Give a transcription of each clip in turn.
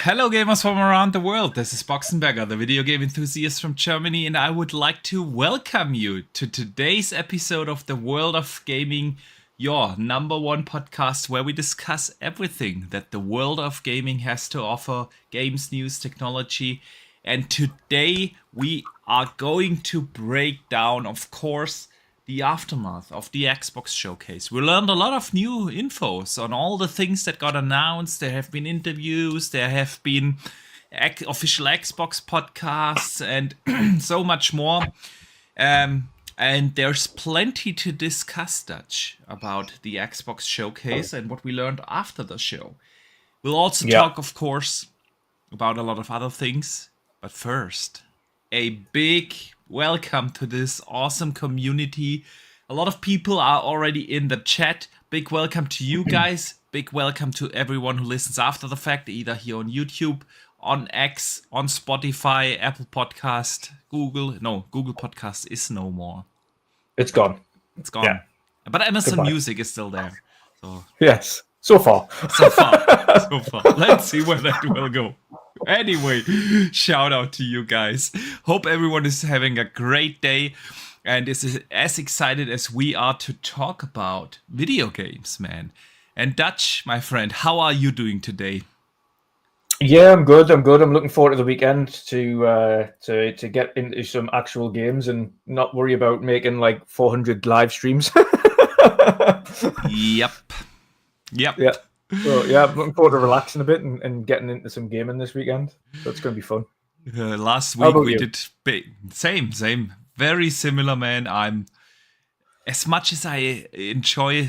Hello gamers from around the world, this is Boxenberger, the video game enthusiast from Germany, and I would like to welcome you to today's episode of the World of Gaming, your number one podcast where we discuss everything that the world of gaming has to offer, games, news, technology, and today we are going to break down, of course, the aftermath of the Xbox showcase. We learned a lot of new infos on all the things that got announced. There have been interviews, there have been official Xbox podcasts, and so much more. And there's plenty to discuss, Dutch, about the Xbox showcase and what we learned after the show. We'll also talk, of course, about a lot of other things. But first, a big welcome to this awesome community. A lot of people are already in the chat. Big welcome to you guys. Big welcome to everyone who listens after the fact, either here on YouTube, on X, on Spotify, Apple Podcast, Google. No, Google Podcast is no more. It's gone. It's gone. Yeah. But Amazon Music is still there. So yes, so far. So far. Let's see where that will go. Anyway, shout out to you guys. Hope everyone is having a great day and is as excited as we are to talk about video games, man. And Dutch, my friend, how are you doing today? Yeah, I'm good. I'm looking forward to the weekend to get into some actual games and not worry about making like 400 live streams. Yep. Yeah. So yeah, I'm looking forward to relaxing a bit and getting into some gaming this weekend. So it's going to be fun. Last week we did same, very similar, man. I'm as much as I enjoy,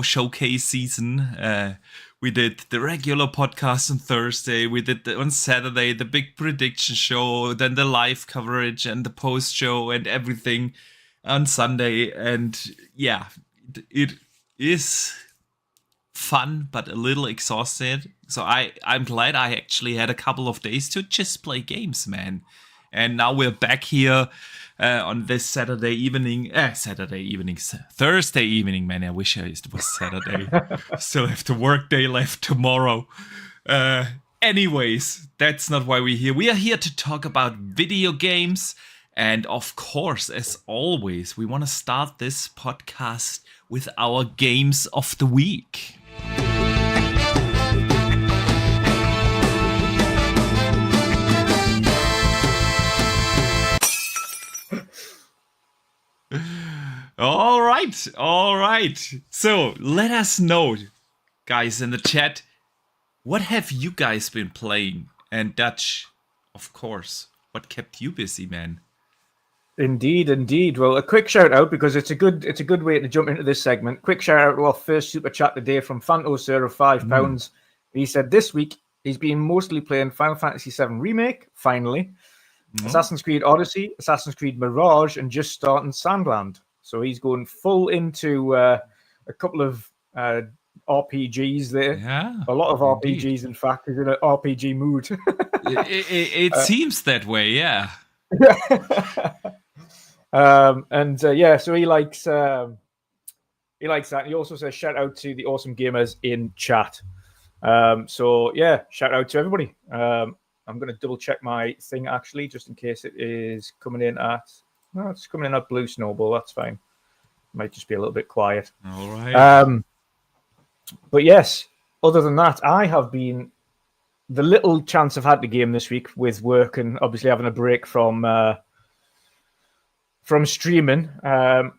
showcase season. We did the regular podcast on Thursday. We did on Saturday the big prediction show, then the live coverage and the post show and everything on Sunday. And yeah, it is fun but a little exhausted, so I'm glad I actually had a couple of days to just play games, man. And now we're back here on this Thursday evening, man. I wish it was Saturday. Still have the work day left tomorrow. Anyways, that's not why we're here. We are here to talk about video games, and of course, as always, we want to start this podcast with our games of the week. All right. So let us know, guys, in the chat, what have you guys been playing? And Dutch, of course, what kept you busy, man? Indeed. Well, a quick shout out, because it's a good way to jump into this segment. Quick shout out to our first super chat today from Fantosir of £5. He said this week he's been mostly playing Final Fantasy VII Remake, finally, Assassin's Creed Odyssey, Assassin's Creed Mirage, and just starting Sandland. So he's going full into a couple of RPGs there. Yeah, a lot of RPGs, in fact. He's in an RPG mood. it seems that way, yeah. So he likes that. He also says shout out to the awesome gamers in chat. Shout out to everybody. I'm going to double check my thing actually, just in case it is coming in at. No, it's coming in at Blue Snowball. That's fine. Might just be a little bit quiet. All right. But yes, other than that, I have been the little chance I've had to game this week with work and obviously having a break from streaming. I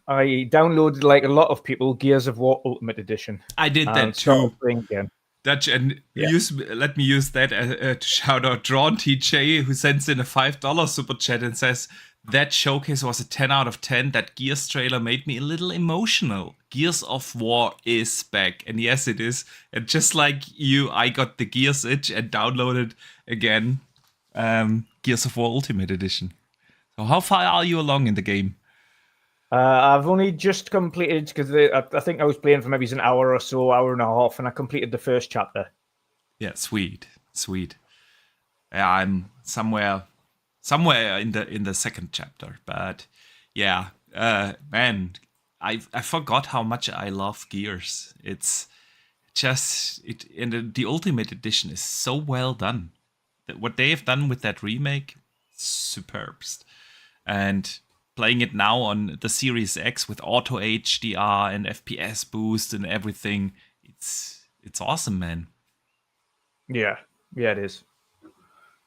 downloaded, like a lot of people, Gears of War Ultimate Edition. I did that too. Dutch, let me use that to shout out Drawn TJ, who sends in a $5 super chat and says that showcase was a 10 out of 10. That Gears trailer made me a little emotional. Gears of War is back, and yes, it is. And just like you, I got the Gears itch and downloaded again Gears of War Ultimate Edition. So how far are you along in the game? I've only just completed, because I think I was playing for maybe an hour or so, hour and a half, and I completed the first chapter. Yeah, sweet. Yeah, I'm somewhere in the second chapter, but yeah, man, I forgot how much I love Gears. It's just and the Ultimate Edition is so well done. what they have done with that remake, superb. And playing it now on the Series X with auto HDR and FPS boost and everything, it's awesome, man. Yeah, it is.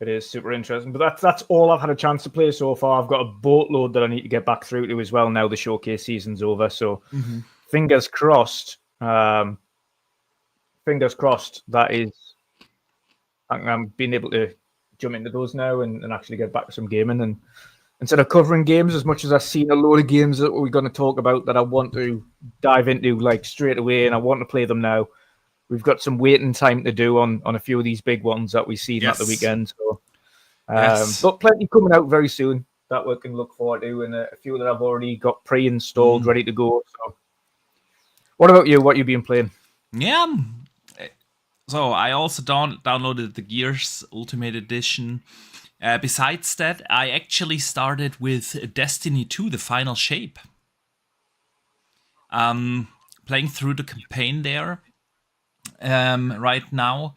It is super interesting. But that's all I've had a chance to play so far. I've got a boatload that I need to get back through to as well now the showcase season's over. So fingers crossed. Fingers crossed that is I'm being able to jump into those now and actually get back to some gaming. And instead of covering games as much as I've seen a load of games that we're going to talk about that I want to dive into like straight away and I want to play them now, we've got some waiting time to do on a few of these big ones that we see at the weekend. So, but plenty coming out very soon that we can look forward to, and a few that I've already got pre-installed, ready to go. So, what about you? What you been playing? Yeah. So I also downloaded the Gears Ultimate Edition. Besides that, I actually started with Destiny 2, The Final Shape. Playing through the campaign there right now.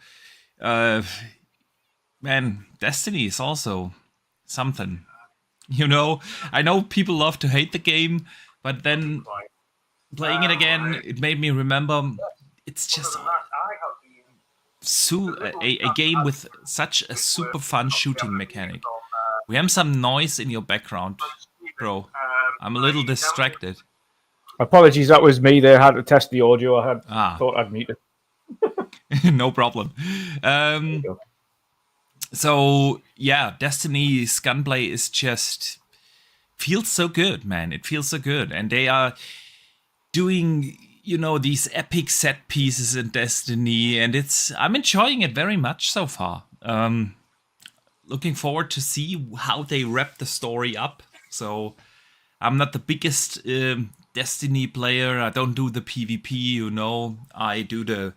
Man, Destiny is also something. You know, I know people love to hate the game, but then playing it again, it made me remember it's just a game with such a super fun shooting mechanic. We have some noise in your background, bro. I'm a little distracted. Apologies, that was me there. I had to test the audio. I thought I'd mute it. No problem. So, yeah, Destiny's gunplay is just... feels so good, man. It feels so good. And they are doing... these epic set pieces in Destiny, and I'm enjoying it very much so far. Looking forward to see how they wrap the story up. So I'm not the biggest Destiny player. I don't do the PvP, I do the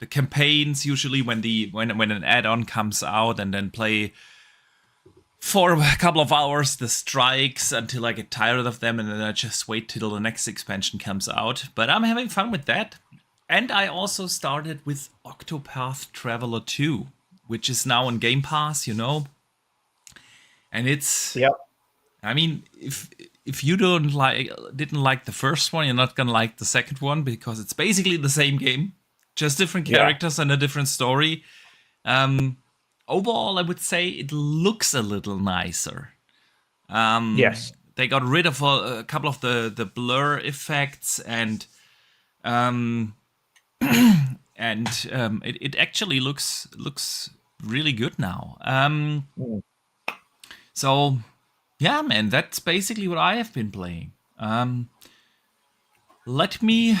campaigns usually when an add-on comes out, and then play for a couple of hours the strikes until I get tired of them, and then I just wait till the next expansion comes out. But I'm having fun with that. And I also started with Octopath Traveler 2, which is now on Game Pass, And it's... Yep. I mean, if you didn't like the first one, you're not gonna like the second one, because it's basically the same game, just different characters and a different story. Overall, I would say it looks a little nicer. Yes. They got rid of a couple of the blur effects, and it actually looks really good now. So, yeah, man, that's basically what I have been playing. Let me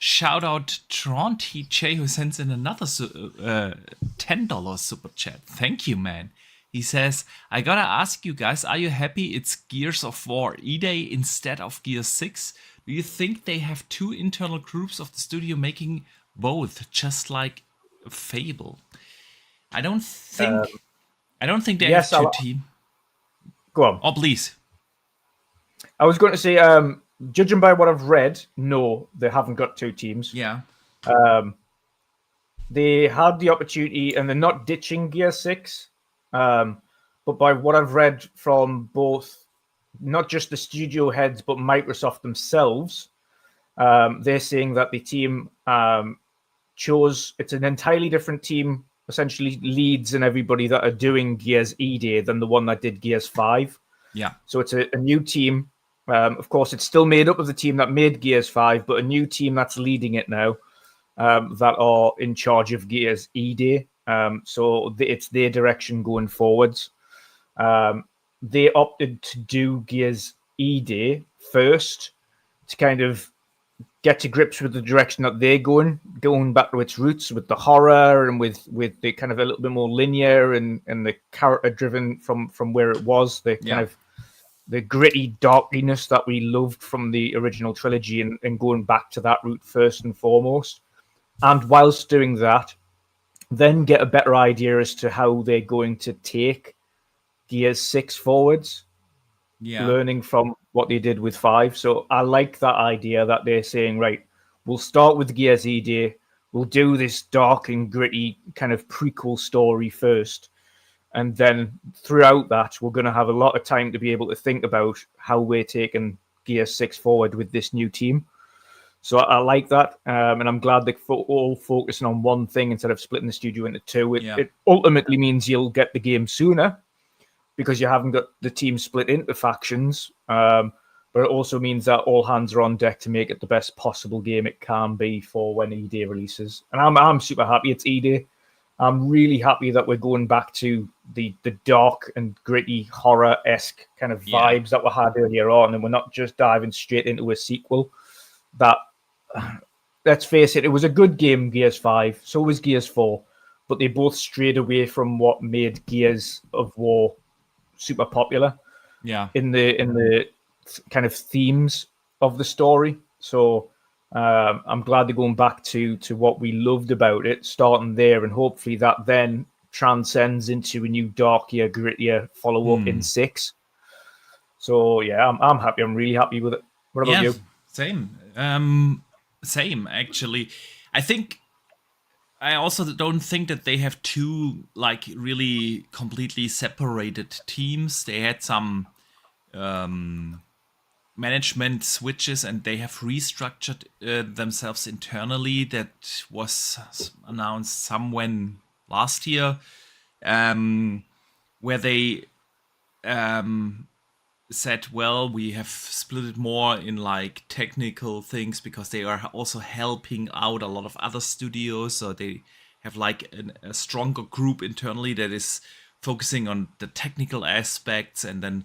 shout out Tron TJ, who sends in another $10 super chat. Thank you, man. He says, I gotta ask you guys, are you happy it's Gears of War E-Day instead of Gears 6? Do you think they have two internal groups of the studio making both, just like Fable? I don't think they have two teams. Go on. Oh, please. I was going to say, judging by what I've read, no, they haven't got two teams. Yeah. They had the opportunity, and they're not ditching Gear 6. But by what I've read from both, not just the studio heads, but Microsoft themselves, they're saying that the team chose, it's an entirely different team, essentially leads and everybody that are doing Gears E-Day than the one that did Gears 5. Yeah. So it's a new team. Of course, it's still made up of the team that made Gears 5, but a new team that's leading it now that are in charge of Gears E-Day. So it's their direction going forwards. They opted to do Gears E-Day first to kind of get to grips with the direction that they're going back to its roots with the horror and with the kind of a little bit more linear and the character driven from where it was, the kind of the gritty darkness that we loved from the original trilogy and going back to that route first and foremost. And whilst doing that, then get a better idea as to how they're going to take Gears 6 forwards, learning from what they did with 5. So I like that idea that they're saying, right, we'll start with Gears E-Day, we'll do this dark and gritty kind of prequel story first, And then throughout that, we're going to have a lot of time to be able to think about how we're taking Gears 6 forward with this new team. So I like that, and I'm glad they're all focusing on one thing instead of splitting the studio into two. It ultimately means you'll get the game sooner because you haven't got the team split into factions, but it also means that all hands are on deck to make it the best possible game it can be for when E-Day releases. And I'm super happy it's E-Day. I'm really happy that we're going back to the dark and gritty horror-esque kind of vibes that we had earlier on, and we're not just diving straight into a sequel. That, let's face it, it was a good game, Gears 5, so was Gears 4, but they both strayed away from what made Gears of War super popular in the kind of themes of the story. So I'm glad they're going back to what we loved about it, starting there, and hopefully that then transcends into a new darker, grittier follow-up in 6. So yeah, I'm happy. I'm really happy with it. What about you? Same, actually. I also don't think that they have two like really completely separated teams. They had some management switches, and they have restructured themselves internally. That was announced somewhere last year, where they said, well, we have split it more in like technical things because they are also helping out a lot of other studios. So they have like a stronger group internally that is focusing on the technical aspects, and then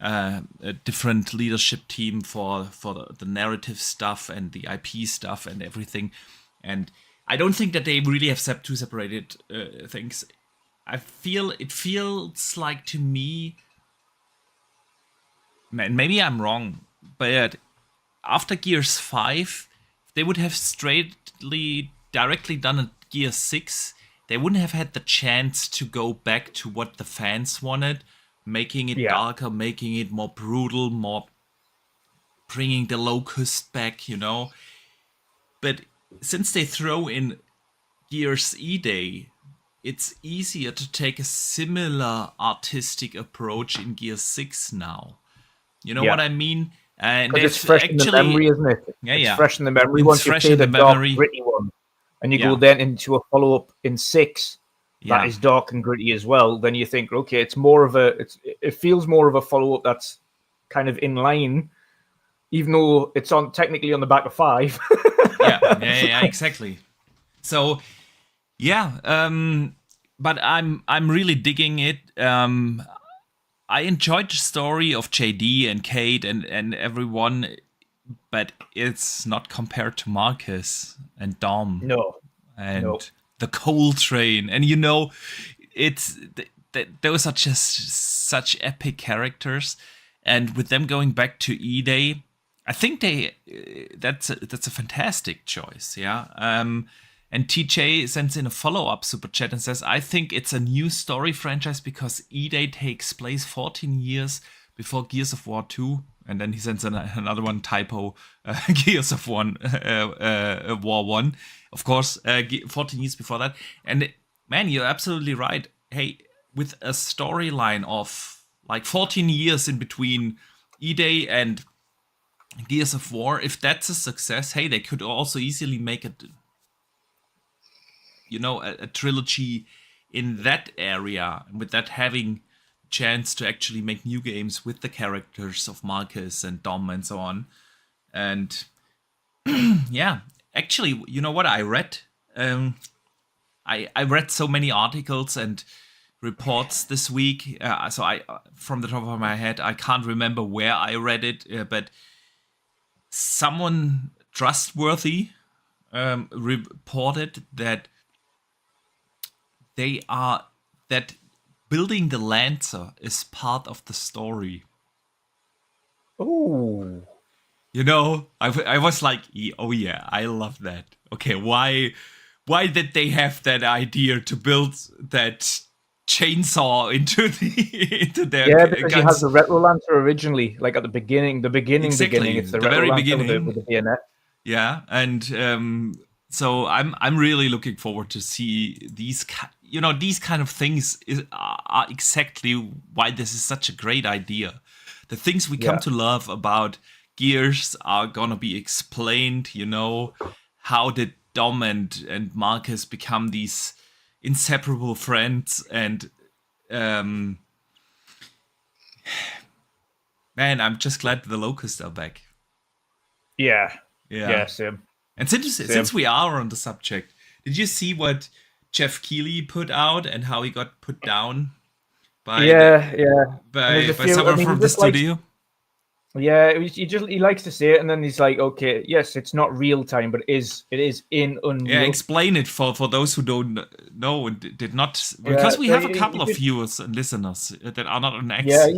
a different leadership team for the narrative stuff and the IP stuff and everything. And I don't think that they really have two separated things. It feels like to me, and maybe I'm wrong, but after Gears 5, if they would have directly done a Gears 6, they wouldn't have had the chance to go back to what the fans wanted, making it darker, making it more brutal, more bringing the Locust back, But since they throw in Gears E-Day, it's easier to take a similar artistic approach in Gears 6 now. You know what I mean? And it's fresh in the memory, isn't it? It's fresh in the memory. Once you play the dark, gritty one, and you go then into a follow-up in 6 that is dark and gritty as well, then you think, okay, it's more of it feels more of a follow-up that's kind of in line, even though it's technically on the back of 5. yeah, exactly. So, but I'm really digging it. I enjoyed the story of JD and Kate and everyone, but it's not compared to Marcus and Dom. No. The Coal Train. And those are just such epic characters. And with them going back to E-Day, I think that's a fantastic choice, And TJ sends in a follow-up super chat and says, I think it's a new story franchise because E-Day takes place 14 years before Gears of War 2. And then he sends another one, typo, Gears of War 1. Of course, 14 years before that. And man, you're absolutely right. Hey, with a storyline of like 14 years in between E-Day and Gears of War, if that's a success, hey, they could also easily make it, a trilogy in that area, with that having chance to actually make new games with the characters of Marcus and Dom and so on. And actually, you know what I read? I read so many articles and reports this week. So I, from the top of my head, I can't remember where I read it, but someone trustworthy reported that that building the Lancer is part of the story. Oh. I was like, oh yeah, I love that. Okay, why did they have that idea to build that chainsaw into their because you had the Retro Lancer originally, like at the beginning. Exactly. It's the very Retro beginning with the bayonet. Yeah, and so I'm really looking forward to see these these kind of things are exactly why this is such a great idea. The things we come to love about Gears are gonna be explained. How did Dom and Marcus become these inseparable friends? And man, I'm just glad the Locusts are back. Yeah, same. And since we are on the subject, did you see what Jeff Keighley put out and how he got put down by someone from the studio? He likes to say it, and then he's like, "Okay, yes, it's not real time, but it is in Unreal." Yeah, explain it for those who don't know and did not, because we have a couple of viewers and listeners that are not on X. Yeah,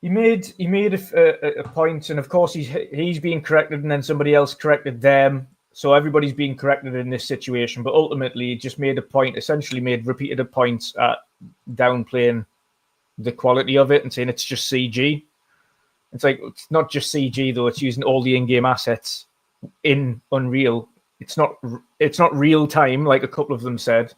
he made a point, and of course he's being corrected, and then somebody else corrected them. So everybody's being corrected in this situation, but ultimately he just made a point, essentially made repeated points at downplaying the quality of it and saying it's just CG. It's like, it's not just CG though, it's using all the in-game assets in Unreal. It's not real time, like a couple of them said,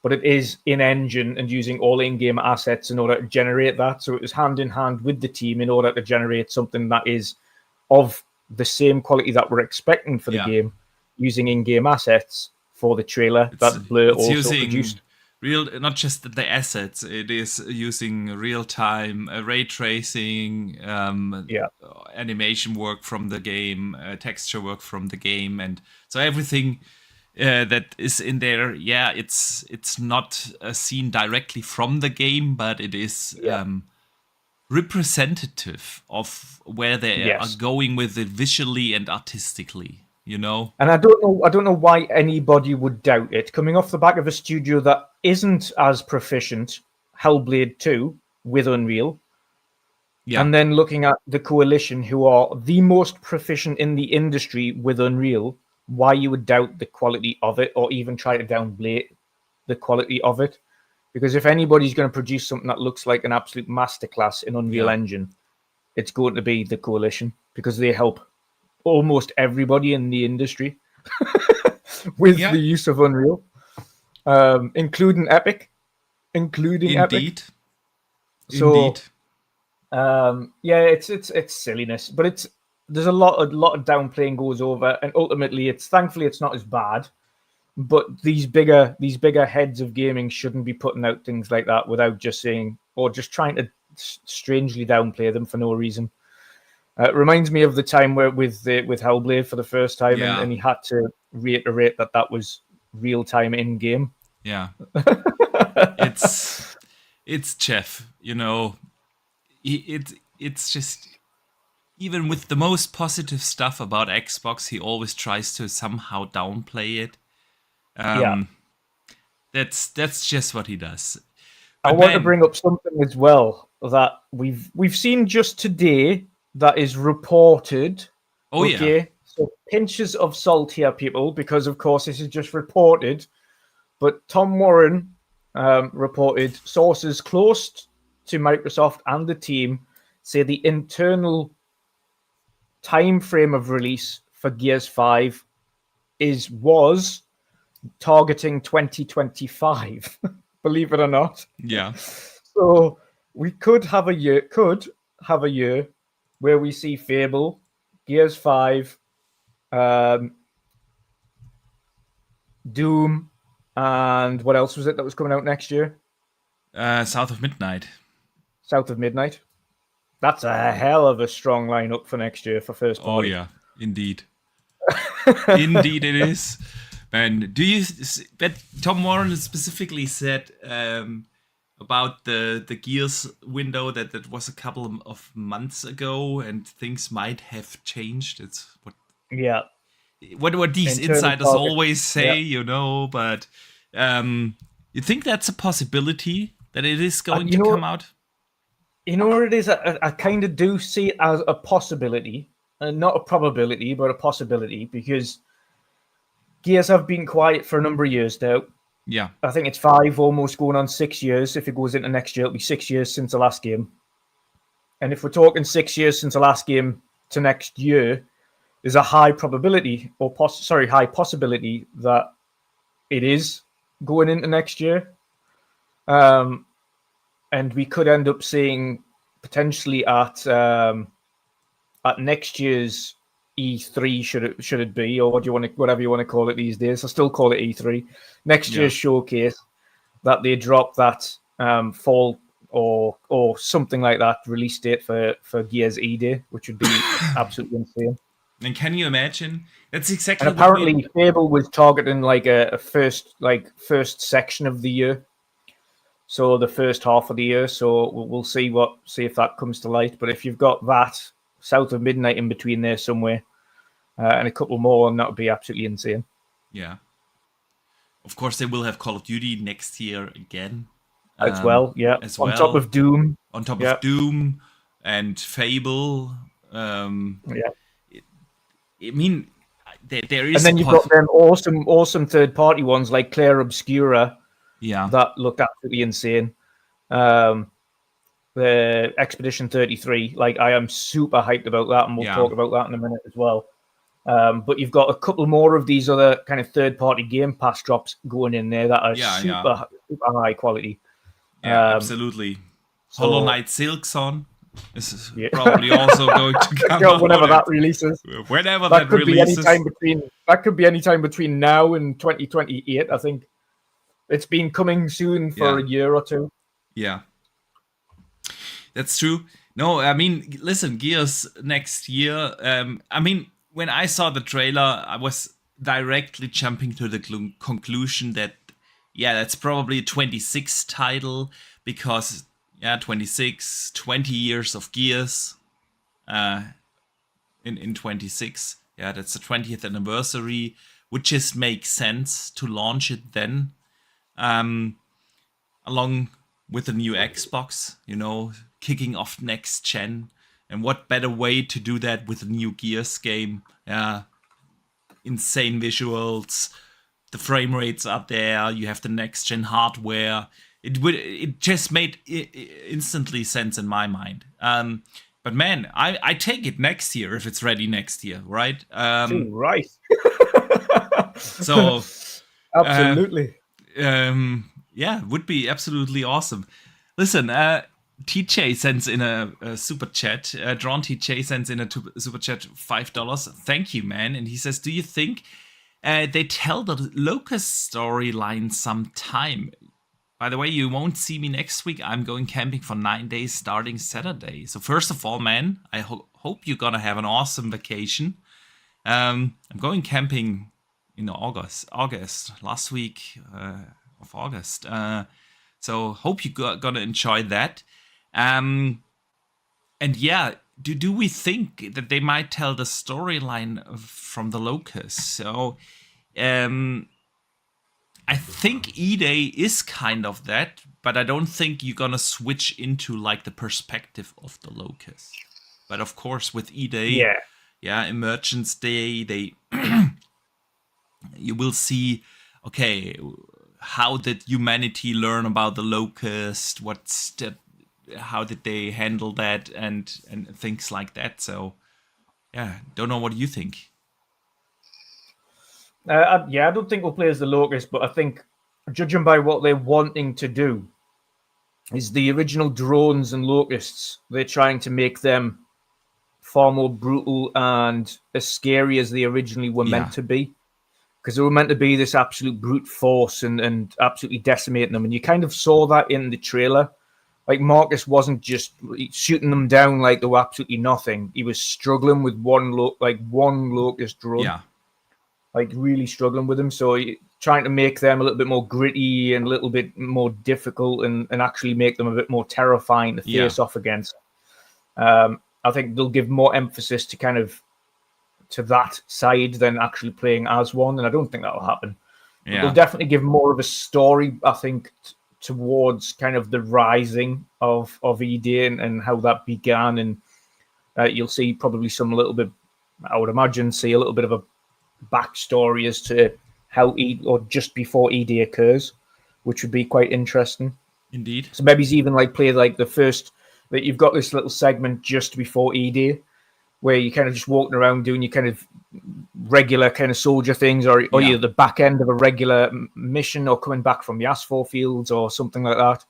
but it is in engine and using all in-game assets in order to generate that. So it was hand in hand with the team in order to generate something that is of the same quality that we're expecting for the game, using in-game assets for the trailer that Blur also produced. Not just the assets, it is using real-time ray tracing, animation work from the game, texture work from the game, and so everything that is in there. It's not seen directly from the game, but it is representative of where they are going with it visually and artistically. And I don't know why anybody would doubt it. Coming off the back of a studio that isn't as proficient, Hellblade 2 with Unreal, and then looking at the Coalition, who are the most proficient in the industry with Unreal, why you would doubt the quality of it or even try to downplay the quality of it. Because if anybody's going to produce something that looks like an absolute masterclass in Unreal Engine, it's going to be the Coalition, because they help almost everybody in the industry with the use of Unreal, including Epic. Indeed. So, it's silliness, but there's a lot of downplaying goes over, and ultimately, thankfully it's not as bad. But these bigger heads of gaming shouldn't be putting out things like that without just saying, or just trying to strangely downplay them for no reason. It reminds me of the time where with Hellblade for the first time, and he had to reiterate that was real time in game. Yeah, it's Jeff. It's just, even with the most positive stuff about Xbox, he always tries to somehow downplay it. That's just what he does. But I want to bring up something as well that we've seen just today. That is reported. So pinches of salt here, people, because of course this is just reported. But Tom Warren reported sources close to Microsoft and the team say the internal time frame of release for Gears 5 was targeting 2025. Believe it or not. Yeah. So we could have a year where we see Fable, Gears 5, Doom, and what else was it that was coming out next year? South of Midnight. South of Midnight. That's a hell of a strong lineup for next year for first party. Oh yeah, indeed. Indeed it is. Man, but Tom Warren specifically said about the Gears window that was a couple of months ago, and things might have changed. It's what these insiders always say, but you think that's a possibility that it is going to come out? You know what it is? I kind of do see it as a possibility, not a probability, but a possibility, because Gears have been quiet for a number of years now. Yeah. I think it's 5, almost going on 6 years. If it goes into next year, it'll be 6 years since the last game. And if we're talking 6 years since the last game to next year, there's a high probability, high possibility that it is going into next year. And we could end up seeing potentially at next year's E3 should it be, or whatever you want to call it these days. I still call it E3. Next year's showcase, that they drop that fall or something like that release date for Gears E-Day, which would be absolutely insane. And can you imagine? That's exactly. And apparently, Fable was targeting like a first section of the year. So the first half of the year, so we'll see if that comes to light. But if you've got that south of midnight in between there somewhere, and a couple more, and that would be absolutely insane. Yeah. Of course, they will have Call of Duty next year again. As well, yeah. On top of Doom. On top of Doom and Fable. Yeah. I mean, there is. And then you've got them awesome third-party ones like Claire Obscura. Yeah, that looked absolutely insane. The Expedition 33, like I am super hyped about that, and we'll talk about that in a minute as well. But you've got a couple more of these other kind of third-party Game Pass drops going in there that are super high quality. Yeah, absolutely. Hollow Knight Silksong is probably also going to come whenever that releases. Whenever that could releases. That could be any time between now and 2028, I think. It's been coming soon for a year or two. Yeah. That's true. No, I mean, listen, Gears next year. I mean, when I saw the trailer, I was directly jumping to the conclusion that, that's probably a 26 title because, 26, 20 years of Gears in 26. Yeah, that's the 20th anniversary, which just makes sense to launch it then. Along with the new Xbox, kicking off next gen. And what better way to do that with a new Gears game? Insane visuals, the frame rates are there, you have the next gen hardware. It just made instantly sense in my mind. But man, I take it next year if it's ready next year, right? Right. So absolutely. Would be absolutely awesome. Listen, TJ sends in a super chat. Drawn TJ sends in a super chat $5. Thank you, man. And he says, do you think they tell the Locust storyline sometime? By the way, you won't see me next week. I'm going camping for 9 days starting Saturday. So first of all, man, I hope you're going to have an awesome vacation. I'm going camping in August, last week of August. So hope you're gonna enjoy that. And do we think that they might tell the storyline from the Locust? So I think E-Day is kind of that, but I don't think you're gonna switch into like the perspective of the Locust. But of course, with E-Day, Emergence Day, they you will see, okay, how did humanity learn about the Locust? How did they handle that and things like that? So, don't know what you think. I don't think we'll play as the Locust, but I think, judging by what they're wanting to do, is the original drones and Locusts, they're trying to make them far more brutal and as scary as they originally were meant to be. Because they were meant to be this absolute brute force and absolutely decimating them. And you kind of saw that in the trailer. Like, Marcus wasn't just shooting them down like they were absolutely nothing. He was struggling with one Locust drone. Yeah. Like, really struggling with them. So trying to make them a little bit more gritty and a little bit more difficult and actually make them a bit more terrifying to face off against. I think they'll give more emphasis to that side than actually playing as one, and I don't think that'll happen. Yeah. They'll definitely give more of a story, I think, towards kind of the rising of E-Day and how that began, and you'll see probably some little bit, I would imagine, see a little bit of a backstory as to how or just before E-Day occurs, which would be quite interesting. Indeed. So maybe he's even play the first, that you've got this little segment just before E-Day, where you're kind of just walking around doing your kind of regular kind of soldier things, or Yeah. you're the back end of a regular mission, or coming back from the asphalt fields or something like that.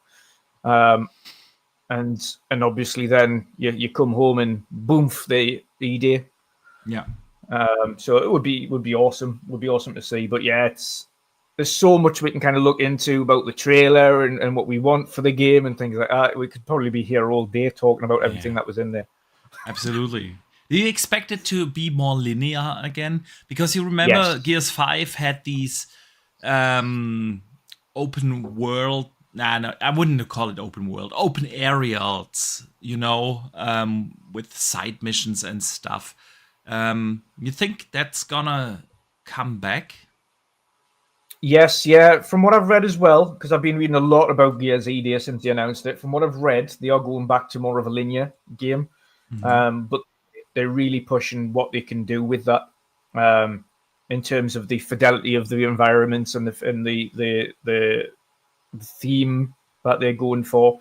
And obviously then you come home and boom, the E-Day. Yeah. So it would be awesome. Would be awesome to see. But yeah, there's so much we can kind of look into about the trailer and what we want for the game and things like that. We could probably be here all day talking about everything that was in there. Absolutely. Do you expect it to be more linear again? Because you remember Yes. Gears 5 had these open world. No, I wouldn't call it open world. Open areas, with side missions and stuff. You think that's gonna come back? Yes, yeah. From what I've read as well, because I've been reading a lot about Gears E-Day since they announced it. From what I've read, they are going back to more of a linear game, but they're really pushing what they can do with that, in terms of the fidelity of the environments and the theme that they're going for.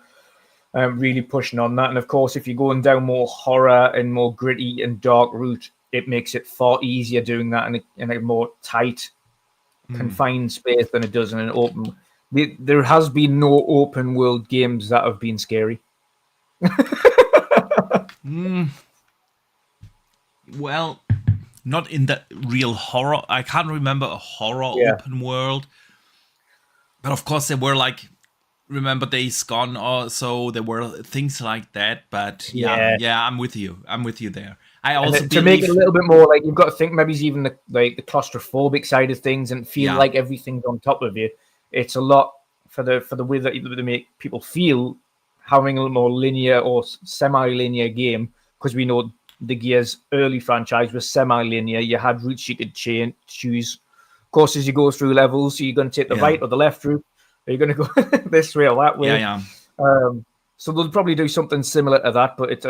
Really pushing on that. And of course, if you're going down more horror and more gritty and dark route, it makes it far easier doing that in a more tight, confined space than it does in an open. There has been no open world games that have been scary. Well, not in the real horror. I can't remember a horror open world. But of course, there were remember Days Gone or so. There were things like that. But yeah, I'm with you. I'm with you there. I also to make it a little bit more like, you've got to think maybe even the claustrophobic side of things and feel like everything's on top of you. It's a lot for the way that they make people feel, having a little more linear or semi-linear game, because we know the Gears early franchise was semi-linear. You had routes you could choose. Of course, as you go through levels, so you're going to take the right or the left route. Are you going to go this way or that way? So they'll probably do something similar to that, but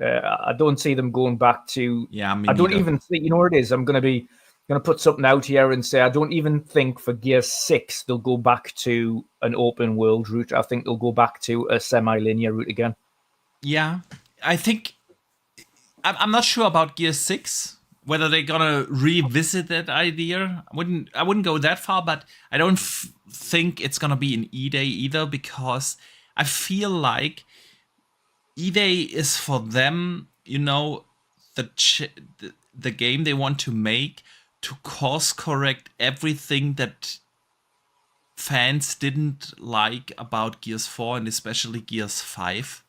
I don't see them going back to. I don't even think, you know what it is. I'm going to put something out here and say I don't even think for Gear 6 they'll go back to an open world route. I think they'll go back to a semi-linear route again. Yeah, I think I'm not sure about Gear 6. Whether they're gonna revisit that idea, I wouldn't go that far, but I don't think it's gonna be an E-Day either, because I feel like E-Day is for them, the game they want to make to course correct everything that fans didn't like about Gears 4 and especially Gears 5.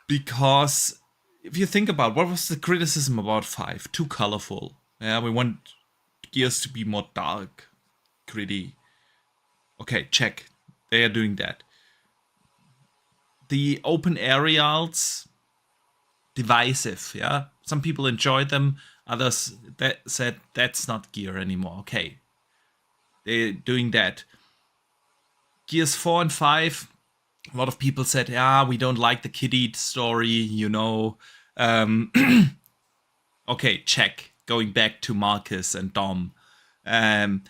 Because if you think about what was the criticism about 5, too colorful. Yeah, we want Gears to be more dark, gritty. Okay, check. They are doing that. The open areas, divisive, yeah? Some people enjoyed them, others that said that's not Gear anymore. Okay, they're doing that. Gears 4 and 5, a lot of people said, we don't like the kiddie story, Okay, check. Going back to Marcus and Dom. And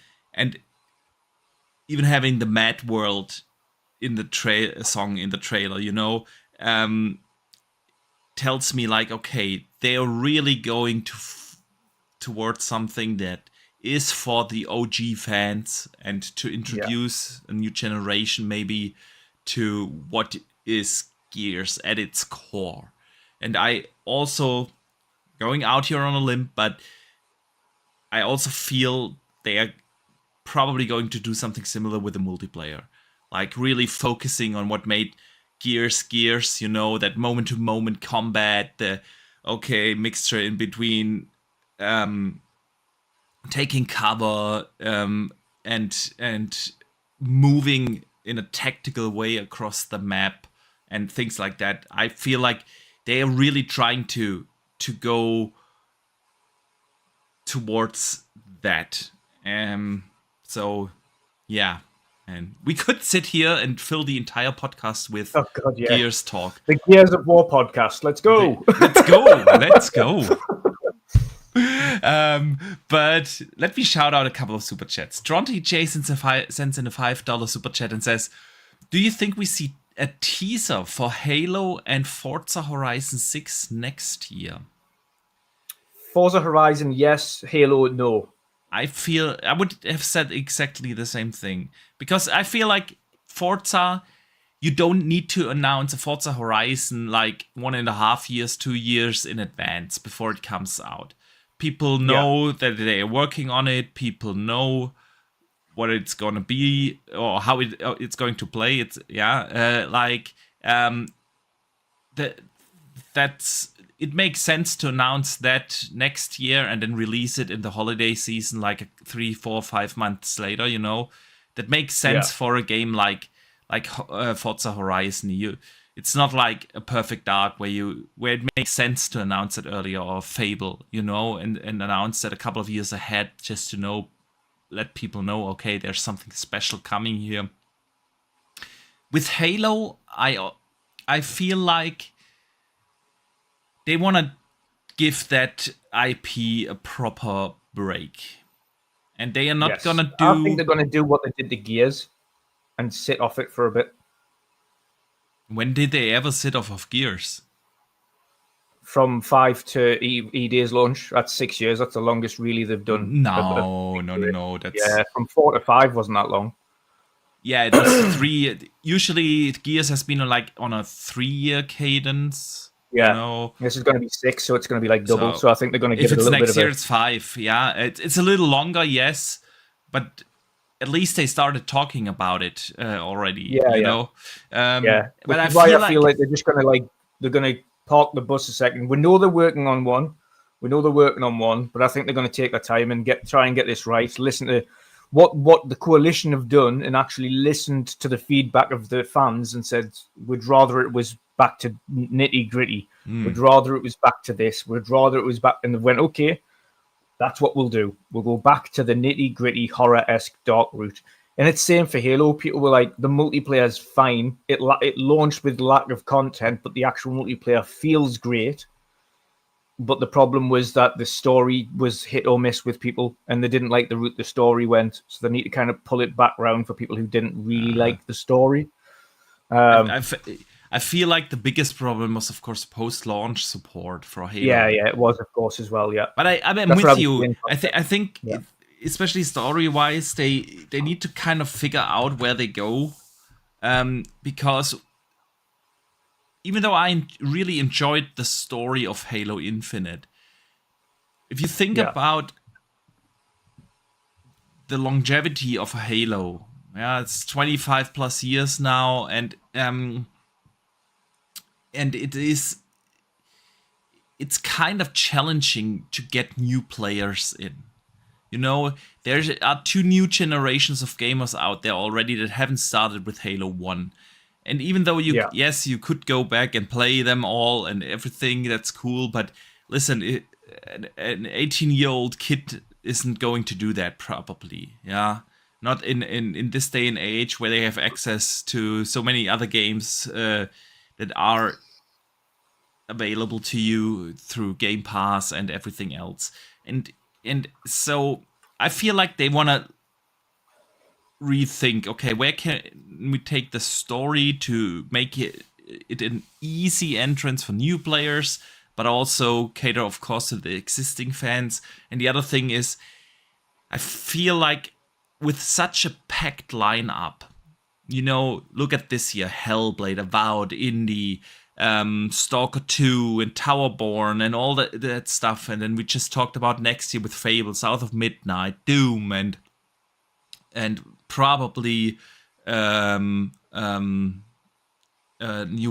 even having the Mad World in the song in the trailer, tells me okay, they're really going towards something that is for the OG fans and to introduce a new generation maybe to what is Gears at its core. And I also, going out here on a limb, but I also feel they are probably going to do something similar with the multiplayer. Really focusing on what made Gears, that moment-to-moment combat, the mixture in between taking cover and moving in a tactical way across the map and things like that. I feel like they are really trying to go towards that. So yeah, and we could sit here and fill the entire podcast with Gears talk. The Gears of War podcast. Let's go. Let's go. But let me shout out a couple of super chats. Dronty J sends in a $5 super chat and says, do you think we see a teaser for Halo and Forza Horizon 6 next year? Forza Horizon, yes. Halo, no. I would have said exactly the same thing, because I feel like Forza, you don't need to announce a Forza Horizon like 1.5 years, 2 years in advance before it comes out. People know that they are working on it. People know what it's gonna be or how it's going to play. That's it makes sense to announce that next year and then release it in the holiday season, like 3, 4, 5 months later. That makes sense for a game like Forza Horizon. It's not like a Perfect Dark where it makes sense to announce it earlier, or Fable, and announce that a couple of years ahead, just to let people know, okay, there's something special coming here. With Halo, I feel like they want to give that IP a proper break. And they are not going to do... I think they're going to do what they did to Gears and sit off it for a bit. When did they ever sit off of Gears? From 5 to EDA's launch. That's 6 years. That's the longest really they've done. No. Yeah, from 4 to 5 wasn't that long. Yeah, it was 3. Usually Gears has been on a 3-year cadence. Yeah, this is going to be 6, so it's going to be like double. So I think they're going to give it a little bit of... If it's next year, it's 5. Yeah, it's a little longer, yes, but at least they started talking about it already. You know. But I feel like they're just going to they're going to park the bus a second. We know they're working on one. But I think they're going to take their time and try and get this right. Listen to what the coalition have done, and actually listened to the feedback of the fans and said, we'd rather it was back to nitty gritty. We'd rather it was back to this. We'd rather it was back. And they went, okay, that's what we'll do. We'll go back to the nitty gritty horror-esque dark route. And it's same for Halo. People were like, the multiplayer's fine. It launched with lack of content, but the actual multiplayer feels great. But the problem was that the story was hit or miss with people, and they didn't like the route the story went. So they need to kind of pull it back around for people who didn't really like the story. I feel like the biggest problem was, of course, post-launch support for Halo. Yeah, it was, of course, as well. Yeah, but I'm with you. I think especially story-wise, they need to kind of figure out where they go, because even though I really enjoyed the story of Halo Infinite, if you think about the longevity of Halo, it's 25 plus years now, and it's kind of challenging to get new players in. There are 2 new generations of gamers out there already that haven't started with Halo 1. And even though you could go back and play them all and everything, that's cool. But listen, an 18-year-old kid isn't going to do that probably. Yeah, not in this day and age where they have access to so many other games that are available to you through Game Pass and everything else. And so I feel like they want to rethink, okay, where can we take the story to make it an easy entrance for new players, but also cater, of course, to the existing fans. And the other thing is, I feel like with such a packed lineup, look at this year: Hellblade, Avowed, Indie, Stalker 2, and Towerborn, and all that stuff. And then we just talked about next year with Fable, South of Midnight, Doom, and probably new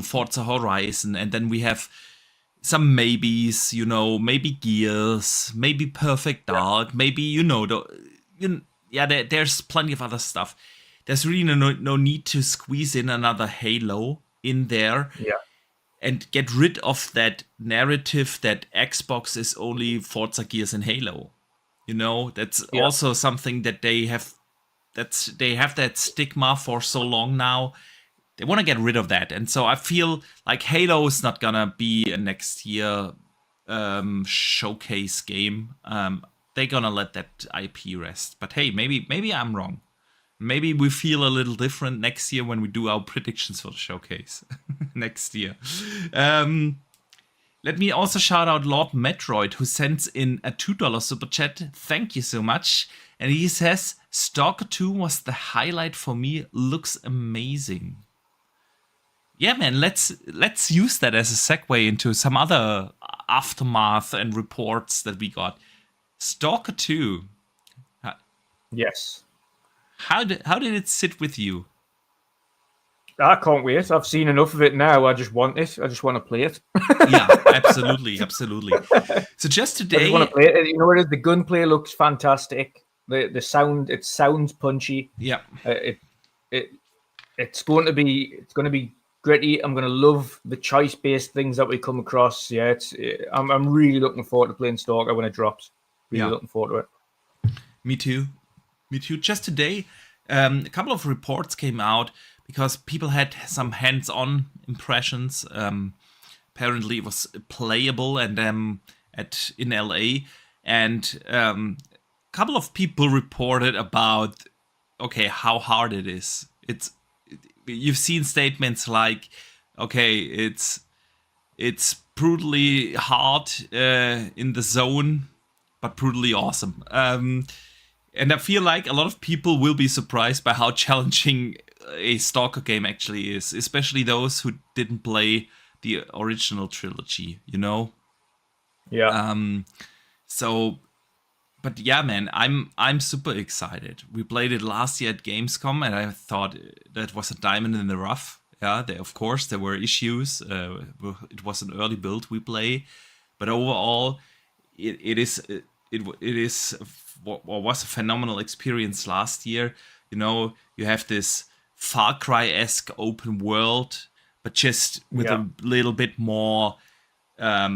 Forza Horizon. And then we have some maybes, maybe Gears, maybe Perfect Dark, maybe, there's plenty of other stuff. There's really no need to squeeze in another Halo in there. Yeah. And get rid of that narrative that Xbox is only Forza, Gears, and Halo. That's also something that they have that stigma for so long now. They want to get rid of that. And so I feel like Halo is not gonna be a next year showcase game. They're gonna let that IP rest. But hey, maybe I'm wrong. Maybe we feel a little different next year when we do our predictions for the showcase next year. let me also shout out Lord Metroid, who sends in a $2 super chat. Thank you so much. And he says, Stalker 2 was the highlight for me. Looks amazing. Yeah, man, let's use that as a segue into some other aftermath and reports that we got. Stalker 2. Yes. How did it sit with you? I can't wait. I've seen enough of it now. I just want it. I just want to play it. Yeah, absolutely. So just today, I just want to play it. You know what it is? The gunplay looks fantastic. The sound, it sounds punchy. Yeah. It's going to be gritty. I'm going to love the choice-based things that we come across. Yeah, I'm really looking forward to playing Stalker when it drops. Really looking forward to it. Me too. Just today, a couple of reports came out because people had some hands-on impressions. Apparently, it was playable and in LA, and a couple of people reported about how hard it is. You've seen statements like, it's brutally hard in the zone, but brutally awesome. And I feel like a lot of people will be surprised by how challenging a Stalker game actually is, especially those who didn't play the original trilogy, you know? Yeah. But yeah, man, I'm super excited. We played it last year at Gamescom, and I thought that was a diamond in the rough. Yeah, of course there were issues. It was an early build we play, but overall, it was a phenomenal experience last year. You know, you have this Far Cry-esque open world, but just with a little bit more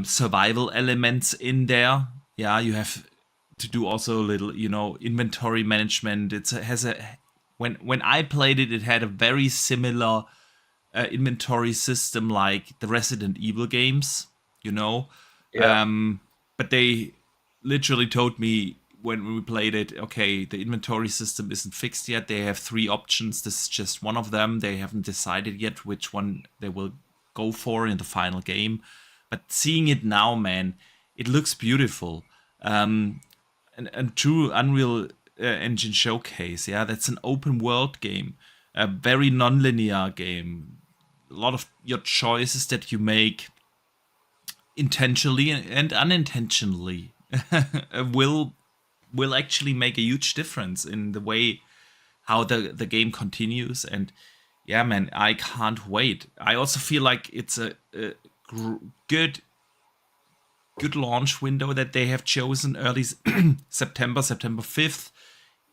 survival elements in there. Yeah, you have to do also a little, inventory management. When I played it, it had a very similar inventory system like the Resident Evil games, but they literally told me when we played it, the inventory system isn't fixed yet. They have 3 options. This is just one of them. They haven't decided yet which one they will go for in the final game. But seeing it now, man, it looks beautiful. A true Unreal Engine showcase. Yeah, that's an open world game, a very non-linear game. A lot of your choices that you make intentionally and unintentionally will actually make a huge difference in the way how the game continues. And yeah, man, I can't wait. I also feel like it's a good launch window that they have chosen. Early September 5th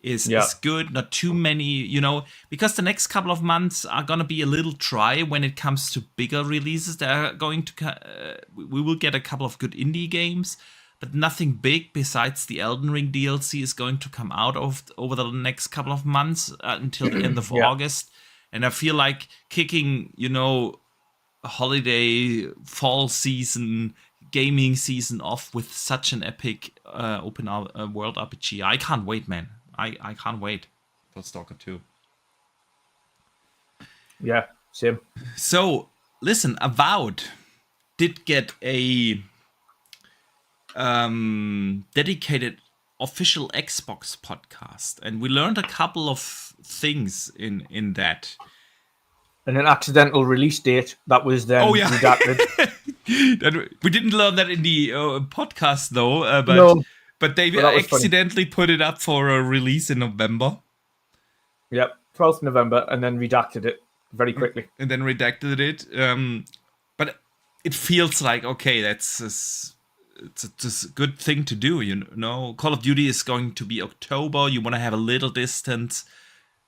is good. Not too many, because the next couple of months are gonna be a little dry when it comes to bigger releases. They are going to we will get a couple of good indie games, but nothing big besides the Elden Ring DLC is going to come out over the next couple of months until the end of August. And I feel like kicking, a holiday fall season, gaming season off with such an epic open world RPG. I can't wait, man. I can't wait for Stalker 2. Yeah, same. So, listen, Avowed did get a dedicated official Xbox podcast, and we learned a couple of things in that. And an accidental release date that was then redacted. We didn't learn that in the podcast, though. But they accidentally put it up for a release in November. Yep, 12th November, and then redacted it very quickly. And then redacted it. But it feels like, it's a good thing to do, Call of Duty is going to be October. You want to have a little distance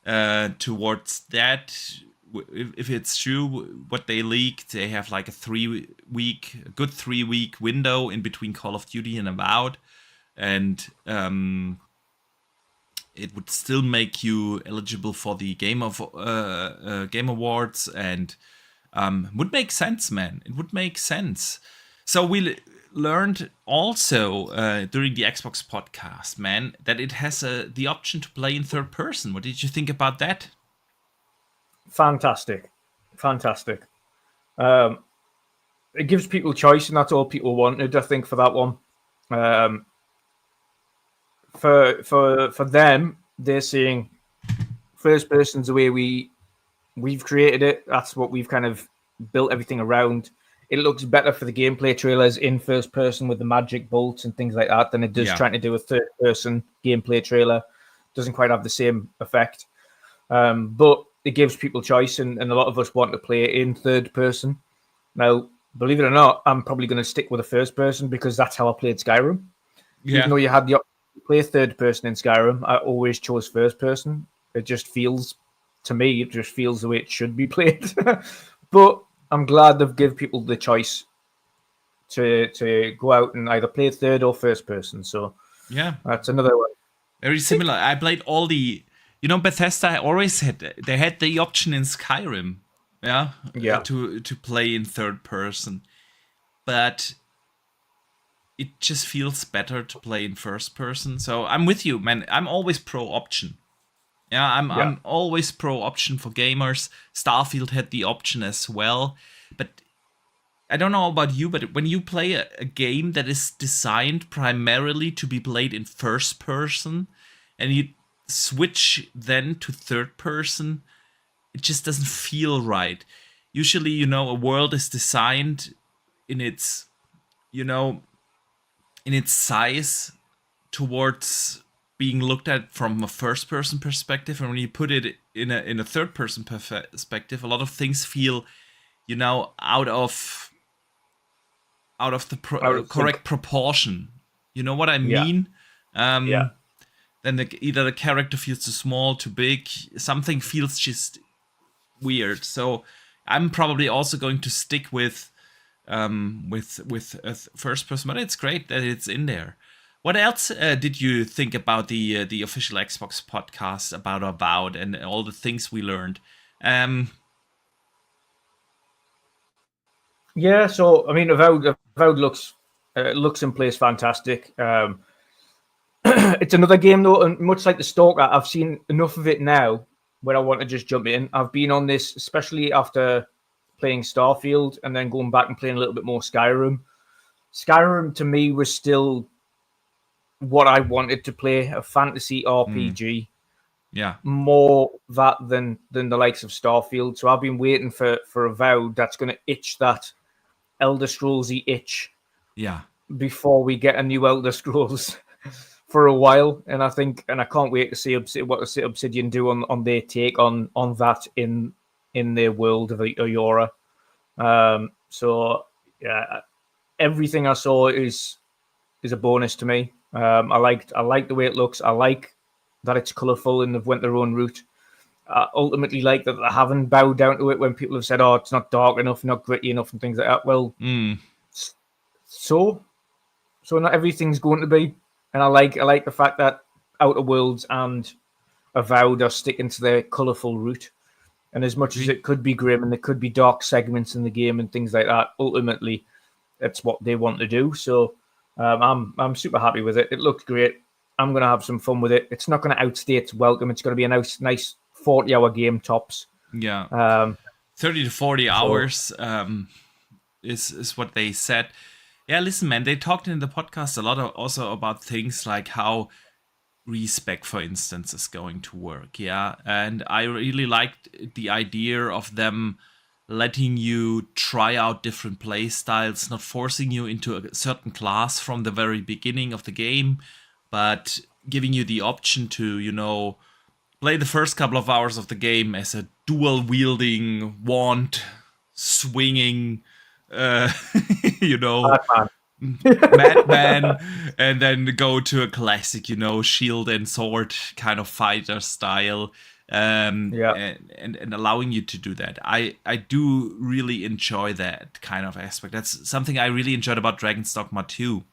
towards that. If it's true what they leaked, they have like a 3-week window in between Call of Duty and Avowed, and it would still make you eligible for the Game Awards, and would make sense, man. It would make sense. So we learned also during the Xbox podcast, man, that it has the option to play in third person. What did you think about that? Fantastic. it gives people choice, and that's all people wanted, I think, for that one. For them, they're saying first person's the way we've created it. That's what we've kind of built everything around. It looks better for the gameplay trailers in first person with the magic bolts and things like that than it does trying to do a third person gameplay trailer. Doesn't quite have the same effect. But it gives people choice, and a lot of us want to play it in third person. Now, believe it or not, I'm probably going to stick with the first person because that's how I played Skyrim. Yeah. Even though you had the option to play third person in Skyrim, I always chose first person. It just feels, to me, it just feels the way it should be played. But I'm glad they've given people the choice to go out and either play third or first person. So yeah, that's another one. Very similar. I played all the, Bethesda always had the option in Skyrim, to play in third person, but it just feels better to play in first person. So I'm with you, man. I'm always pro option. Yeah, I'm always pro option for gamers. Starfield had the option as well, but I don't know about you, but when you play a game that is designed primarily to be played in first person, and you switch then to third person, it just doesn't feel right. Usually, a world is designed in its, in its size towards being looked at from a first person perspective, and when you put it in a third person perspective, a lot of things feel, out of the correct proportion. You know what I mean? Then either the character feels too small, too big. Something feels just weird. So I'm probably also going to stick with a first person. But it's great that it's in there. What else did you think about the official Xbox podcast about Avowed and all the things we learned? Yeah, so I mean, Avowed looks and plays fantastic. It's another game though, and much like the Stalker, I've seen enough of it now where I want to just jump in. I've been on this, especially after playing Starfield and then going back and playing a little bit more Skyrim. Skyrim to me was still what I wanted to play, a fantasy RPG. Yeah. More that than the likes of Starfield. So I've been waiting for Avowed that's going to itch that Elder Scrollsy itch. Yeah. Before we get a new Elder Scrolls for a while, and I can't wait to see what Obsidian do on their take on that in their world of Aurora. So yeah, everything I saw is a bonus to me. I like the way it looks. I like that it's colourful and they've went their own route. I ultimately like that they haven't bowed down to it when people have said, "Oh, it's not dark enough, not gritty enough," and things like that. Well, so not everything's going to be. And I like the fact that Outer Worlds and Avowed are sticking to their colourful route. And as much as it could be grim and there could be dark segments in the game and things like that, ultimately, that's what they want to do. So I'm super happy with it. It looks great. I'm going to have some fun with it. It's not going to outstay its welcome. It's going to be a nice 40-hour game tops. Yeah. 30 to 40 hours is what they said. Yeah, listen, man, they talked in the podcast a lot also about things like how respec, for instance, is going to work. Yeah. And I really liked the idea of them letting you try out different play styles, not forcing you into a certain class from the very beginning of the game, but giving you the option to, play the first couple of hours of the game as a dual-wielding, wand, swinging, madman, and then go to a classic, shield and sword kind of fighter style. And allowing you to do that. I do really enjoy that kind of aspect. That's something I really enjoyed about Dragon's Dogma 2.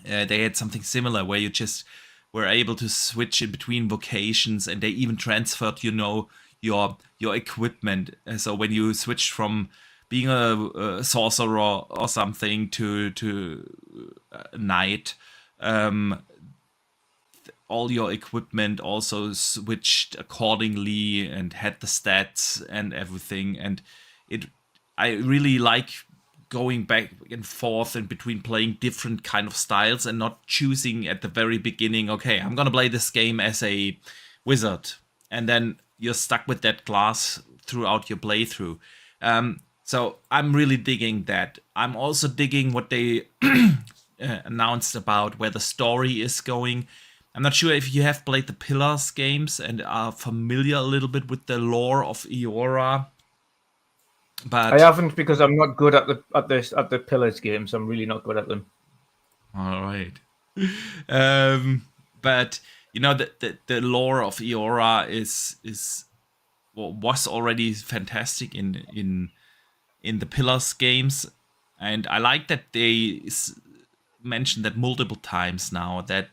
They had something similar where you just were able to switch in between vocations, and they even transferred, your equipment. So when you switched from being a sorcerer or something to a knight, all your equipment also switched accordingly and had the stats and everything. And I really like going back and forth in between playing different kind of styles and not choosing at the very beginning, okay, I'm gonna play this game as a wizard, and then you're stuck with that class throughout your playthrough. So I'm really digging that. I'm also digging what they announced about where the story is going. I'm not sure if you have played the Pillars games and are familiar a little bit with the lore of Eora. But I haven't, because I'm not good at the Pillars games. I'm really not good at them. All right. But you know, the lore of Eora was already fantastic in the Pillars games, and I like that they mentioned that multiple times now, that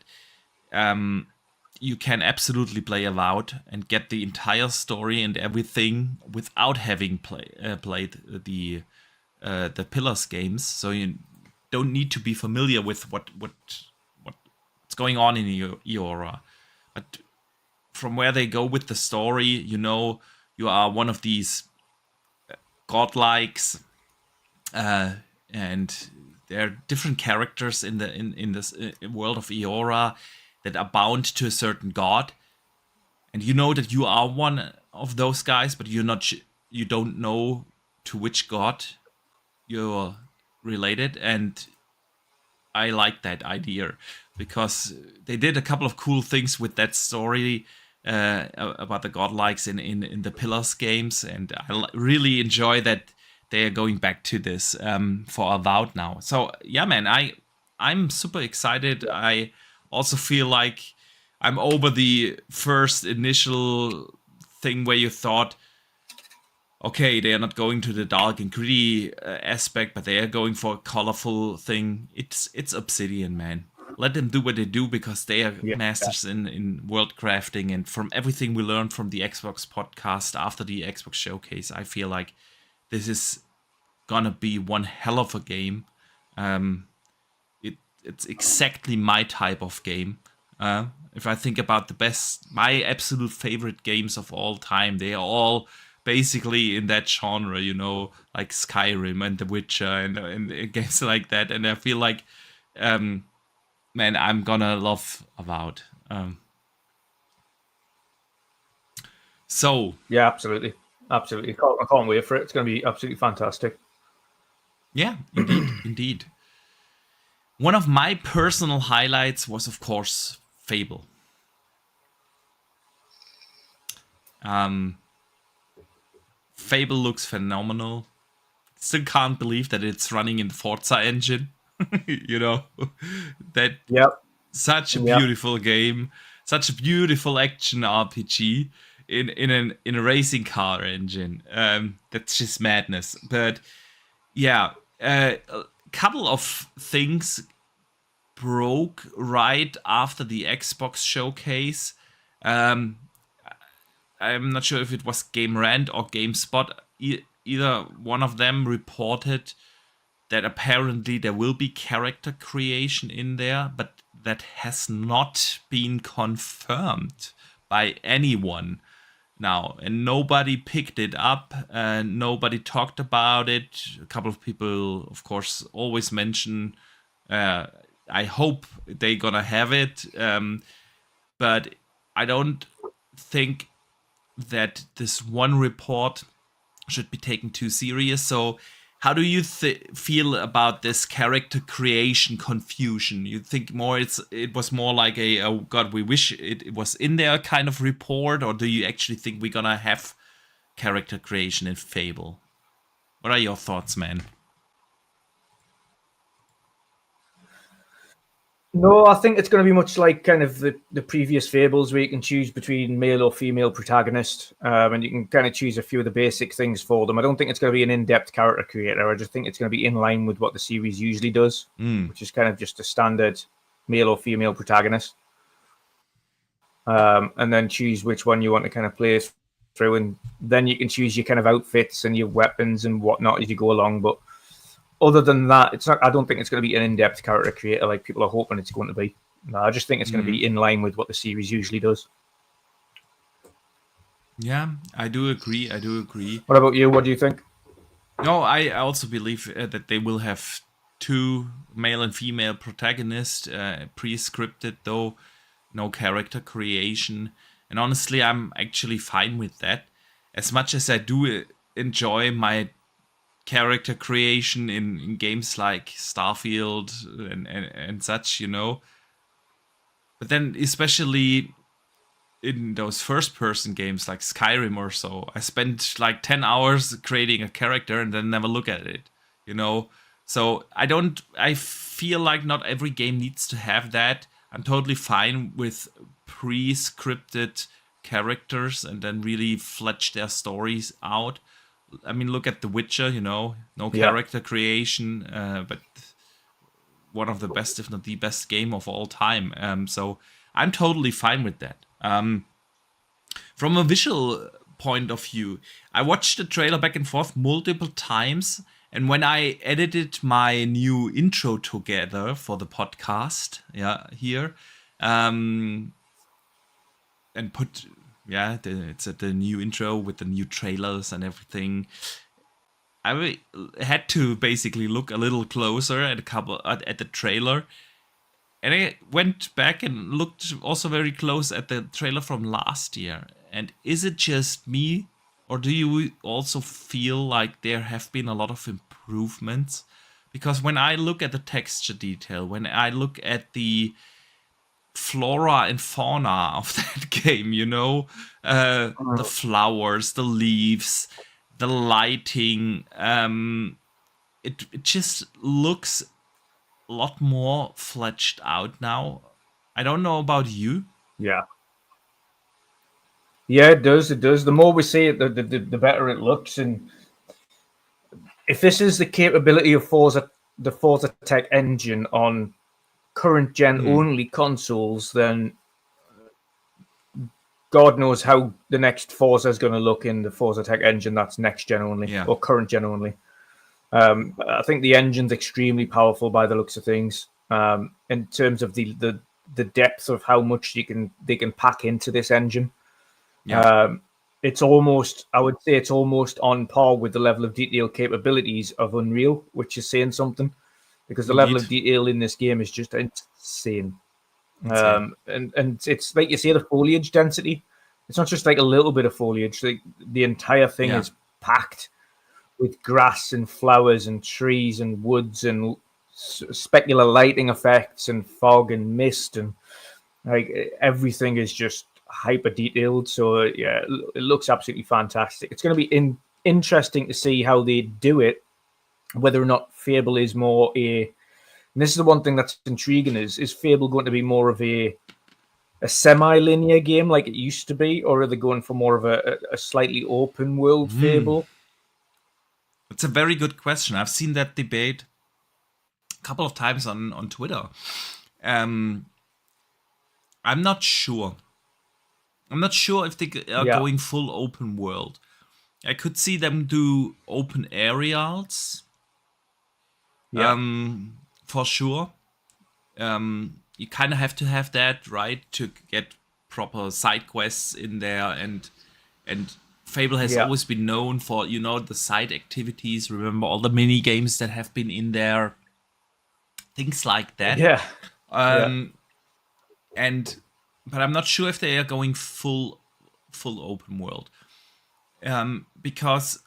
you can absolutely play Avowed and get the entire story and everything without having played the Pillars games. So you don't need to be familiar with what's going on in Eora. But from where they go with the story, you know, you are one of these godlikes, and there are different characters in this world of Eora that are bound to a certain god, and you know that you are one of those guys, but you don't know to which god you're related. And I like that idea because they did a couple of cool things with that story about the godlikes in the Pillars games, and I really enjoy that they are going back to this for Avowed now. So yeah, man, I'm super excited. I also feel like I'm over the first initial thing where you thought, okay, they are not going to the dark and gritty aspect, but they are going for a colorful thing. It's Obsidian, man. Let them do what they do, because they are masters in world crafting. And from everything we learned from the Xbox podcast after the Xbox showcase, I feel like this is gonna be one hell of a game. It's exactly my type of game. If I think about my absolute favorite games of all time, they are all basically in that genre, you know, like Skyrim and The Witcher and games like that. And I feel like, man, I'm gonna love Avowed. So yeah, absolutely. I can't wait for it. It's going to be absolutely fantastic. Yeah, indeed. One of my personal highlights was, of course, Fable. Fable looks phenomenal. Still can't believe that it's running in the Forza engine. You know, that such a beautiful game, such a beautiful action RPG in a racing car engine. That's just madness. But yeah, a couple of things broke right after the Xbox showcase. I'm not sure if it was Game Rant or GameSpot. Either one of them reported that apparently there will be character creation in there, but that has not been confirmed by anyone now, and nobody picked it up, and nobody talked about it. A couple of people, of course, always mention, I hope they're gonna have it, but I don't think that this one report should be taken too serious. So how do you feel about this character creation confusion? You think more it was more like a, oh god, we wish it was in there kind of report, or do you actually think we're gonna have character creation in Fable? What are your thoughts, man? No, I think it's going to be much like kind of the previous Fables, where you can choose between male or female protagonist, and you can kind of choose a few of the basic things for them. I don't think it's going to be an in-depth character creator. I just think it's going to be in line with what the series usually does, which is kind of just a standard male or female protagonist, and then choose which one you want to kind of play through, and then you can choose your kind of outfits and your weapons and whatnot as you go along. But other than that, it's not. I don't think it's going to be an in-depth character creator like people are hoping it's going to be. No, I just think it's going to be in line with what the series usually does. Yeah, I do agree. What about you? What do you think? No, I also believe that they will have two male and female protagonists, pre-scripted though, no character creation. And honestly, I'm actually fine with that. As much as I do enjoy my character creation in games like Starfield and such, But then especially in those first-person games like Skyrim or so, I spent like 10 hours creating a character and then never look at it, So I feel like not every game needs to have that. I'm totally fine with pre-scripted characters and then really flesh their stories out. I mean, look at The Witcher, no character creation, but one of the best, if not the best game of all time. So I'm totally fine with that. From a visual point of view, I watched the trailer back and forth multiple times, and when I edited my new intro together for the podcast, here, and put, it's the new intro with the new trailers and everything, I had to basically look a little closer at the trailer. And I went back and looked also very close at the trailer from last year. And is it just me, or do you also feel like there have been a lot of improvements? Because when I look at the texture detail, when I look at the flora and fauna of that game, the flowers, the leaves, the lighting, it just looks a lot more fleshed out now. I don't know about you. Yeah, it does. It does. The more we see it, the better it looks. And if this is the capability of the Forza Tech engine on current gen only consoles, then God knows how the next Forza is going to look in the Forza Tech engine that's next gen only or current gen only. I think the engine's extremely powerful by the looks of things. In terms of the depth of how much they can pack into this engine. It's almost, I would say, it's almost on par with the level of detail capabilities of Unreal, which is saying something, because the level of detail in this game is just insane. And it's like you say, the foliage density. It's not just like a little bit of foliage; like the entire thing is packed with grass and flowers and trees and woods and specular lighting effects and fog and mist, and like everything is just hyper detailed. So yeah, it looks absolutely fantastic. It's going to be interesting to see how they do it, whether or not Fable is more and this is the one thing that's intriguing, is Fable going to be more of a semi-linear game like it used to be, or are they going for more of a slightly open world Fable? It's a very good question. I've seen that debate a couple of times on Twitter. I'm not sure. I'm not sure if they are going full open world. I could see them do open areas. For sure. You kind of have to have that, right, to get proper side quests in there, and Fable has always been known for, the side activities. Remember all the mini games that have been in there, things like that. But I'm not sure if they are going full open world, because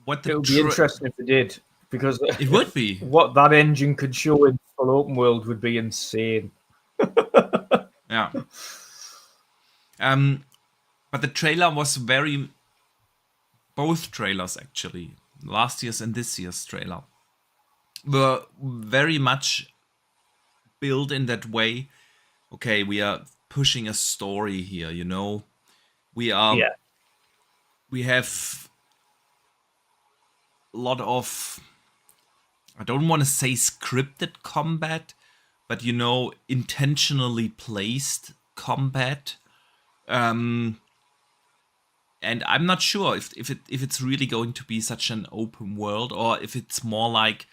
it would be interesting if they did, because it would be what that engine could show in full open world would be insane. Yeah. But the trailer was both trailers actually, last year's and this year's trailer, were very much built in that way. Okay, we are pushing a story here, we have a lot of, I don't want to say scripted combat, but intentionally placed combat. And I'm not sure if it's really going to be such an open world, or if it's more like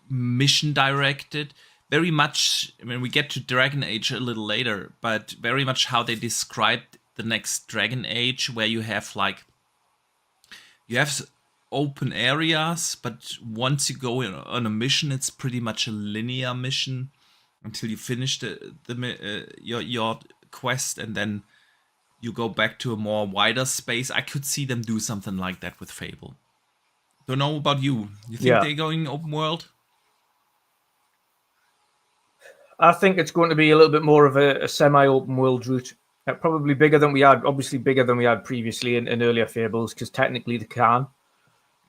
mission directed. Very much, we get to Dragon Age a little later, but very much how they described the next Dragon Age, where you have like You have open areas, but once you go on a mission, it's pretty much a linear mission until you finish your quest, and then you go back to a more wider space. I could see them do something like that with Fable. Don't know about you. You think they're going open world? I think it's going to be a little bit more of a semi-open world route. Probably bigger than we had, obviously bigger than we had previously in earlier Fables, because technically they can.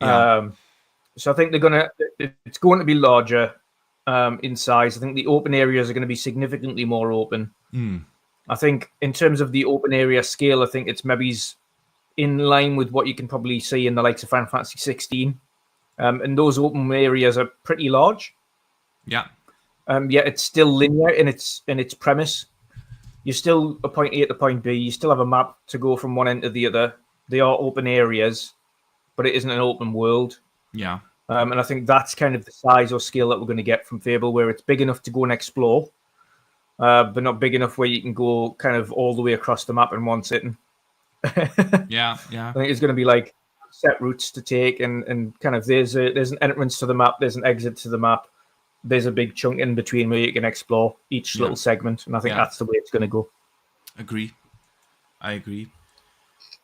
Yeah. So I think it's going to be larger in size. I think the open areas are going to be significantly more open. I think in terms of the open area scale, I think it's maybe in line with what you can probably see in the likes of Final Fantasy 16. And those open areas are pretty large. Yeah. Yet it's still linear in its premise. You're still a point A to point B. You still have a map to go from one end to the other. They are open areas, but it isn't an open world. Yeah. And I think that's kind of the size or scale that we're going to get from Fable, where it's big enough to go and explore, but not big enough where you can go kind of all the way across the map in one sitting. Yeah. I think it's going to be like set routes to take, and kind of there's an entrance to the map, there's an exit to the map, there's a big chunk in between where you can explore each little segment, and I think that's the way it's going to go. I agree.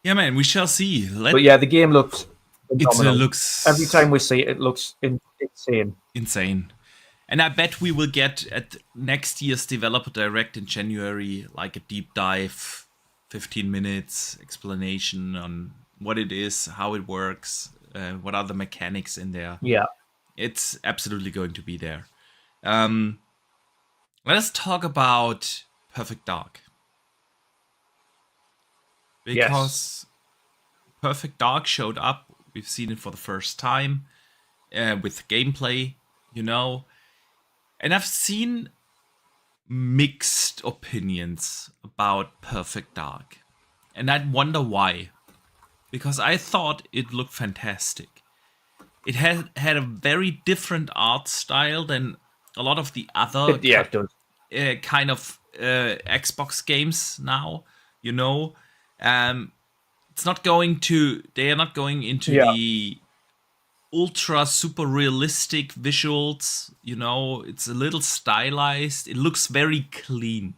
Yeah, man, we shall see. But yeah, the game looks phenomenal. It looks every time we see it, it looks insane. And I bet we will get at next year's Developer Direct in January, like a deep dive, 15 minutes explanation on what it is, how it works, what are the mechanics in there. Yeah. It's absolutely going to be there. Let us talk about Perfect Dark. Because Perfect Dark showed up. We've seen it for the first time with gameplay, And I've seen mixed opinions about Perfect Dark. And I wonder why. Because I thought it looked fantastic. It had a very different art style than a lot of the other kind of Xbox games now, It's not going to. They are not going into the ultra super realistic visuals. It's a little stylized. It looks very clean.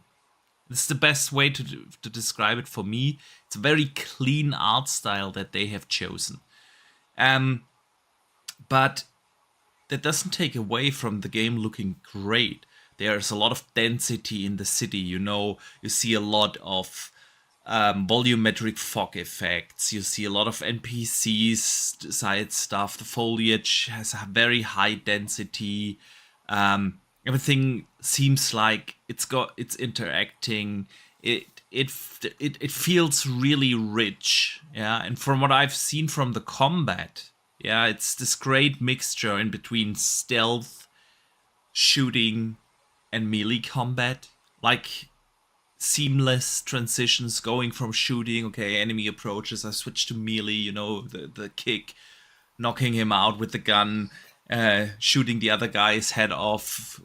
It's the best way to describe it for me. It's a very clean art style that they have chosen. But that doesn't take away from the game looking great. There's a lot of density in the city. You see a lot of volumetric fog effects. You see a lot of NPCs, side stuff. The foliage has a very high density. Everything seems like it's interacting. It feels really rich. Yeah, and from what I've seen from the combat, it's this great mixture in between stealth, shooting, and melee combat. Like seamless transitions going from shooting, enemy approaches, I switch to melee, the kick, knocking him out with the gun, shooting the other guy's head off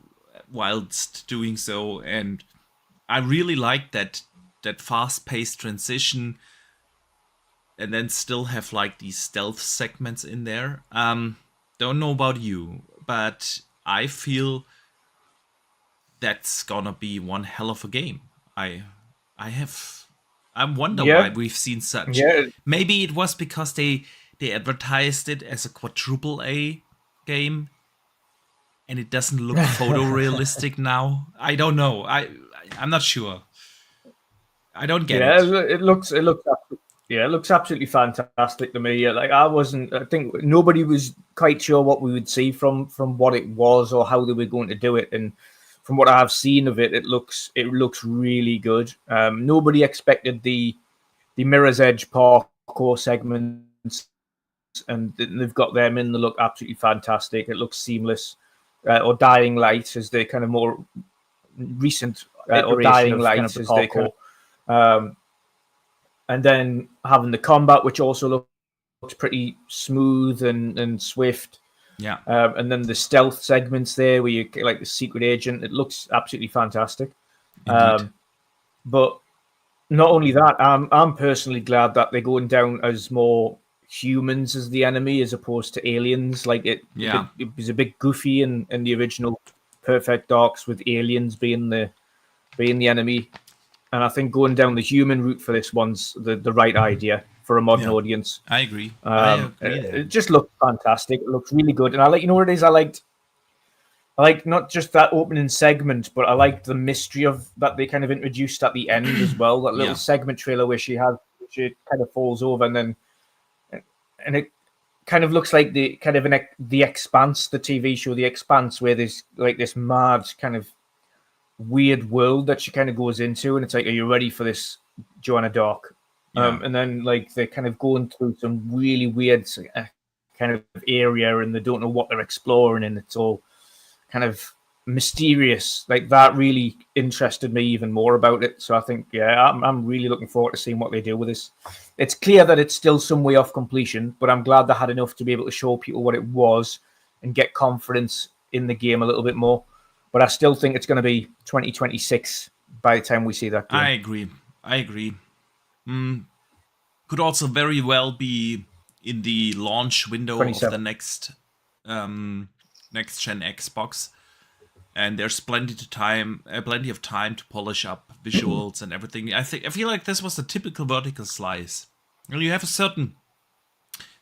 whilst doing so. And I really like that fast-paced transition, and then still have like these stealth segments in there. Don't know about you, but I feel that's gonna be one hell of a game. I wonder why we've seen such. Yeah. Maybe it was because they advertised it as a quadruple A game, and it doesn't look photorealistic now. I don't know. I'm not sure. I don't get it. It looks absolutely fantastic to me. I think nobody was quite sure what we would see from what it was or how they were going to do it, and from what I've seen of it, it looks really good. Nobody expected the Mirror's Edge parkour segments, and they've got them in. They look absolutely fantastic. It looks seamless. Or Dying Light is the kind of more recent or Dying Light is the parkour. And then having the combat, which also looks pretty smooth and swift. Yeah. And then the stealth segments there where you like the secret agent, it looks absolutely fantastic. But not only that, I'm personally glad that they're going down as more humans as the enemy as opposed to aliens. Like it was a bit goofy in the original Perfect Darks with aliens being the enemy. And I think going down the human route for this one's the right idea for a modern audience. I agree. I agree there. It just looked fantastic. It looks really good. And I like, you know what it is? I liked not just that opening segment, but I liked the mystery of that they kind of introduced at the end as well. That little segment trailer where she kind of falls over and it kind of looks like the Expanse, the TV show, The Expanse, where there's like this mad kind of weird world that she kind of goes into, and it's like, are you ready for this, Joanna Dark? And then like they're kind of going through some really weird kind of area, and they don't know what they're exploring, and it's all kind of mysterious. Like that really interested me even more about it. So I think, I'm really looking forward to seeing what they do with this. It's clear that it's still some way off completion, but I'm glad they had enough to be able to show people what it was and get confidence in the game a little bit more. But I still think it's going to be 2026 by the time we see that game. I agree. Could also very well be in the launch window of the next next-gen Xbox. And there's plenty of time to polish up visuals and everything. I feel like this was a typical vertical slice. You have a certain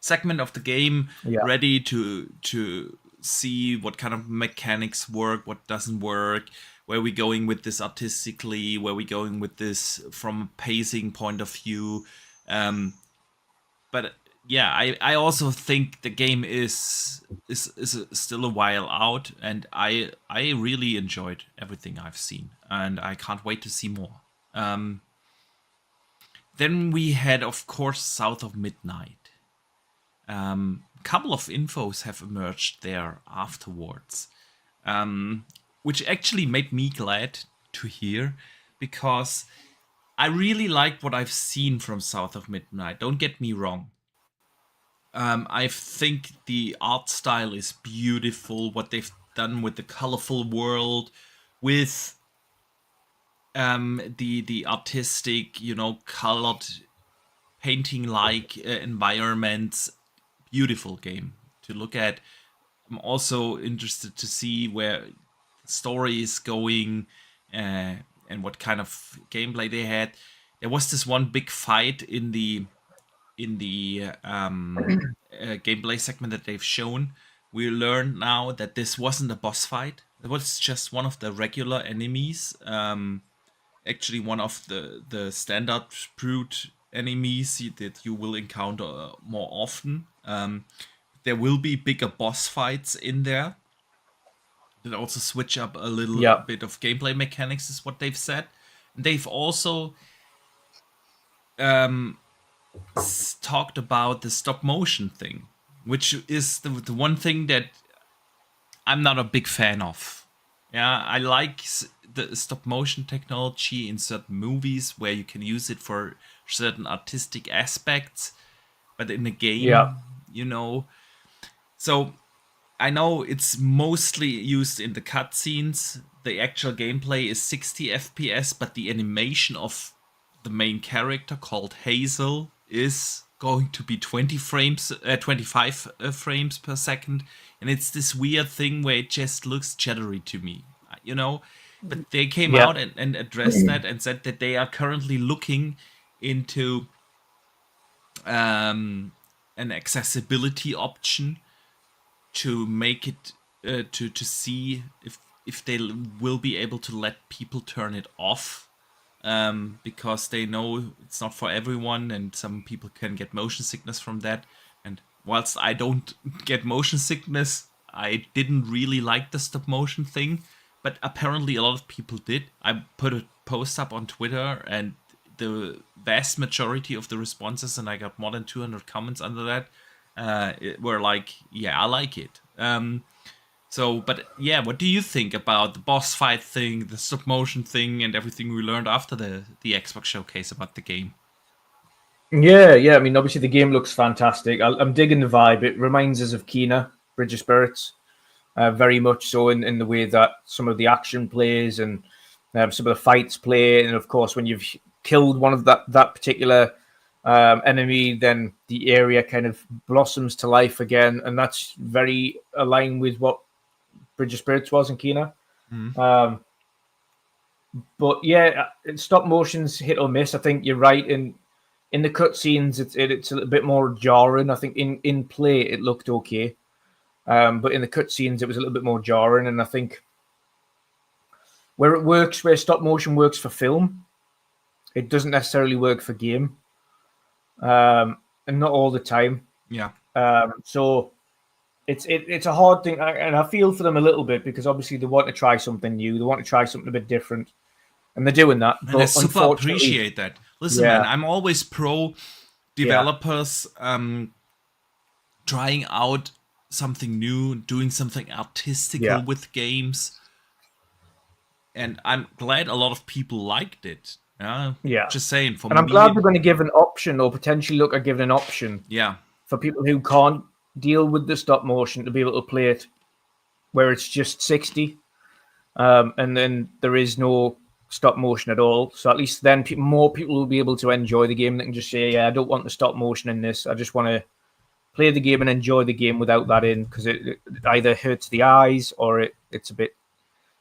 segment of the game ready to see what kind of mechanics work, what doesn't work, where we going with this artistically, where we going with this from a pacing point of view. But I also think the game is still a while out, and I really enjoyed everything I've seen, and I can't wait to see more. Then we had, of course, South of Midnight. Couple of infos have emerged there afterwards, which actually made me glad to hear, because I really like what I've seen from South of Midnight. Don't get me wrong. I think the art style is beautiful. What they've done with the colorful world, with the artistic, colored painting-like environments. Beautiful game to look at. I'm also interested to see where the story is going and what kind of gameplay they had. There was this one big fight in the gameplay segment that they've shown. We learned now that this wasn't a boss fight. It was just one of the regular enemies. Actually, one of the standard brute enemies that you will encounter more often. There will be bigger boss fights in there that also switch up a little bit of gameplay mechanics, is what they've said. And they've also talked about the stop motion thing, which is the one thing that I'm not a big fan of. I like the stop motion technology in certain movies where you can use it for certain artistic aspects, but in a game, So I know it's mostly used in the cutscenes. The actual gameplay is 60 FPS, but the animation of the main character, called Hazel, is going to be 25 frames per second, and it's this weird thing where it just looks jittery to me, But they came out and addressed that and said that they are currently looking into an accessibility option to make it to see if they will be able to let people turn it off, because they know it's not for everyone, and some people can get motion sickness from that. And whilst I don't get motion sickness, I didn't really like the stop motion thing, but apparently a lot of people did. I put a post up on Twitter, and the vast majority of the responses, and I got more than 200 comments under that, were like, I like it. What do you think about the boss fight thing, the stop motion thing, and everything we learned after the Xbox showcase about the game? Yeah. I mean, obviously the game looks fantastic. I'm digging the vibe. It reminds us of Kena, Bridge of Spirits, very much so in the way that some of the action plays and some of the fights play. And of course, when you've killed one of that particular enemy, then the area kind of blossoms to life again, and that's very aligned with what Bridge of Spirits was in Kena. But yeah, stop motion's hit or miss. I think you're right. In the cutscenes, it's a little bit more jarring. I think in play it looked okay, but in the cutscenes it was a little bit more jarring. And I think where stop motion works for film, it doesn't necessarily work for game, and not all the time. Yeah. So it's a hard thing, and I feel for them a little bit because obviously they want to try something new, they want to try something a bit different, and they're doing that. And I super appreciate that. Listen, man, I'm always pro developers trying out something new, doing something artistical with games. And I'm glad a lot of people liked it. Just saying. For and I'm glad they're going to give an option, or potentially look at giving an option. Yeah. For people who can't deal with the stop motion to be able to play it where it's just 60, and then there is no stop motion at all. So at least then more people will be able to enjoy the game. They can just say, I don't want the stop motion in this. I just want to play the game and enjoy the game without that in, because it either hurts the eyes or it's a bit...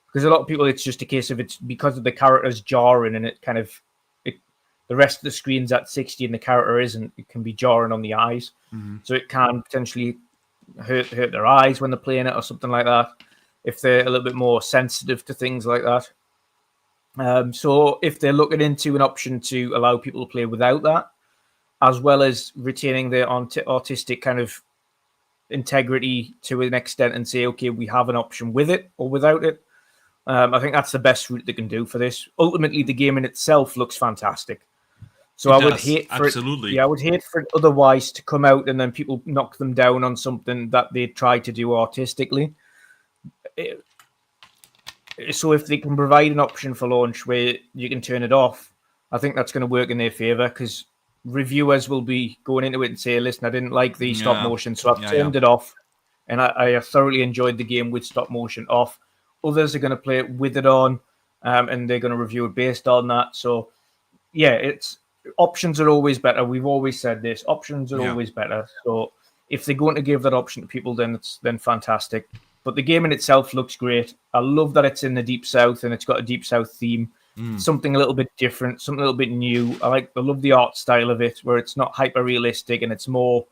Because a lot of people, it's just a case of it's because of the character's jarring, and it kind of... the rest of the screen's at 60 and the character isn't. It can be jarring on the eyes. So it can potentially hurt their eyes when they're playing it or something like that, if they're a little bit more sensitive to things like that. So if they're looking into an option to allow people to play without that, as well as retaining their artistic kind of integrity to an extent, and say, okay, we have an option with it or without it, I think that's the best route they can do for this. Ultimately, the game in itself looks fantastic. So I would hate for absolutely. I would hate for it otherwise to come out and then people knock them down on something that they tried to do artistically. So if they can provide an option for launch where you can turn it off, I think that's going to work in their favor, because reviewers will be going into it and say, listen, I didn't like the stop motion, so I've turned it off, and I thoroughly enjoyed the game with stop motion off. Others are going to play it with it on, and they're going to review it based on that. So yeah, options are always better. We've always said this. Options are always better. So if they're going to give that option to people, then fantastic. But the game in itself looks great. I love that it's in the Deep South and it's got a Deep South theme. Something a little bit different, something a little bit new. I love the art style of it, where it's not hyper realistic and it's more.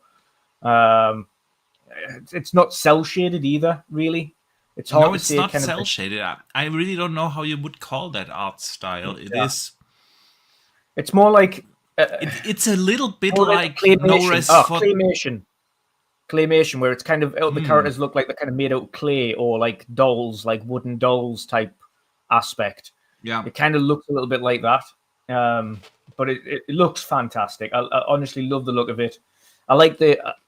It's not cell shaded either, really. It's hard to say. No, it's not cell shaded. I really don't know how you would call that art style. It is. It's more like it's a little bit like claymation, where it's kind of the characters look like they're kind of made out of clay, or like dolls, like wooden dolls type aspect. Yeah, it kind of looks a little bit like that, but it looks fantastic. I honestly love the look of it. I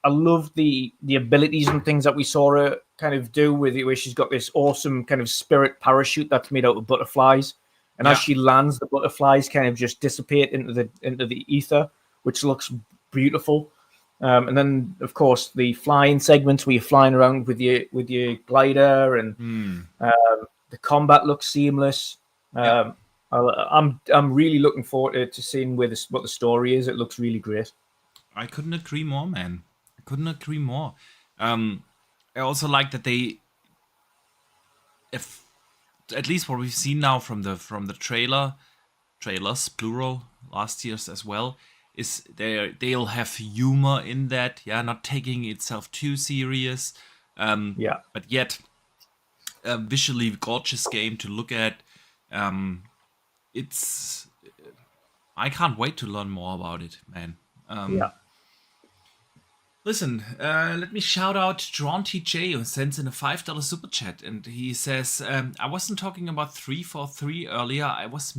love the abilities and things that we saw her kind of do with it, where she's got this awesome kind of spirit parachute that's made out of butterflies. And as she lands, the butterflies kind of just dissipate into the ether, which looks beautiful. And then, of course, the flying segments where you're flying around with your glider, and the combat looks seamless. I'm really looking forward to seeing what the story is. It looks really great. I couldn't agree more, man. I couldn't agree more. I also like that if at least what we've seen now from the trailers, plural, last year's as well, is they'll have humor in that, not taking itself too serious, but yet a visually gorgeous game to look at. I can't wait to learn more about it, man. Listen, let me shout out Drawn TJ, who sends in a $5 super chat, and he says, I wasn't talking about 343 earlier. I was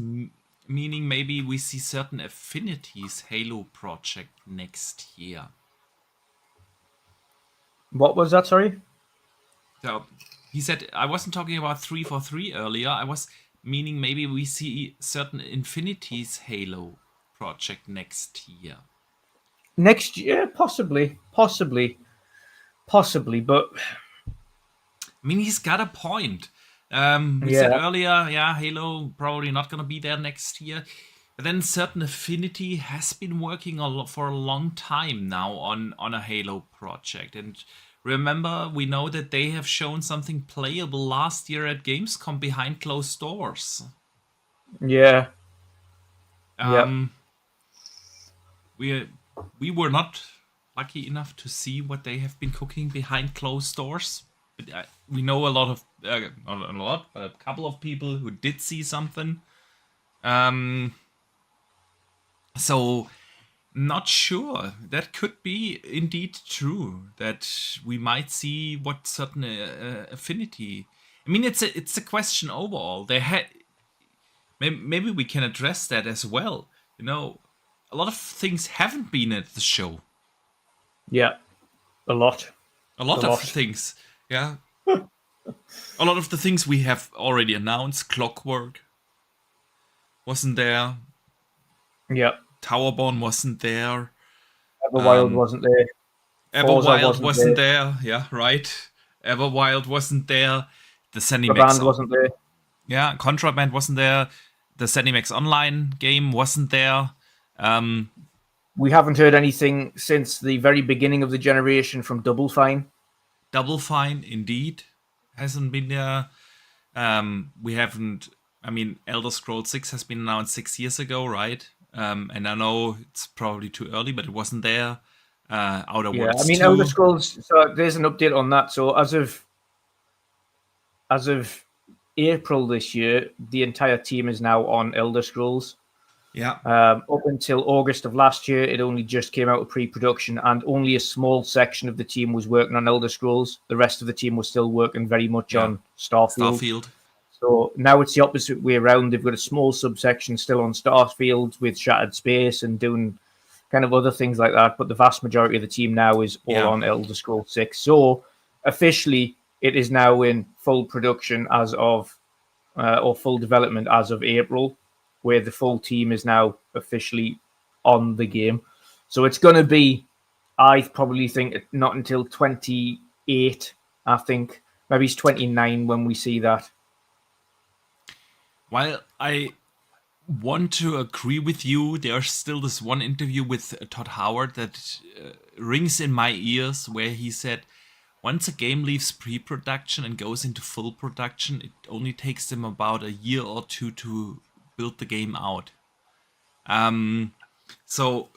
meaning maybe we see certain affinities Halo project next year. What was that, sorry? So he said, I wasn't talking about 343 earlier. I was meaning maybe we see certain Infinities Halo project next year. Next year, possibly, but I mean, he's got a point. We said earlier, Halo probably not going to be there next year, But then certain Affinity has been working for a long time now on a Halo project. And remember, we know that they have shown something playable last year at Gamescom behind closed doors. Yeah. We were not lucky enough to see what they have been cooking behind closed doors. But we know a lot of, not a lot, but a couple of people who did see something. So, not sure. That could be indeed true. That we might see what certain Affinity. I mean, it's a question overall. They had. Maybe we can address that as well. You know, a lot of things haven't been at the show. Yeah, a lot. A lot of things. Yeah. A lot of the things we have already announced. Clockwork wasn't there. Yeah. Towerborn wasn't there. Everwild wasn't there. Everwild wasn't there. Yeah, right. Everwild wasn't there. The Contraband wasn't there. Yeah, Contraband wasn't there. The ZeniMax Online game wasn't there. We haven't heard anything since the very beginning of the generation from Double Fine. Double Fine, indeed, hasn't been there. We haven't. I mean, Elder Scrolls 6 has been announced 6 years ago, right? And I know it's probably too early, but it wasn't there. Outer Worlds 2. Elder Scrolls. So there's an update on that. So as of April this year, the entire team is now on Elder Scrolls. Yeah. Up until August of last year, it only just came out of pre-production, and only a small section of the team was working on Elder Scrolls. The rest of the team was still working very much on Starfield. So now it's the opposite way around. They've got a small subsection still on Starfield with Shattered Space and doing kind of other things like that. But the vast majority of the team now is all on Elder Scrolls 6. So officially, it is now in full production as of, or full development as of April, where the full team is now officially on the game. So it's going to be, I probably think, not until 28, I think. Maybe it's 29 when we see that. While I want to agree with you, there's still this one interview with Todd Howard that rings in my ears where he said, once a game leaves pre-production and goes into full production, it only takes them about a year or two to build the game out. So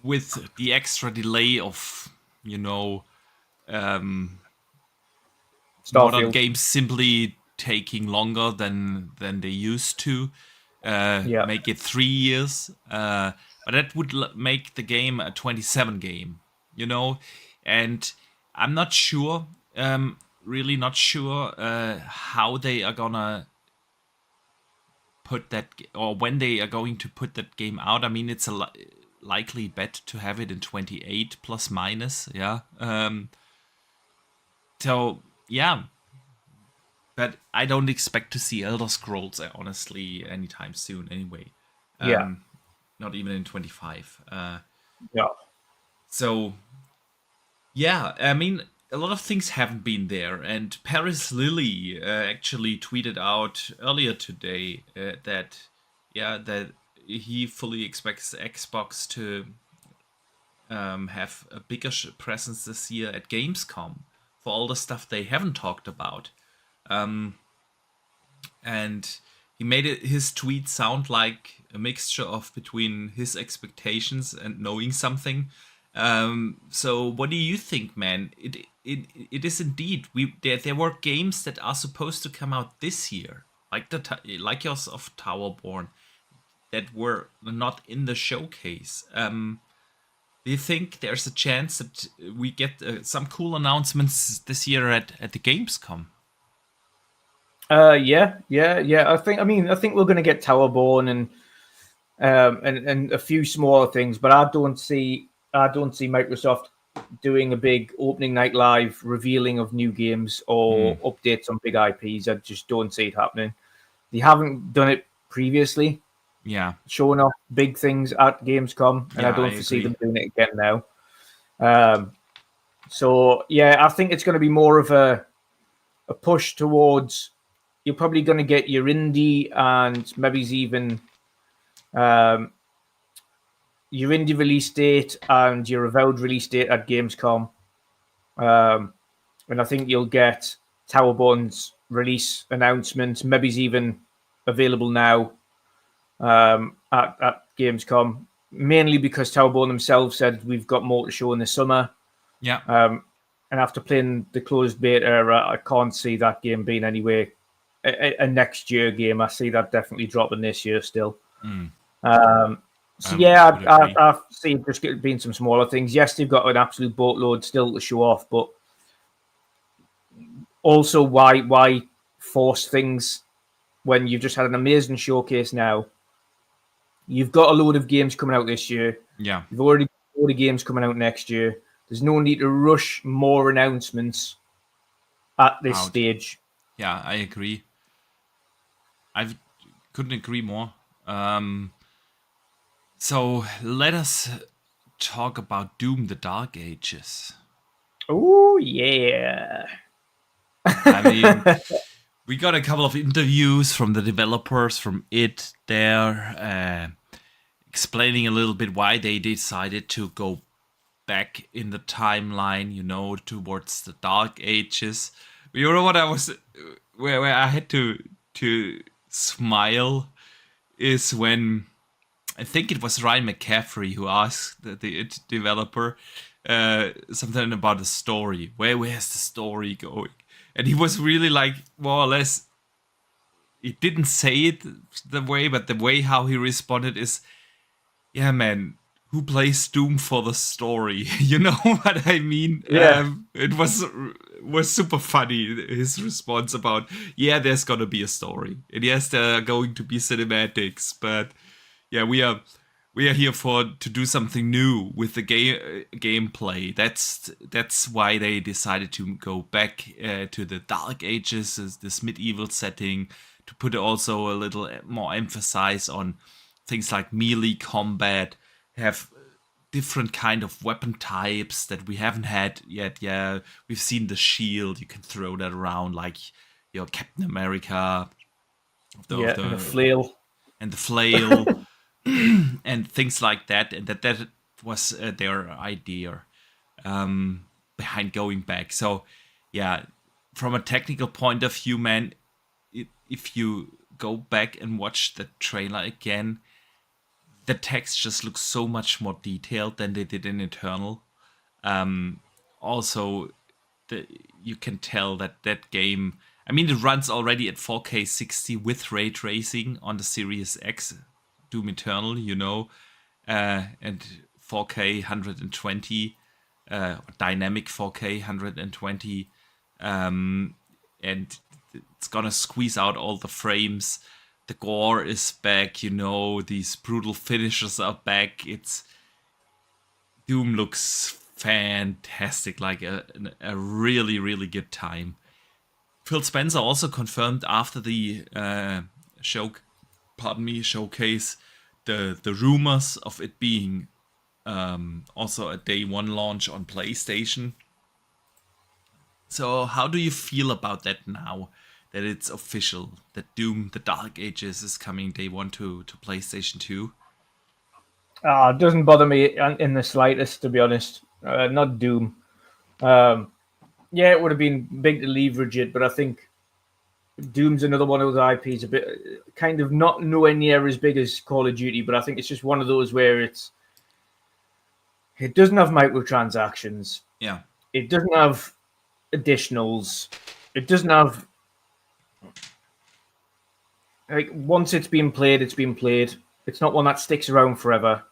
with the extra delay of, modern games simply taking longer than they used to, make it 3 years, but that would make the game a 27 game, and I'm not sure, really not sure how they are gonna put that, or when they are going to put that game out. I mean, it's a likely bet to have it in 28 plus minus, so yeah, but I don't expect to see Elder Scrolls honestly anytime soon anyway. Not even in 25. So yeah, I mean, a lot of things haven't been there, and Paris Lilly actually tweeted out earlier today that he fully expects Xbox to have a bigger presence this year at Gamescom for all the stuff they haven't talked about, and he made his tweet sound like a mixture of between his expectations and knowing something. So what do you think, man? It is indeed, there were games that are supposed to come out this year, like yours of Towerborn, that were not in the showcase. Do you think there's a chance that we get some cool announcements this year at the Gamescom? Yeah. I think we're going to get Towerborn and a few smaller things, but I don't see Microsoft doing a big opening night live revealing of new games or updates on big IPs. I just don't see it happening. They haven't done it previously. Yeah, showing off big things at Gamescom, and I don't foresee them doing it again now. So yeah, I think it's going to be more of a push towards. You're probably going to get your indie and maybe even your indie release date and your avowed release date at Gamescom. And I think you'll get Towerborn's release announcement. Maybe it's even available now at Gamescom. Mainly because Towerborn themselves said we've got more to show in the summer. Yeah. And after playing the closed beta, I can't see that game being anyway a next year game. I see that definitely dropping this year still. I see it just being some smaller things. Yes, they've got an absolute boatload still to show off, but also why force things when you've just had an amazing showcase now? You've got a load of games coming out this year. Yeah. You've already got a load of games coming out next year. There's no need to rush more announcements at this stage. Yeah, I agree. I couldn't agree more. So let us talk about Doom: The Dark Ages. Oh, yeah. I mean, we got a couple of interviews from the developers from it there, explaining a little bit why they decided to go back in the timeline, towards the Dark Ages. You know what I was, where I had to smile is when, I think it was Ryan McCaffrey who asked the developer something about the story. Where's the story going? And he was really like, more or less, he didn't say it the way, but the way how he responded is, yeah, man, who plays Doom for the story? You know what I mean? Yeah. It was super funny, his response about, yeah, there's gonna be a story. And yes, there are going to be cinematics, but yeah, we are here to do something new with the gameplay. That's why they decided to go back to the Dark Ages, this medieval setting, to put also a little more emphasis on things like melee combat, have different kind of weapon types that we haven't had yet. Yeah, we've seen the shield, you can throw that around like your Captain America. And the flail. And the flail. And things like that, and that was their idea behind going back. So, yeah, from a technical point of view, man, if you go back and watch the trailer again, the text just looks so much more detailed than they did in Eternal. Also, you can tell that game, I mean, it runs already at 4K 60 with ray tracing on the Series X, Doom Eternal, and 4K 120, dynamic 4K 120, and it's gonna squeeze out all the frames. The gore is back, these brutal finishes are back. Doom looks fantastic, like a really, really good time. Phil Spencer also confirmed after the showcase, the rumors of it being also a day one launch on PlayStation. So how do you feel about that now, that it's official, that Doom: The Dark Ages is coming day one to PlayStation 2? It doesn't bother me in the slightest, to be honest. Not Doom. Yeah, it would have been big to leverage it, but I think Doom's another one of those IPs, a bit kind of not nowhere near as big as Call of Duty, but I think it's just one of those where it doesn't have microtransactions. Yeah. It doesn't have additionals. It doesn't have, like, once it's been played, it's been played. It's not one that sticks around forever.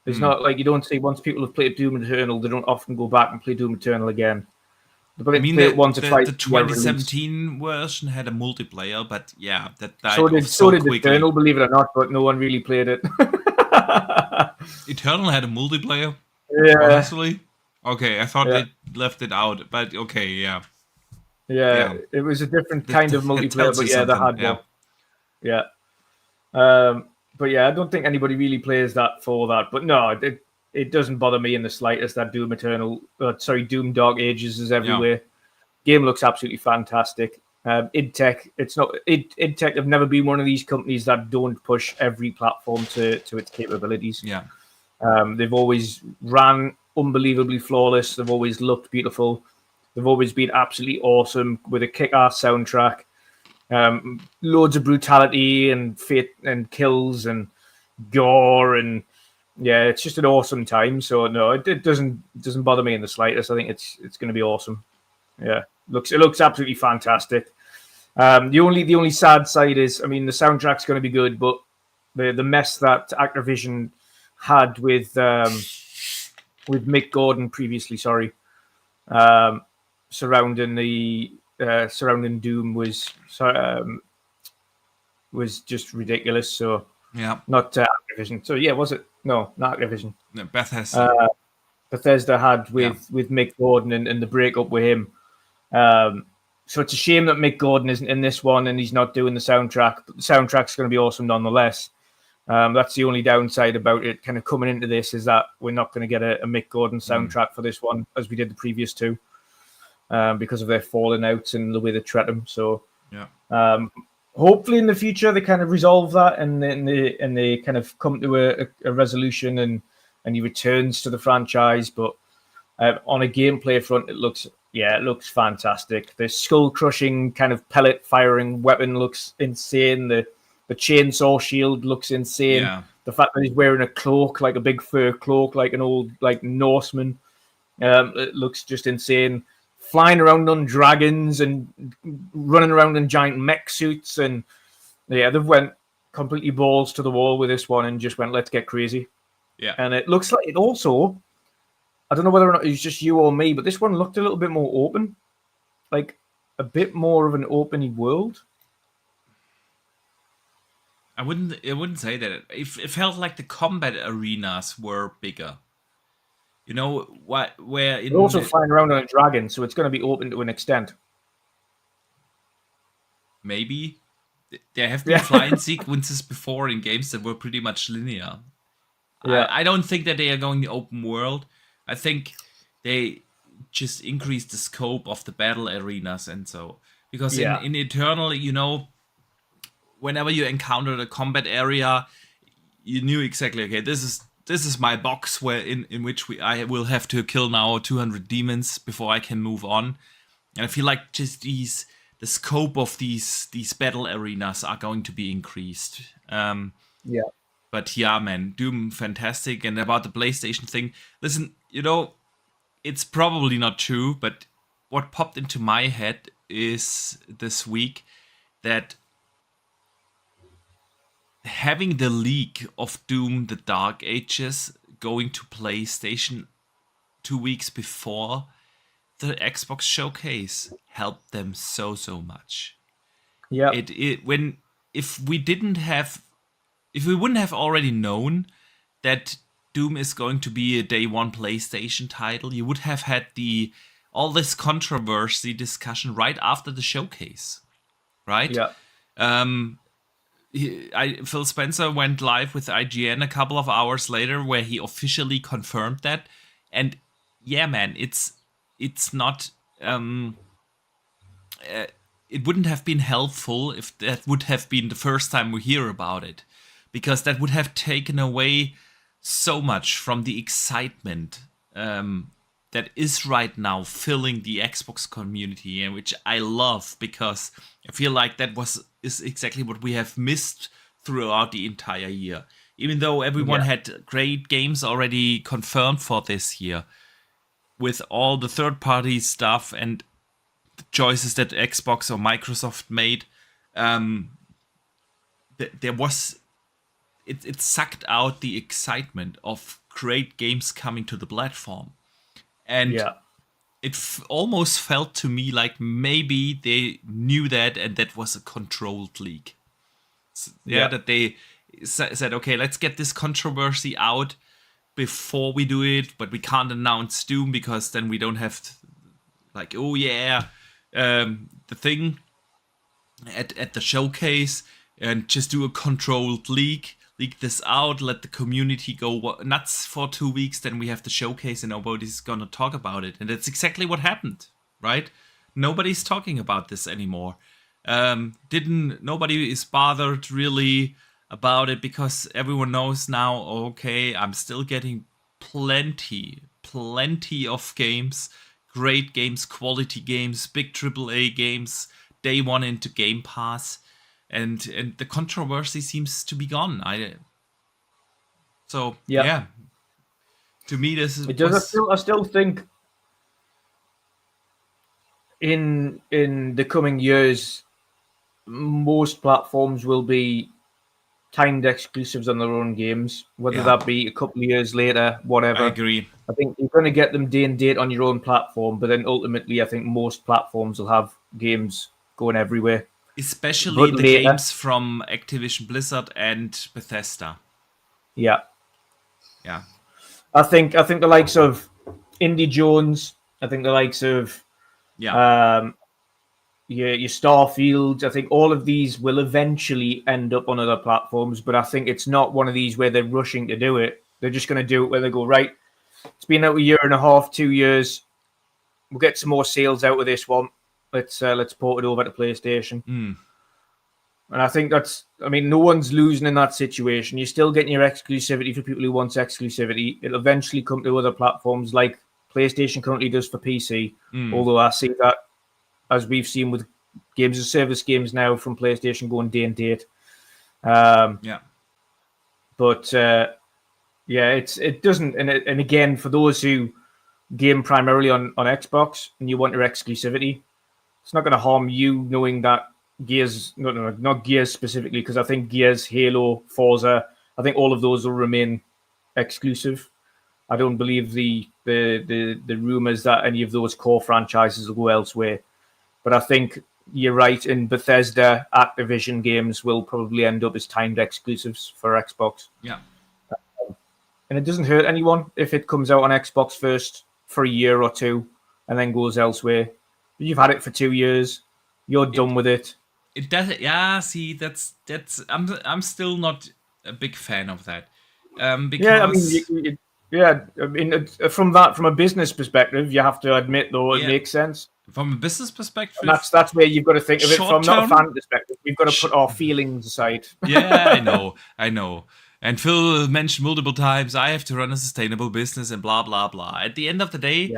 It's not like, you don't see, once people have played Doom Eternal, they don't often go back and play Doom Eternal again. I mean, the 2017 version had a multiplayer, but yeah, that died so did quickly. Eternal, believe it or not, but no one really played it. Eternal had a multiplayer? Yeah. Honestly? Okay, I thought they left it out, but okay, yeah. Yeah, it was a different kind of multiplayer, but yeah, they had one. Yeah. But yeah, I don't think anybody really plays that for that. But no, it doesn't bother me in the slightest that Doom Dark Ages is everywhere. Game looks absolutely fantastic. id Tech, it's not id Tech have never been one of these companies that don't push every platform to its capabilities. Yeah. They've always ran unbelievably flawless. They've always looked beautiful. They've always been absolutely awesome with a kick-ass soundtrack. Loads of brutality and fate and kills and gore, and yeah, it's just an awesome time. So no, it doesn't bother me in the slightest. I think it's going to be awesome. Yeah, it looks absolutely fantastic. The only sad side is, I mean, the soundtrack's going to be good, but the mess that Activision had with Mick Gordon previously, surrounding Doom was just ridiculous. So Yeah. not Activision. So yeah, was it? No, not Activision. No, Bethesda. Bethesda had with Mick Gordon and the breakup with him. So it's a shame that Mick Gordon isn't in this one and he's not doing the soundtrack. But the soundtrack's going to be awesome nonetheless. That's the only downside about it kind of coming into this, is that we're not going to get a Mick Gordon soundtrack for this one as we did the previous two, because of their falling out and the way they treat him. So yeah. Hopefully in the future they kind of resolve that and they kind of come to a resolution and he returns to the franchise. But on a gameplay front, it looks fantastic. The skull crushing kind of pellet firing weapon looks insane. The chainsaw shield looks insane. Yeah. The fact that he's wearing a cloak, like a big fur cloak, like an old Norseman, it looks just insane. Flying around on dragons and running around in giant mech suits, and yeah, they've went completely balls to the wall with this one and just went, let's get crazy. Yeah. And it looks like it also, I don't know whether or not it's just you or me, but this one looked a little bit more open, like a bit more of an open world. I wouldn't say that. It felt like the combat arenas were bigger. You know what? Where They're also flying around on a dragon, so it's going to be open to an extent. Maybe there have been flying sequences before in games that were pretty much linear. Yeah. I don't think that they are going the open world. I think they just increase the scope of the battle arenas, and so because in Eternal, you know, whenever you encountered a combat area, you knew exactly, okay, this is my box where in which I will have to kill now 200 demons before I can move on. And I feel like just the scope of these battle arenas are going to be increased. But yeah, man, Doom, fantastic. And about the PlayStation thing, listen, you know, it's probably not true, but what popped into my head is this week that having the leak of Doom the Dark Ages going to PlayStation 2 weeks before the Xbox showcase helped them so much. Yeah. If we wouldn't have already known that Doom is going to be a day one PlayStation title, you would have had all this controversy discussion right after the showcase, right? Yeah. Phil Spencer went live with IGN a couple of hours later where he officially confirmed that. And yeah, man, it's not... it wouldn't have been helpful if that would have been the first time we hear about it. Because that would have taken away so much from the excitement that is right now filling the Xbox community, and which I love, because I feel like that is exactly what we have missed throughout the entire year. Even though everyone had great games already confirmed for this year, with all the third-party stuff and the choices that Xbox or Microsoft made, there was... It sucked out the excitement of great games coming to the platform. And it almost felt to me like maybe they knew that, and that was a controlled leak. That they said, okay, let's get this controversy out before we do it, but we can't announce Doom because then we don't have the thing at the showcase, and just do a controlled leak this out, let the community go nuts for 2 weeks, then we have the showcase and nobody's gonna talk about it. And that's exactly what happened, right? Nobody's talking about this anymore. Nobody is bothered really about it because everyone knows now, okay, I'm still getting plenty of games, great games, quality games, big AAA games, day one into Game Pass, and the controversy seems to be gone. Yeah. To me this It does. was I still think in the coming years, most platforms will be timed exclusives on their own games, whether that be a couple of years later, I whatever. agree. I think you're going to get them day and date on your own platform, but then ultimately, I think most platforms will have games going everywhere. Especially But the later, games from Activision Blizzard and Bethesda. yeah, Yeah. I think the likes of Indie Jones, I think the likes of Yeah. your Starfield, I think all of these will eventually end up on other platforms, but I think it's not one of these where they're rushing to do it. They're just going to do it where they go, right, it's been out a year and a half, 2 years. We'll get some more sales out of this one. Let's port it over to PlayStation. And I think no one's losing in that situation. You're still getting your exclusivity for people who want exclusivity. It'll eventually come to other platforms like PlayStation currently does for PC. Although I see that, as we've seen with games as service games now from PlayStation going day and date. But it doesn't. And again, for those who game primarily on Xbox and you want your exclusivity, it's not going to harm you knowing that Gears, no, not Gears specifically, because I think Gears, Halo, Forza, I think all of those will remain exclusive. I don't believe the rumors that any of those core franchises will go elsewhere. But I think you're right. In Bethesda, Activision games will probably end up as timed exclusives for Xbox. Yeah. And it doesn't hurt anyone if it comes out on Xbox first for a year or two and then goes elsewhere. You've had it for 2 years. You're done with it. It does. Yeah. See, that's. I'm still not a big fan of that. Because from a business perspective, you have to admit though it makes sense. From a business perspective, and that's where you've got to think of it from not a fan perspective. We've got to put our feelings aside. Yeah, I know. And Phil mentioned multiple times, I have to run a sustainable business and blah, blah, blah. At the end of the day,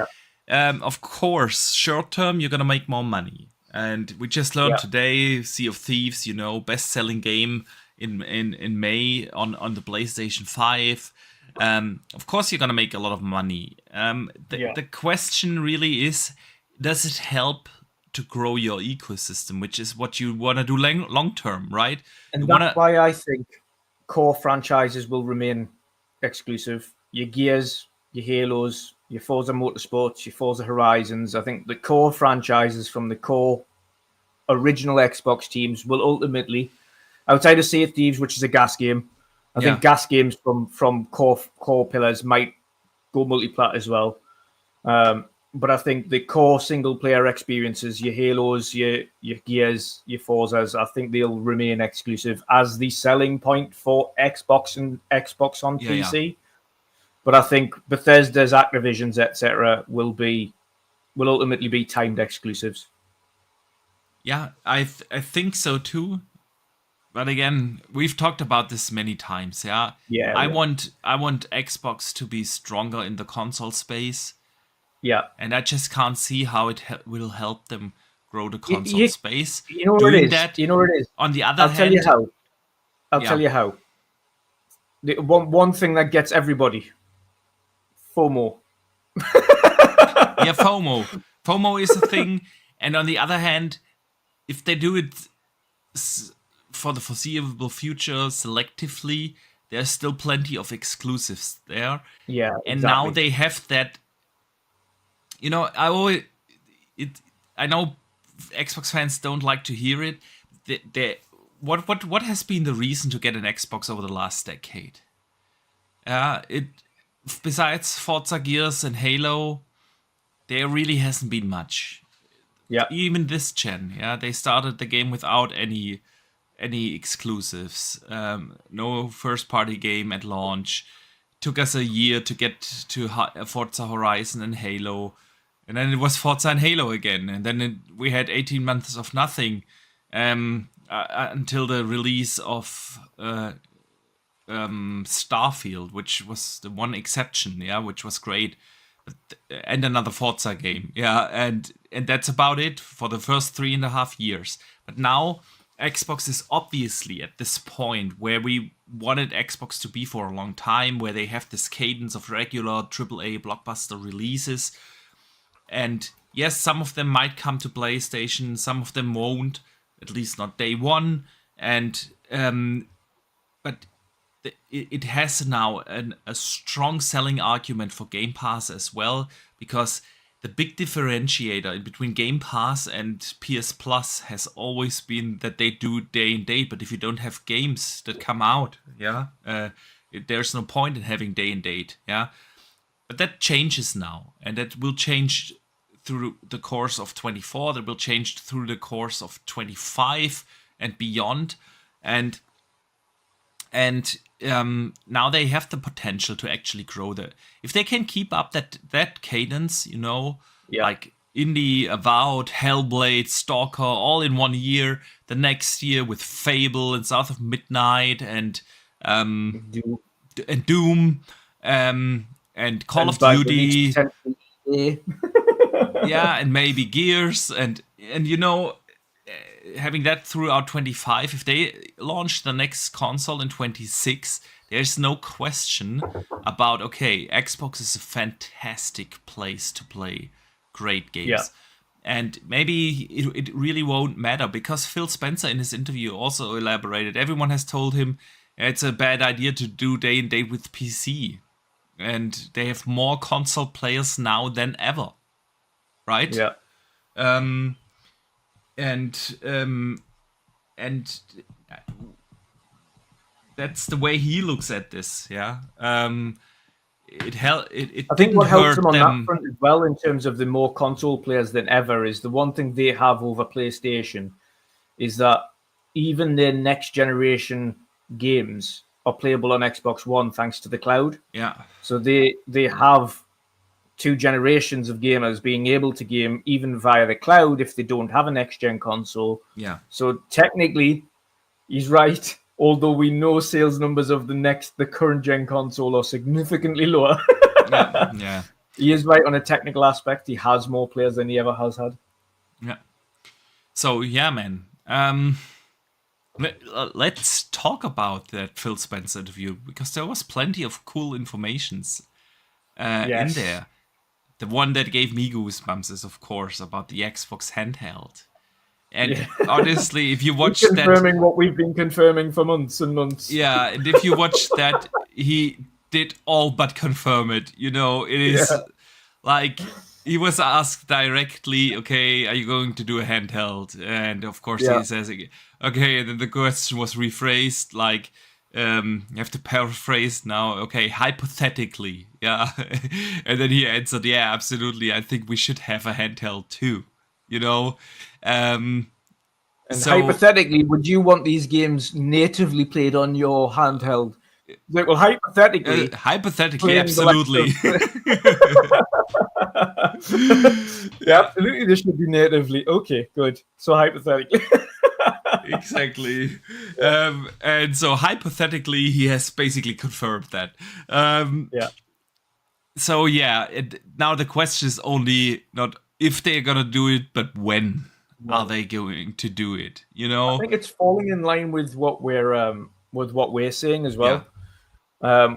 of course, short term, you're going to make more money. And we just learned today, Sea of Thieves, best-selling game in May on the PlayStation 5. Of course, you're going to make a lot of money. The question really is, does it help to grow your ecosystem, which is what you want to do long-term, right? And that's why I think core franchises will remain exclusive. Your Gears, your Halos, your Forza Motorsports, your Forza Horizons. I think the core franchises from the core original Xbox teams will ultimately, outside of Sea of Thieves, which is a gas game, I think gas games from core pillars might go multi-plat as well. But I think the core single-player experiences, your Halos, your Gears, your Forzas, I think they'll remain exclusive as the selling point for Xbox and Xbox on PC. Yeah. But I think Bethesda's, Activision's, etc., will ultimately be timed exclusives. Yeah, I think so too. But again, we've talked about this many times. Yeah. I want Xbox to be stronger in the console space. Yeah. And I just can't see how it will help them grow the console space. You know what it is? You know what it is? On the other hand... I'll tell you how. The one thing that gets everybody. FOMO. Yeah, FOMO. FOMO is a thing. And on the other hand, if they do it for the foreseeable future selectively, there's still plenty of exclusives there. Yeah, and now they have that... I know Xbox fans don't like to hear it. What has been the reason to get an Xbox over the last decade? Besides Forza, Gears, and Halo, there really hasn't been much. Yeah. Even this gen, they started the game without any exclusives. No first-party game at launch. Took us a year to get to Forza Horizon and Halo. And then it was Forza and Halo again. And then we had 18 months of nothing. until the release of Starfield, which was the one exception, yeah, which was great, and another Forza game, yeah, and that's about it for the first 3.5 years. But now Xbox is obviously at this point where we wanted Xbox to be for a long time, where they have this cadence of regular AAA blockbuster releases. And yes, some of them might come to PlayStation, some of them won't, at least not day one. And but it has now a strong selling argument for Game Pass as well, because the big differentiator in between Game Pass and PS Plus has always been that they do day and date. But if you don't have games that come out, yeah, there's no point in having day and date, yeah. But that changes now, and that will change through the course of 24. That will change through the course of 25 and beyond, and now they have the potential to actually grow if they can keep up that cadence, you know, like Indie, Avowed, Hellblade, Stalker, all in 1 year. The next year with Fable and South of Midnight and Doom, and Call of Duty, yeah, and maybe Gears, and you know, having that throughout 25. If they launch the next console in 26, there's no question about, okay, Xbox is a fantastic place to play great games. Yeah. And maybe it really won't matter, because Phil Spencer in his interview also elaborated. Everyone has told him it's a bad idea to do day and date with PC. And they have more console players now than ever. Right? Yeah. And that's the way he looks at this. Yeah. I think what helps them on that front as well, in terms of the more console players than ever, is the one thing they have over PlayStation is that even their next generation games are playable on Xbox One thanks to the cloud. Yeah. So they have 2 generations of gamers being able to game even via the cloud if they don't have a next-gen console. Yeah. So technically, he's right. Although we know sales numbers of the current gen console are significantly lower. Yeah. He is right on a technical aspect. He has more players than he ever has had. Yeah. So yeah, man. Let's talk about that Phil Spencer interview, because there was plenty of cool informations in there. The one that gave me goosebumps is, of course, about the Xbox Handheld. And honestly, if you watch that... Confirming what we've been confirming for months and months. Yeah, and if you watch that, he did all but confirm it. You know, it is like... He was asked directly, okay, are you going to do a handheld? And of course he says, okay, and then the question was rephrased, like, you have to paraphrase now, okay, hypothetically, yeah. And then he answered, yeah, absolutely, I think we should have a handheld too, you know? And hypothetically, would you want these games natively played on your handheld? Like, well, hypothetically, absolutely. Yeah, absolutely, this should be natively. Okay, good. So hypothetically. Exactly. And so hypothetically, he has basically confirmed that. So yeah, now the question is only not if they're gonna do it, but when are they going to do it? You know, I think it's falling in line with what we're saying as well.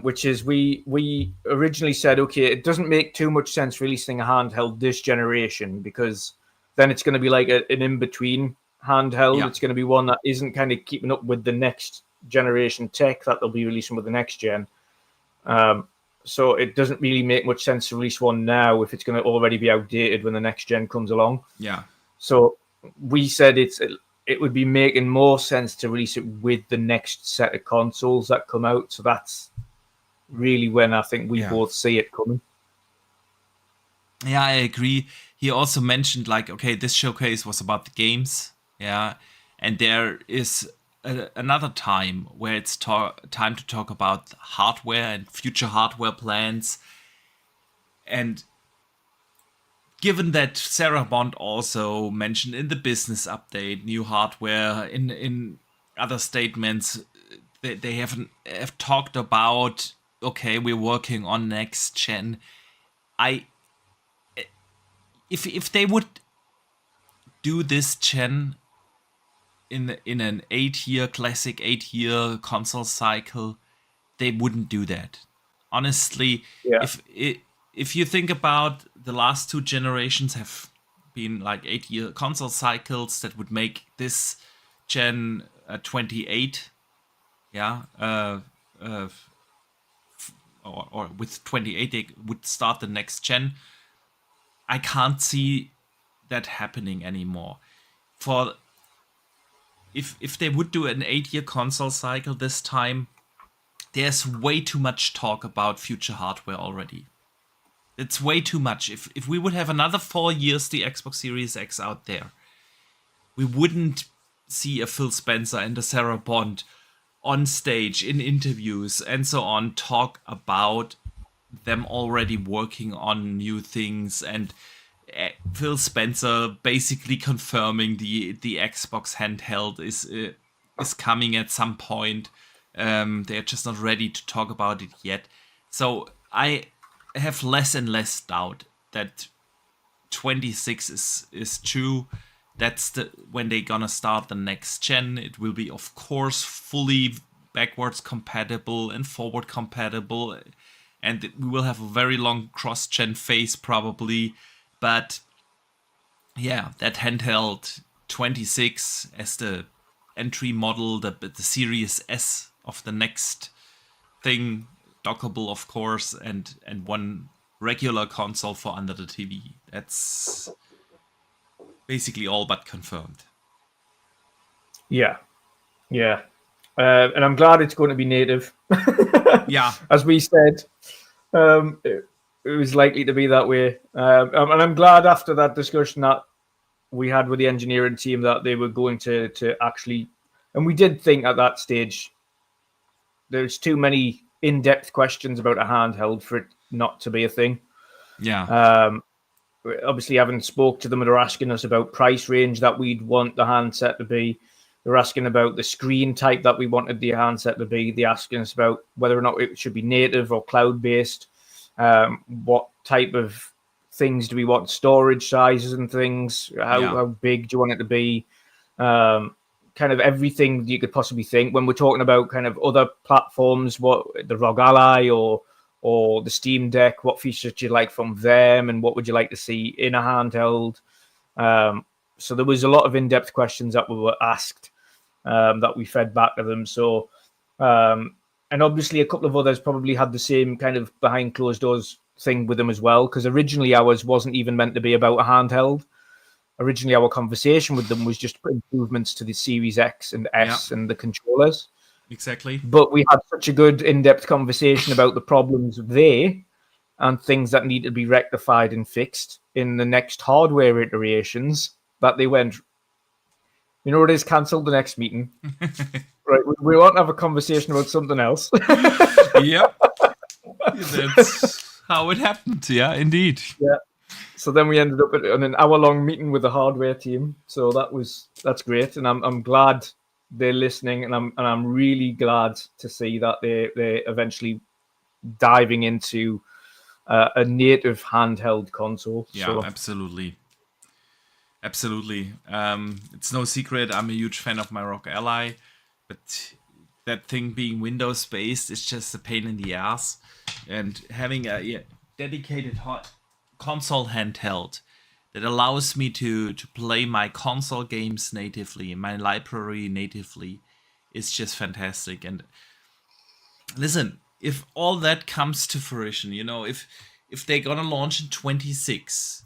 Which is we originally said, okay, it doesn't make too much sense releasing a handheld this generation, because then it's going to be like an in-between handheld. It's going to be one that isn't kind of keeping up with the next generation tech that they'll be releasing with the next gen. So it doesn't really make much sense to release one now if it's going to already be outdated when the next gen comes along. Yeah. So we said it would be making more sense to release it with the next set of consoles that come out. So that's really when I think we both see it coming. Yeah, I agree. He also mentioned, like, okay, this showcase was about the games. Yeah. And there is another time where it's time to talk about hardware and future hardware plans. And given that Sarah Bond also mentioned in the business update new hardware, in other statements, they have talked about, okay, we're working on next gen. If they would do this gen in an 8-year classic 8-year console cycle, they wouldn't do that. Honestly, Yeah. if you think about the last 2 generations have been like 8-year console cycles, that would make this gen 28. Yeah. Or with 28 they would start the next gen. I can't see that happening anymore. If they would do an 8-year console cycle this time, there's way too much talk about future hardware already. It's way too much. If we would have another 4 years the Xbox Series X out there, we wouldn't see a Phil Spencer and a Sarah Bond on stage in interviews and so on talk about them already working on new things, and Phil Spencer basically confirming the Xbox handheld is coming at some point. They're just not ready to talk about it yet. So I have less and less doubt that 26 is true. That's when they're gonna start the next gen. It will be, of course, fully backwards compatible and forward compatible, and we will have a very long cross-gen phase probably. But yeah, that handheld 26 as the entry model, the Series S of the next thing, dockable of course, and one regular console for under the TV. That's basically all but confirmed. Yeah. And I'm glad it's going to be native. Yeah. As we said, it was likely to be that way. And I'm glad after that discussion that we had with the engineering team that they were going to actually, and we did think at that stage, there's too many in-depth questions about a handheld for it not to be a thing. Yeah. Obviously, having spoke to them, they're asking us about price range that we'd want the handset to be. They're asking about the screen type that we wanted the handset to be. They're asking us about whether or not it should be native or cloud-based. What type of things do we want? Storage sizes and things. How big do you want it to be? Kind of everything you could possibly think. When we're talking about kind of other platforms, what the ROG Ally or the Steam Deck, what features do you like from them, and what would you like to see in a handheld? So there was a lot of in-depth questions that we were asked that we fed back to them. So, and obviously a couple of others probably had the same kind of behind closed doors thing with them as well, because originally ours wasn't even meant to be about a handheld. Originally, our conversation with them was just improvements to the Series X and S and the controllers. Exactly. But we had such a good in-depth conversation about the problems there and things that need to be rectified and fixed in the next hardware iterations that they went, you know what it is, cancel the next meeting. Right, we want to have a conversation about something else. Yep. That's how it happened. Yeah, indeed. Yeah. So then we ended up on an hour-long meeting with the hardware team. So that's great, and I'm glad they're listening, and I'm really glad to see that they're eventually diving into a native handheld console. Yeah, so. Absolutely. It's no secret I'm a huge fan of my ROG Ally, but that thing being Windows based is just a pain in the ass, and having a dedicated console handheld that allows me to play my console games natively, my library natively, is just fantastic. And listen, if all that comes to fruition, if they're gonna launch in 26,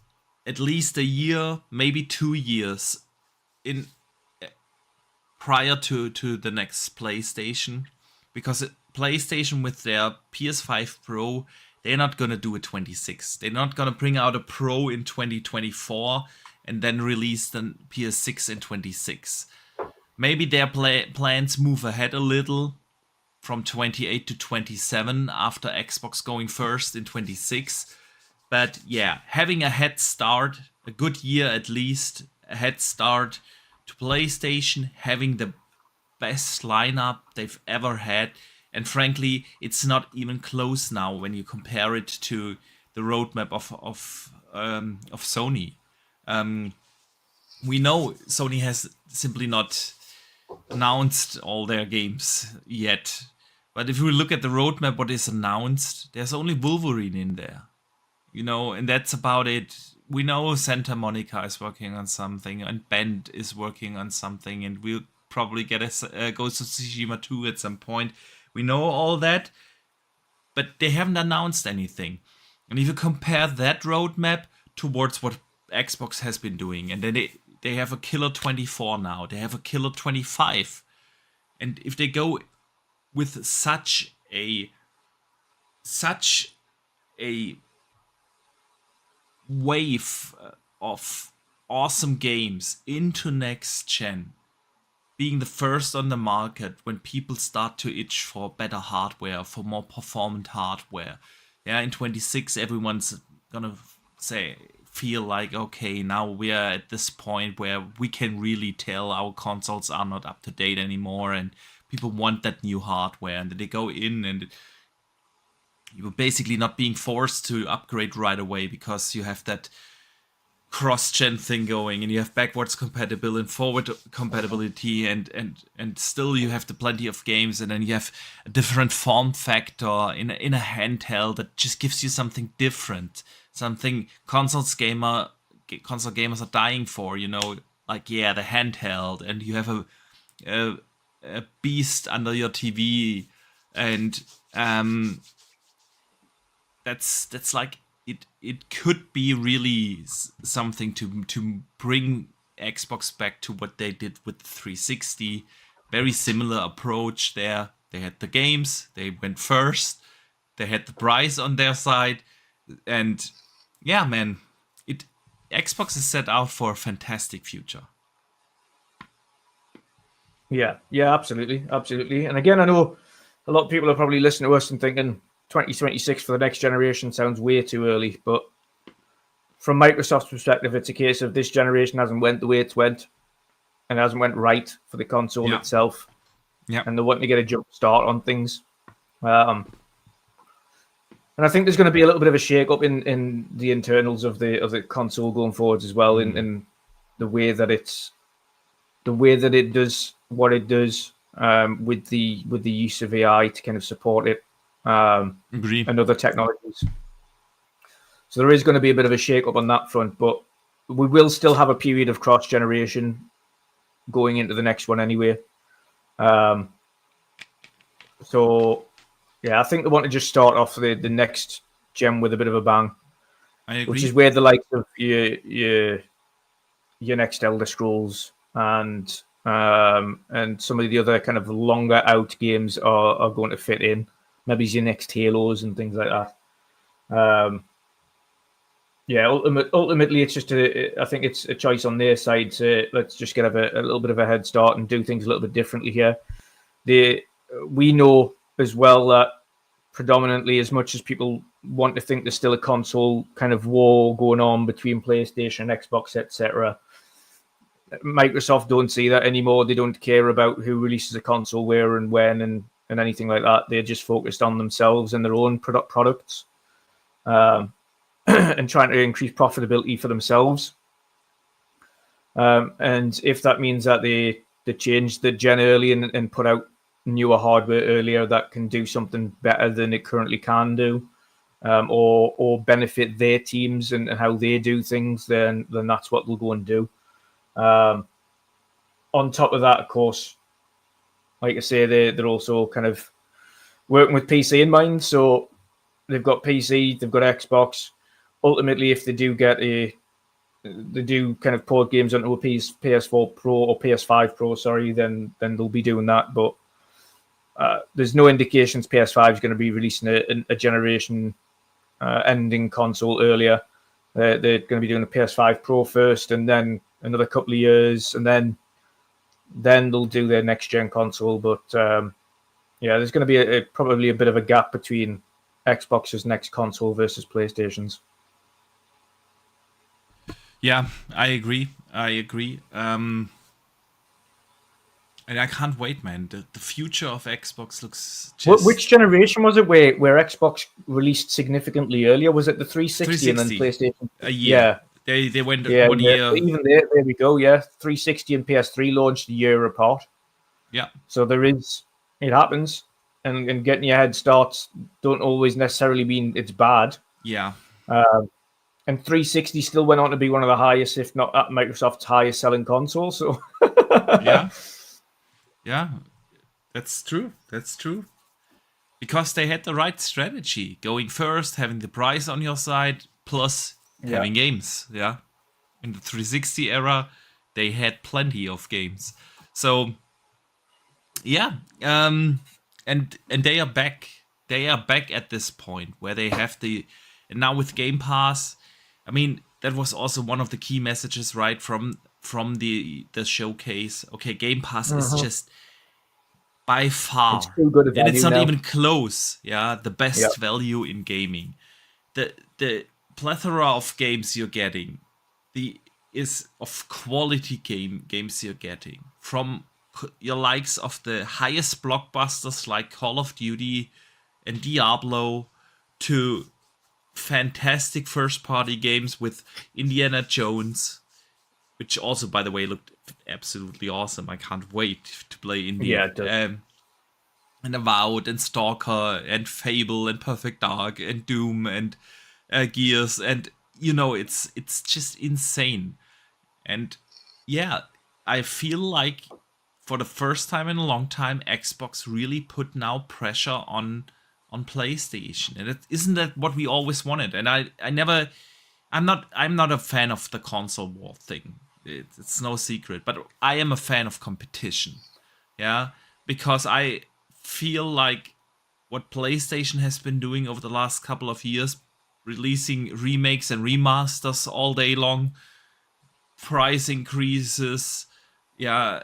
at least a year, maybe 2 years in prior to the next PlayStation, because PlayStation with their PS5 Pro, they're not going to do a 26. They're not going to bring out a Pro in 2024 and then release the PS6 in 26. Maybe their plans move ahead a little from 28 to 27 after Xbox going first in 26. But yeah, having a head start, a good year at least, a head start to PlayStation, having the best lineup they've ever had. And frankly, it's not even close now when you compare it to the roadmap of Sony. We know Sony has simply not announced all their games yet. But if we look at the roadmap, what is announced, there's only Wolverine in there. And that's about it. We know Santa Monica is working on something, and Bend is working on something, and we'll probably get a Ghost of Tsushima 2 at some point. We know all that, but they haven't announced anything. And if you compare that roadmap towards what Xbox has been doing, and then they have a Killer 24 now, they have a Killer 25, and if they go with such a wave of awesome games into next gen, being the first on the market when people start to itch for better hardware, for more performant hardware. Yeah, in 26, everyone's gonna feel like, okay, now we are at this point where we can really tell our consoles are not up to date anymore, and people want that new hardware, and they go in, and you're basically not being forced to upgrade right away because you have that cross-gen thing going, and you have backwards compatibility and forward compatibility, and still you have the plenty of games, and then you have a different form factor in a handheld that just gives you something different, something console gamers are dying for, like the handheld, and you have a beast under your TV, and that's like it could be really something to bring Xbox back to what they did with the 360. Very similar approach there. They had the games, they went first, they had the price on their side, and yeah, man, Xbox is set out for a fantastic future. Yeah, absolutely. And again, I know a lot of people are probably listening to us and thinking 2026 for the next generation sounds way too early, but from Microsoft's perspective, it's a case of this generation hasn't went the way it's went, and it hasn't went right for the console itself. Yeah, and they're wanting to get a jump start on things. And I think there's going to be a little bit of a shake-up in the internals of the console going forwards as well, in the way that it does what it does, with the use of AI to kind of support it, agree, and other technologies. So there is going to be a bit of a shake-up on that front, but we will still have a period of cross-generation going into the next one anyway. So yeah, I think they want to just start off the next gen with a bit of a bang. I agree. Which is where the likes of your next Elder Scrolls and some of the other kind of longer out games are going to fit in. Maybe your next Halos and things like that. Ultimately, it's just I think it's a choice on their side to let's just get a little bit of a head start and do things a little bit differently here. We know as well that predominantly, as much as people want to think there's still a console kind of war going on between PlayStation, Xbox, etc., Microsoft don't see that anymore. They don't care about who releases a console where and when and anything like that. They're just focused on themselves and their own products, and trying to increase profitability for themselves. And if that means that they change the gen early and put out newer hardware earlier that can do something better than it currently can do, or benefit their teams and how they do things, then that's what they'll go and do. On top of that, of course, like I say, they're also kind of working with PC in mind. So they've got PC, they've got Xbox. Ultimately, if they do kind of port games onto a PS4 Pro or PS5 Pro, then they'll be doing that. But there's no indications PS5 is going to be releasing a generation ending console earlier. They're going to be doing a PS5 Pro first, and then another couple of years, and then they'll do their next gen console. But there's going to be probably a bit of a gap between Xbox's next console versus PlayStation's. Yeah, I agree. And I can't wait, man. The future of Xbox looks Which just generation was it where Xbox released significantly earlier? Was it the 360 and then 360 PlayStation? a year. Yeah, They went yeah, one yeah. year. Even there we go. Yeah, 360 and PS3 launched a year apart. Yeah, So it happens, and getting your head starts don't always necessarily mean it's bad. yeah, And 360 still went on to be one of the highest, if not at Microsoft's highest selling console. So yeah, yeah. That's true. That's true. Because they had the right strategy, going first, having the price on your side, plus yeah, having games. Yeah, in the 360 era, they had plenty of games. So yeah, and they are back. They are back at this point where they have and now with Game Pass. I mean, that was also one of the key messages, right, from the showcase. Okay, Game Pass is just by it's far, too good a and it's value not now. even close. Yeah, the Yeah, best value in gaming. The plethora of games you're getting, the is of quality games you're getting from your likes of the highest blockbusters like Call of Duty and Diablo to fantastic first party games with Indiana Jones, which also, by the way, looked absolutely awesome. I can't wait to play yeah, Indy. it does. And Avowed and Stalker and Fable and Perfect Dark and Doom and Gears, and it's just insane. And yeah, I feel like for the first time in a long time, Xbox really put now pressure on PlayStation, and isn't that what we always wanted? And I'm not a fan of the console war thing. It's no secret, but I am a fan of competition. Yeah, because I feel like what PlayStation has been doing over the last couple of years, releasing remakes and remasters all day long, price increases, yeah,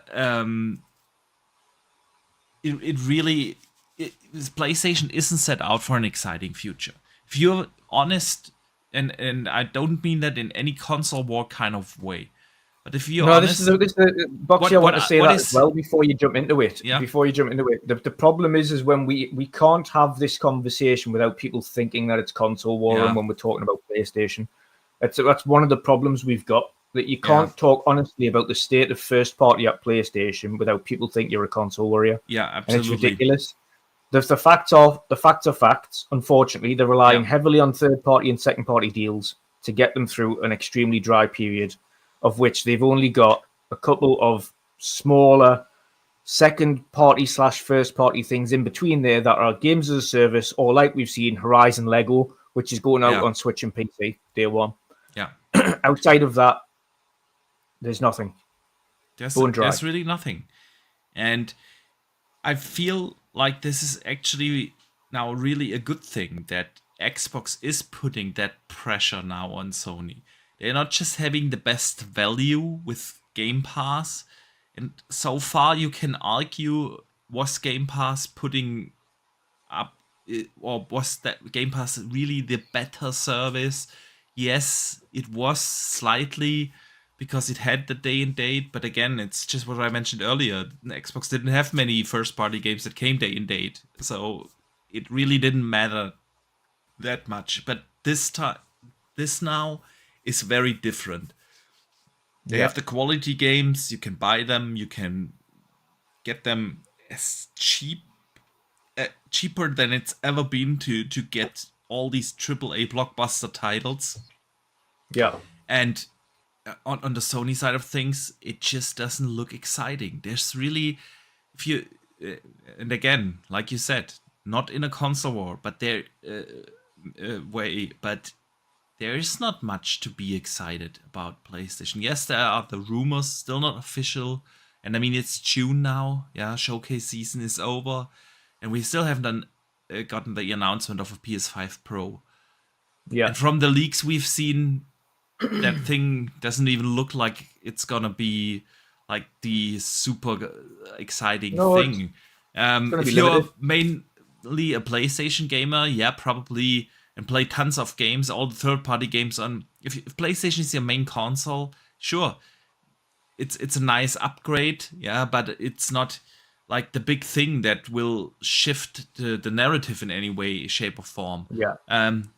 it really PlayStation isn't set out for an exciting future. If you're honest, and I don't mean that in any console war kind of way, but if you're No, honest, this is Boxy. I want to say what that as is well before you jump into it. yeah, Before you jump into it, the problem is when we can't have this conversation without people thinking that it's console war, and yeah, when we're talking about PlayStation, that's one of the problems we've got. That you yeah, can't talk honestly about the state of first party at PlayStation without people think you're a console warrior, yeah, and it's absolutely, ridiculous. The facts are facts. Unfortunately, they're relying yeah, heavily on third party and second party deals to get them through an extremely dry period, of which they've only got a couple of smaller second party slash first party things in between there that are games as a service, or like we've seen Horizon Lego, which is going out yeah, on Switch and PC day one. yeah. Outside of that, there's nothing. Bone dry. There's really nothing, and I feel like this is actually now really a good thing that Xbox is putting that pressure now on Sony. They're not just having the best value with Game Pass, and so far you can argue, was Game Pass putting up, or was that Game Pass really the better service? Yes, it was slightly, because it had the day and date, but again, it's just what I mentioned earlier. Xbox didn't have many first party games that came day and date, so it really didn't matter that much. But this now is very different. They Yeah. have the quality games, you can buy them, you can get them as cheaper than it's ever been to get all these AAA blockbuster titles. Yeah. And on the Sony side of things, it just doesn't look exciting. There's really, if you, and again, like you said, not in a console war, but way, but there is not much to be excited about PlayStation. Yes, there are the rumors, still not official. And I mean, it's June now. Yeah, showcase season is over. And we still haven't gotten the announcement of a PS5 Pro. Yeah. And from the leaks we've seen, that thing doesn't even look like it's gonna be like the super exciting No, it's thing. going to If be you're limited. mainly a PlayStation gamer, yeah, probably and play tons of games, all the third-party games on. If PlayStation is your main console, sure, it's a nice upgrade, yeah, but it's not like the big thing that will shift the narrative in any way, shape, or form. Yeah.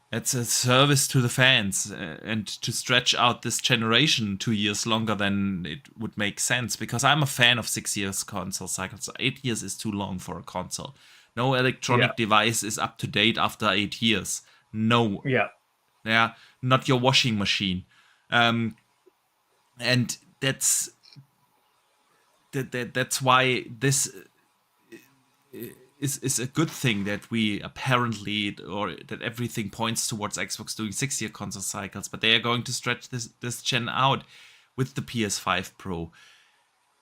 It's a service to the fans, and to stretch out this generation 2 years longer than it would make sense, because I'm a fan of 6 years console cycles. 8 years is too long for a console. No electronic device is up to date after 8 years. No. Yeah, not your washing machine. And that's why this is a good thing, that we apparently, or that everything points towards Xbox doing 6-year console cycles, but they are going to stretch this gen out with the PS5 Pro.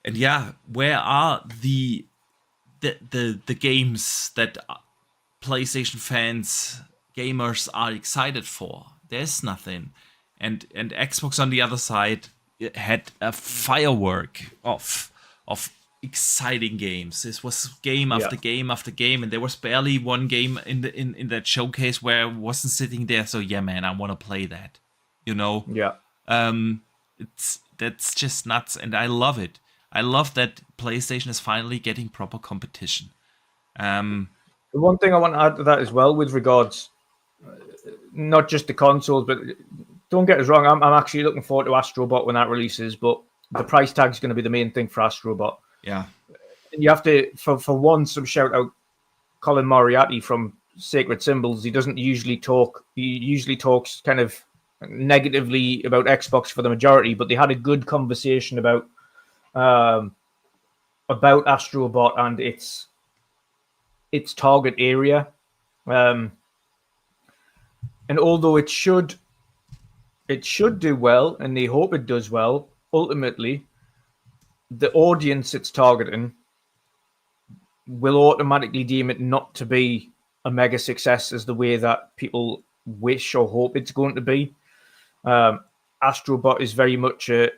And yeah, where are the games that PlayStation fans, gamers are excited for? There's nothing. And Xbox on the other side had a firework of exciting games. This was game after game after game, and there was barely one game in that showcase where I wasn't sitting there. So yeah, man, I want to play that. That's just nuts, and I love it. I love that PlayStation is finally getting proper competition. The one thing I want to add to that as well, with regards not just the consoles, but don't get us wrong, I'm actually looking forward to Astrobot when that releases, but the price tag is going to be the main thing for Astrobot. Yeah. And you have to, for one, some shout out Colin Moriarty from Sacred Symbols. He doesn't usually talk. He usually talks kind of negatively about Xbox for the majority, but they had a good conversation about Astrobot and its target area. And although it should do well, and they hope it does well, ultimately, the audience it's targeting will automatically deem it not to be a mega success as the way that people wish or hope it's going to be. Astrobot is very much a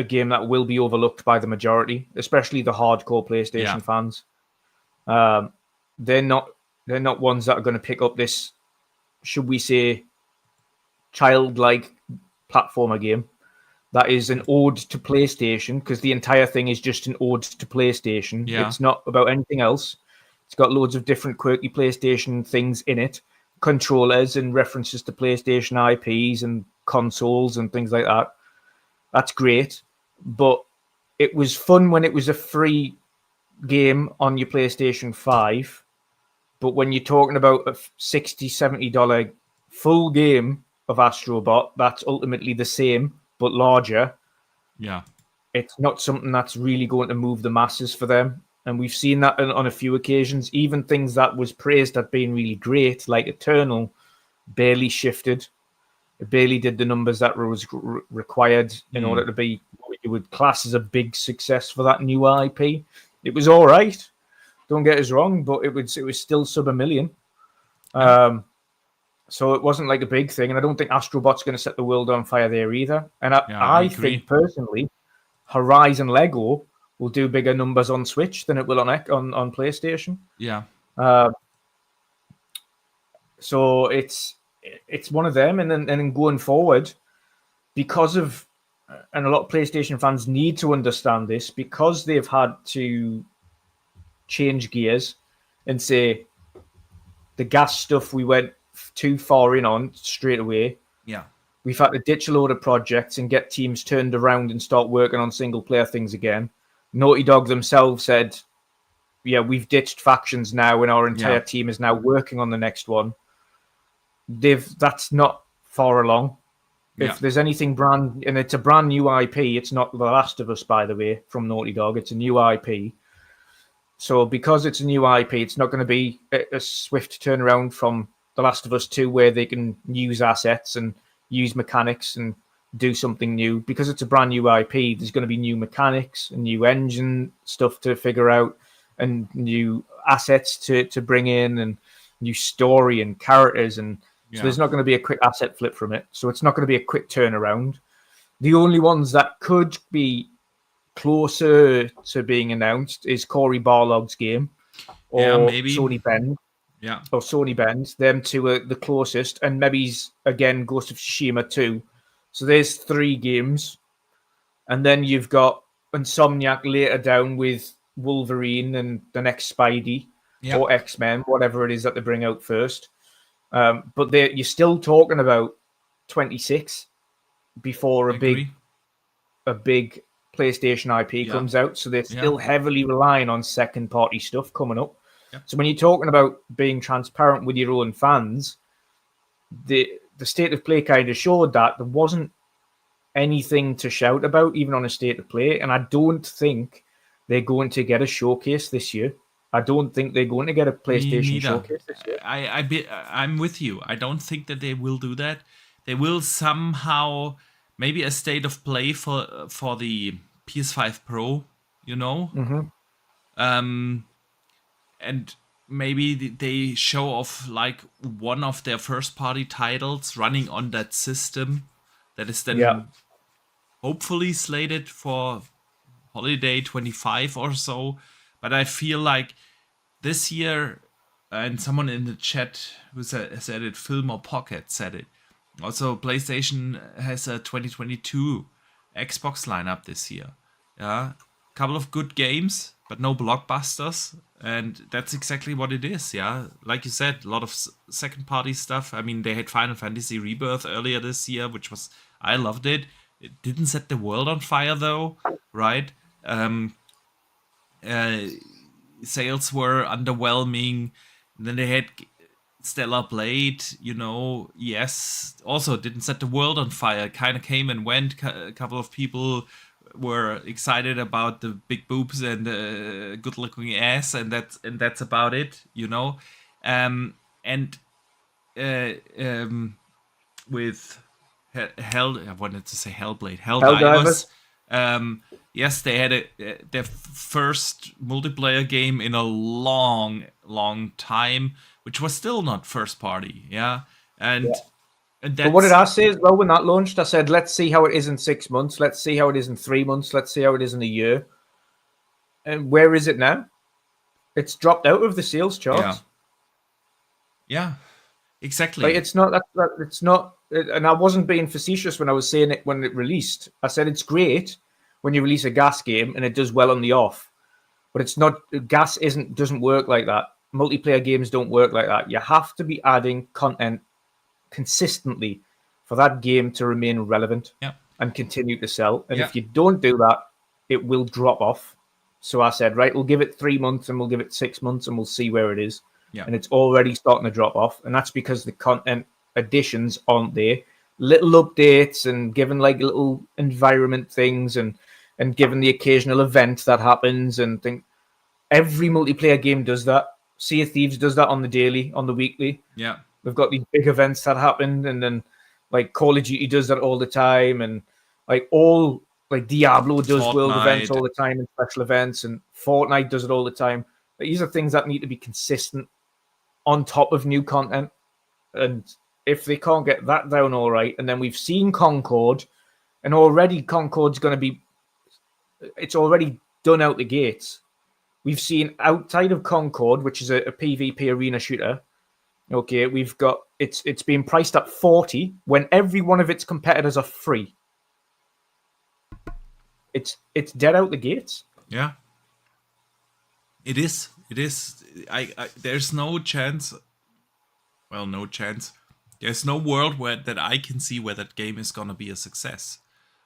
game that will be overlooked by the majority, especially the hardcore PlayStation fans. They're not ones that are going to pick up this, should we say, childlike platformer game that is an ode to PlayStation, because the entire thing is just an ode to PlayStation. It's not about anything else. It's got loads of different quirky PlayStation things in it, controllers and references to PlayStation IPs and consoles and things like that. That's great, but it was fun when it was a free game on your PlayStation 5. But when you're talking about a $60, $70 full game of Astrobot, that's ultimately the same but larger. Yeah, it's not something that's really going to move the masses for them, and we've seen that on a few occasions. Even things that was praised at being really great, like Eternal, barely shifted. It barely did the numbers that was required in order to be what you would class as a big success for that new IP. It was all right, don't get us wrong, but it was still sub $1 million. So it wasn't like a big thing, and I don't think Astrobot's going to set the world on fire there either. And I think personally, Horizon Lego will do bigger numbers on Switch than it will on PlayStation. Yeah. So it's one of them, and then going forward, because of, and a lot of PlayStation fans need to understand this, because they've had to change gears and say the gas stuff we went too far in on straight away. Yeah. We've had to ditch a load of projects and get teams turned around and start working on single player things again. Naughty Dog themselves said, yeah, we've ditched factions now and our entire team is now working on the next one. That's not far along. If there's anything brand, and it's a brand new IP, it's not The Last of Us, by the way, from Naughty Dog. It's a new IP. So because it's a new IP, it's not going to be a swift turnaround from The Last of Us 2, where they can use assets and use mechanics and do something new. Because it's a brand new IP, there's going to be new mechanics and new engine stuff to figure out and new assets to bring in and new story and characters. And so there's not going to be a quick asset flip from it. So it's not going to be a quick turnaround. The only ones that could be closer to being announced is Cory Barlog's game or maybe Sony Bend. Yeah. or Sony bend. Them two are the closest, and maybe again Ghost of Tsushima 2. So there's 3 games, and then you've got Insomniac later down with Wolverine and the next Spidey Yeah. or X-Men, whatever it is that they bring out first. But you're still talking about 26 before I agree. a big PlayStation IP Yeah. comes out. So they're Yeah. still heavily relying on second party stuff coming up. Yeah. So when you're talking about being transparent with your own fans, the state of play kind of showed that there wasn't anything to shout about, even on a state of play. And I don't think they're going to get a showcase this year. I don't think they're going to get a Me PlayStation neither. showcase this year. I'm with you. I don't think that they will do that. They will somehow maybe a state of play for the PS5 Pro, you know, and maybe they show off like one of their first party titles running on that system that is then hopefully slated for holiday 25 or so. But I feel like this year, and someone in the chat who said it, Film or Pocket said it. Also, PlayStation has a 2022 Xbox lineup this year. Yeah, couple of good games, but no blockbusters, and that's exactly what it is. Yeah, like you said, a lot of second party stuff. I mean, they had Final Fantasy Rebirth earlier this year, which was, I loved it. It didn't set the world on fire though, right? Sales were underwhelming. Then they had Stellar Blade, you know, yes, also didn't set the world on fire. Kind of came and went. A couple of people were excited about the big boobs and the good-looking ass, and that's about it, you know. With I wanted to say Hellblade, Helldivers. Yes, they had their first multiplayer game in a long time, which was still not first party. Yeah, and that's, but what did I say as well when that launched? I said, let's see how it is in 6 months. Let's see how it is in 3 months. Let's see how it is in a year. And where is it now? It's dropped out of the sales charts. Yeah, exactly. Like, it's not. It's not. And I wasn't being facetious when I was saying it when it released. I said it's great when you release a gas game and it does well on the off, but it's not. Gas doesn't work like that. Multiplayer games don't work like that. You have to be adding content consistently for that game to remain relevant and continue to sell. And if you don't do that, it will drop off. So I said, right, we'll give it 3 months and we'll give it 6 months and we'll see where it is. Yeah. And it's already starting to drop off. And that's because the content additions aren't there. Little updates and given like little environment things and given the occasional event that happens and think every multiplayer game does that. Sea of Thieves does that on the daily, on the weekly. Yeah. We've got these big events that happen, and then like Call of Duty does that all the time, and like Diablo does Fortnite. world events all the time and special events, and Fortnite does it all the time. But these are things that need to be consistent on top of new content. And if they can't get that down all right, and then we've seen Concord, and already Concord's going to be, it's already done out the gates. We've seen outside of Concord, which is a PvP arena shooter. Okay, we've got it's being priced at 40 when every one of its competitors are free. It's dead out the gates. Yeah. It is. I there's no chance. Well, no chance. There's no world that I can see where that game is gonna be a success.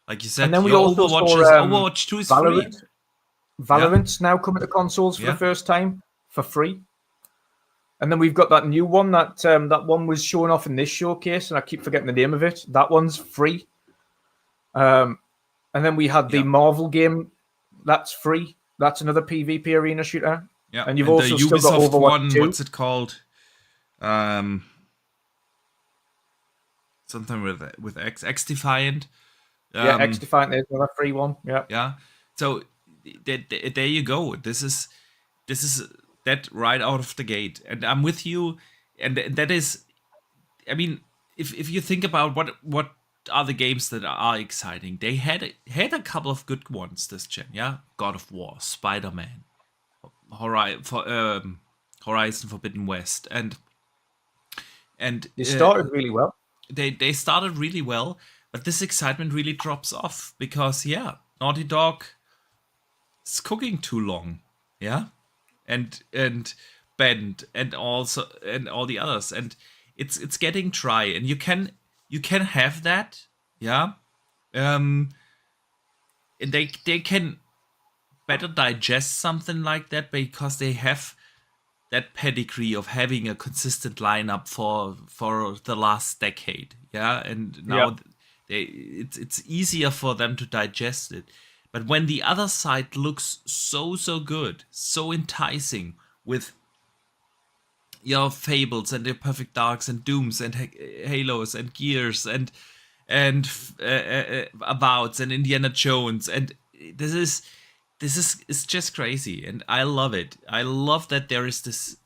Like you said, and then we also Overwatch 2 is free. Valorant's now coming to consoles for the first time for free. And then we've got that new one that one was showing off in this showcase, and I keep forgetting the name of it. That one's free. And then we had the Marvel game that's free. That's another PvP arena shooter. Yeah, and you've also the still got Ubisoft Overwatch one. 2. What's it called? Something with X Defiant. X Defiant is another free one. Yeah. Yeah. So there you go. This is that right out of the gate, and I'm with you. And that is, I mean, if you think about what are the games that are exciting, they had a couple of good ones this gen. Yeah, God of War, Spider-Man, Horizon Forbidden West, and They started really well. they started really well, but this excitement really drops off because Naughty Dog is cooking too long, and Bend and also and all the others, and it's getting dry, and you can have that, and they can better digest something like that because they have that pedigree of having a consistent lineup for the last decade, and now it's easier for them to digest it. But when the other side looks so good, so enticing with your Fables and the Perfect Darks and Dooms and Halos and Gears and Avoweds and Indiana Jones, and this is it's just crazy, and I love it. I love that there is this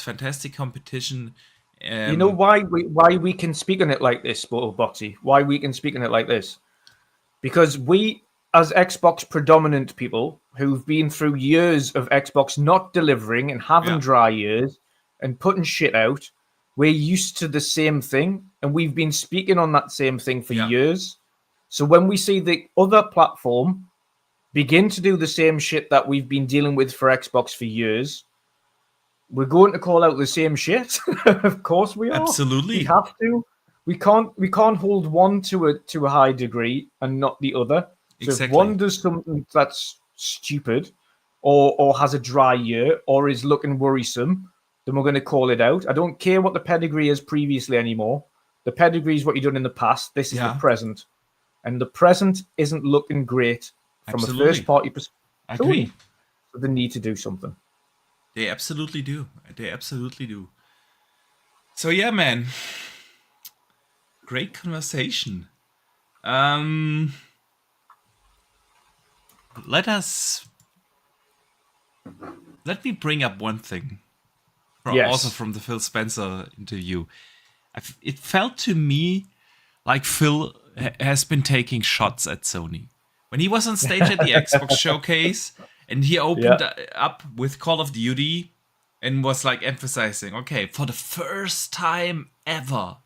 fantastic competition. You know why we can speak on it like this, Boxy? Why we can speak on it like this? Because we, as Xbox predominant people who've been through years of Xbox not delivering and having dry years and putting shit out, we're used to the same thing, and we've been speaking on that same thing for years. So when we see the other platform begin to do the same shit that we've been dealing with for Xbox for years, we're going to call out the same shit. Of course we are. Absolutely. We have to. We can't hold one to a high degree and not the other. So exactly. If one does something that's stupid or has a dry year or is looking worrisome, then we're going to call it out. I don't care what the pedigree is previously anymore. The pedigree is what you've done in the past. This is the present. And the present isn't looking great from a first-party perspective. I agree. So they need to do something. They absolutely do. So yeah, man. Great conversation. Let me bring up one thing. Also from the Phil Spencer interview. It felt to me like Phil has been taking shots at Sony. When he was on stage at the Xbox showcase and he opened up with Call of Duty and was like emphasizing, okay, for the first time ever,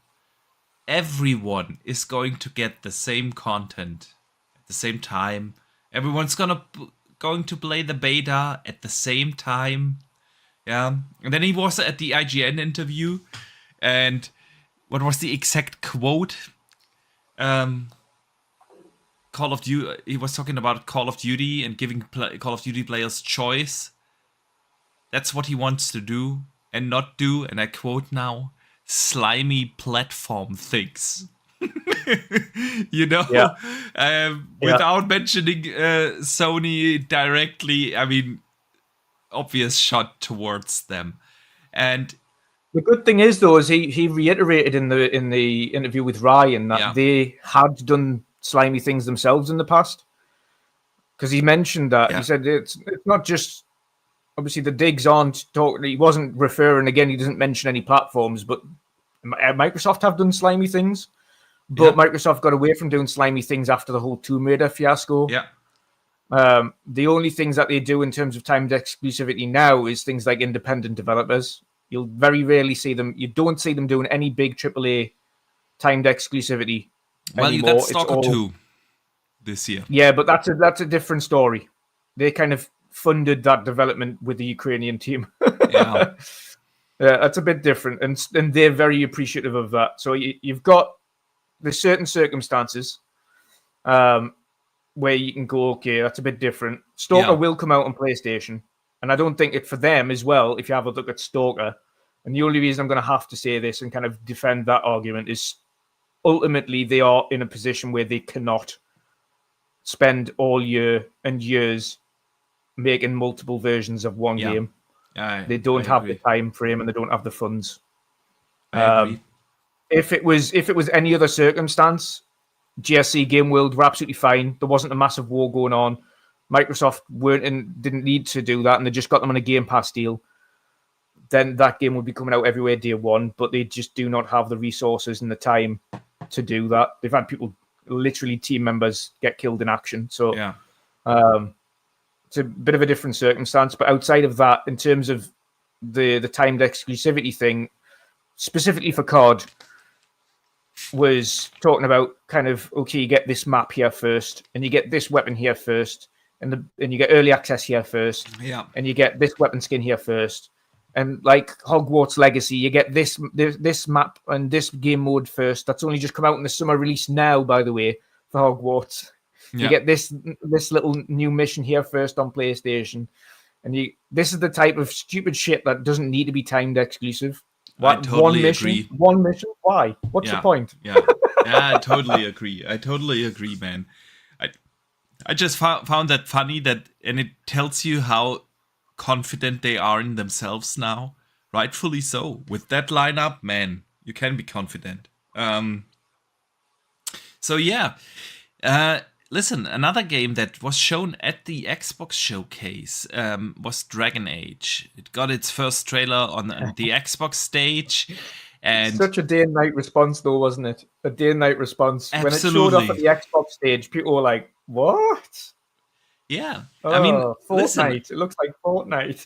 everyone is going to get the same content at the same time. Everyone's going to play the beta at the same time. Yeah. And then he was at the IGN interview, and what was the exact quote? Call of Duty. He was talking about Call of Duty and giving Call of Duty players choice. That's what he wants to do and not do, and I quote now, slimy platform things. Without mentioning Sony directly, I mean, obvious shot towards them. And the good thing is, though, is he reiterated in the interview with Ryan that they had done slimy things themselves in the past, because he mentioned that. He said it's not just, obviously the digs aren't talking. He wasn't referring, again, he doesn't mention any platforms, but Microsoft have done slimy things, but Microsoft got away from doing slimy things after the whole Tomb Raider fiasco. The only things that they do in terms of timed exclusivity now is things like independent developers. You'll very rarely see them. You don't see them doing any big AAA timed exclusivity anymore. You got Stalker 2 this year. Yeah, but that's a different story. They kind of funded that development with the Ukrainian team. That's a bit different, and they're very appreciative of that. So you've got the certain circumstances where you can go, okay, that's a bit different. Stalker will come out on PlayStation, and I don't think it for them as well, if you have a look at Stalker. And the only reason I'm going to have to say this and kind of defend that argument is ultimately they are in a position where they cannot spend all year and years making multiple versions of one game. They don't have the time frame and they don't have the funds. I agree. If it was any other circumstance, GSC Game World were absolutely fine. There wasn't a massive war going on. Microsoft didn't need to do that, and they just got them on a Game Pass deal. Then that game would be coming out everywhere day one, but they just do not have the resources and the time to do that. They've had people, literally team members, get killed in action. So it's a bit of a different circumstance. But outside of that, in terms of the timed exclusivity thing, specifically for COD, was talking about kind of, okay, you get this map here first, and you get this weapon here first, and you get early access here first, Yeah. and you get this weapon skin here first. And like Hogwarts Legacy, you get this map and this game mode first. That's only just come out in the summer release now, by the way, for Hogwarts. Yeah. You get this little new mission here first on PlayStation. And this is the type of stupid shit that doesn't need to be timed exclusive. I totally agree. One mission? Why? What's the point? Yeah, I totally agree. Man. I just found that funny and it tells you how confident they are in themselves now. Rightfully so. With that lineup, man, you can be confident. So yeah. Listen, another game that was shown at the Xbox showcase was Dragon Age. It got its first trailer on the Xbox stage. And such a day and night response, though, wasn't it? A day and night response. Absolutely. When it showed up at the Xbox stage, people were like, what? Yeah. I mean, Fortnite. Listen, it looks like Fortnite.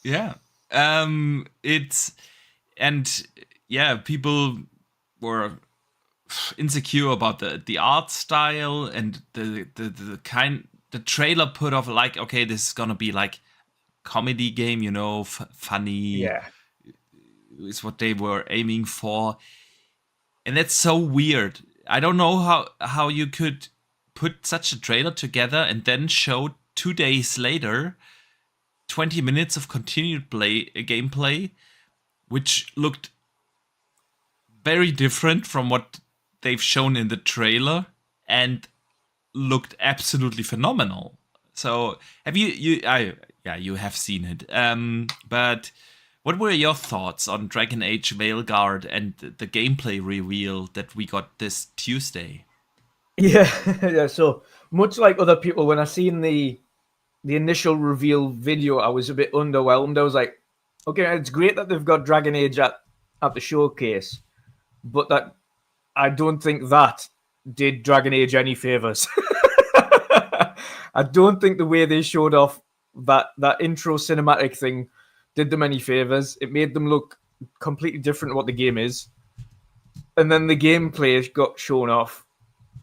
Yeah. People were insecure about the art style and the trailer put off like, okay, this is gonna be like comedy game, funny. Yeah, is what they were aiming for, and that's so weird. I don't know how you could put such a trailer together and then show 2 days later 20 minutes of continued gameplay, which looked very different from what they've shown in the trailer and looked absolutely phenomenal. So have you have seen it. But what were your thoughts on Dragon Age Veilguard and the gameplay reveal that we got this Tuesday? Yeah. So much like other people, when I seen the initial reveal video, I was a bit underwhelmed. I was like, okay, it's great that they've got Dragon Age at the showcase, but that I don't think that did Dragon Age any favors. I don't think the way they showed off that intro cinematic thing did them any favors. It made them look completely different to what the game is. And then the gameplay got shown off,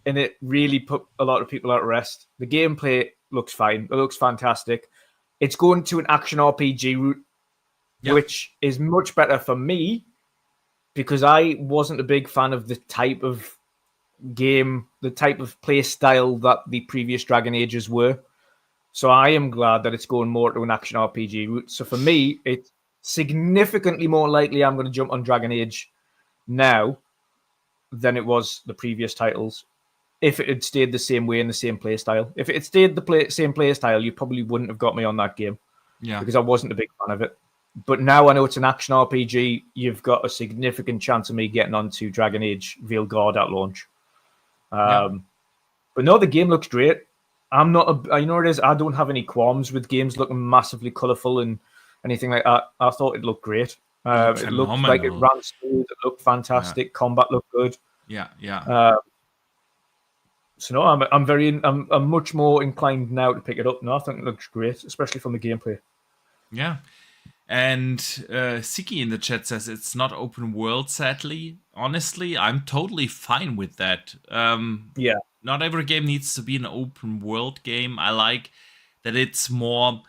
and it really put a lot of people at rest. The gameplay looks fine. It looks fantastic. It's going to an action RPG route, which is much better for me, because I wasn't a big fan of the type of game, the type of play style that the previous Dragon Ages were. So I am glad that it's going more to an action RPG route. So for me, it's significantly more likely I'm going to jump on Dragon Age now than it was the previous titles. If it had stayed the same way in the same play style. If it had stayed the same play style, you probably wouldn't have got me on that game. Yeah. Because I wasn't a big fan of it. But now I know it's an action RPG, you've got a significant chance of me getting onto Dragon Age Veilguard at launch. But no, the game looks great. I'm not I know it is. I don't have any qualms with games looking massively colourful and anything like that. I thought it looked great. It looked like it ran smooth. It looked fantastic. Yeah. Combat looked good. Yeah. So no, I'm much more inclined now to pick it up. No, I think it looks great, especially from the gameplay. Yeah. And Siki in the chat says it's not open world, sadly. Honestly, I'm totally fine with that. Yeah. Not every game needs to be an open world game. I like that it's more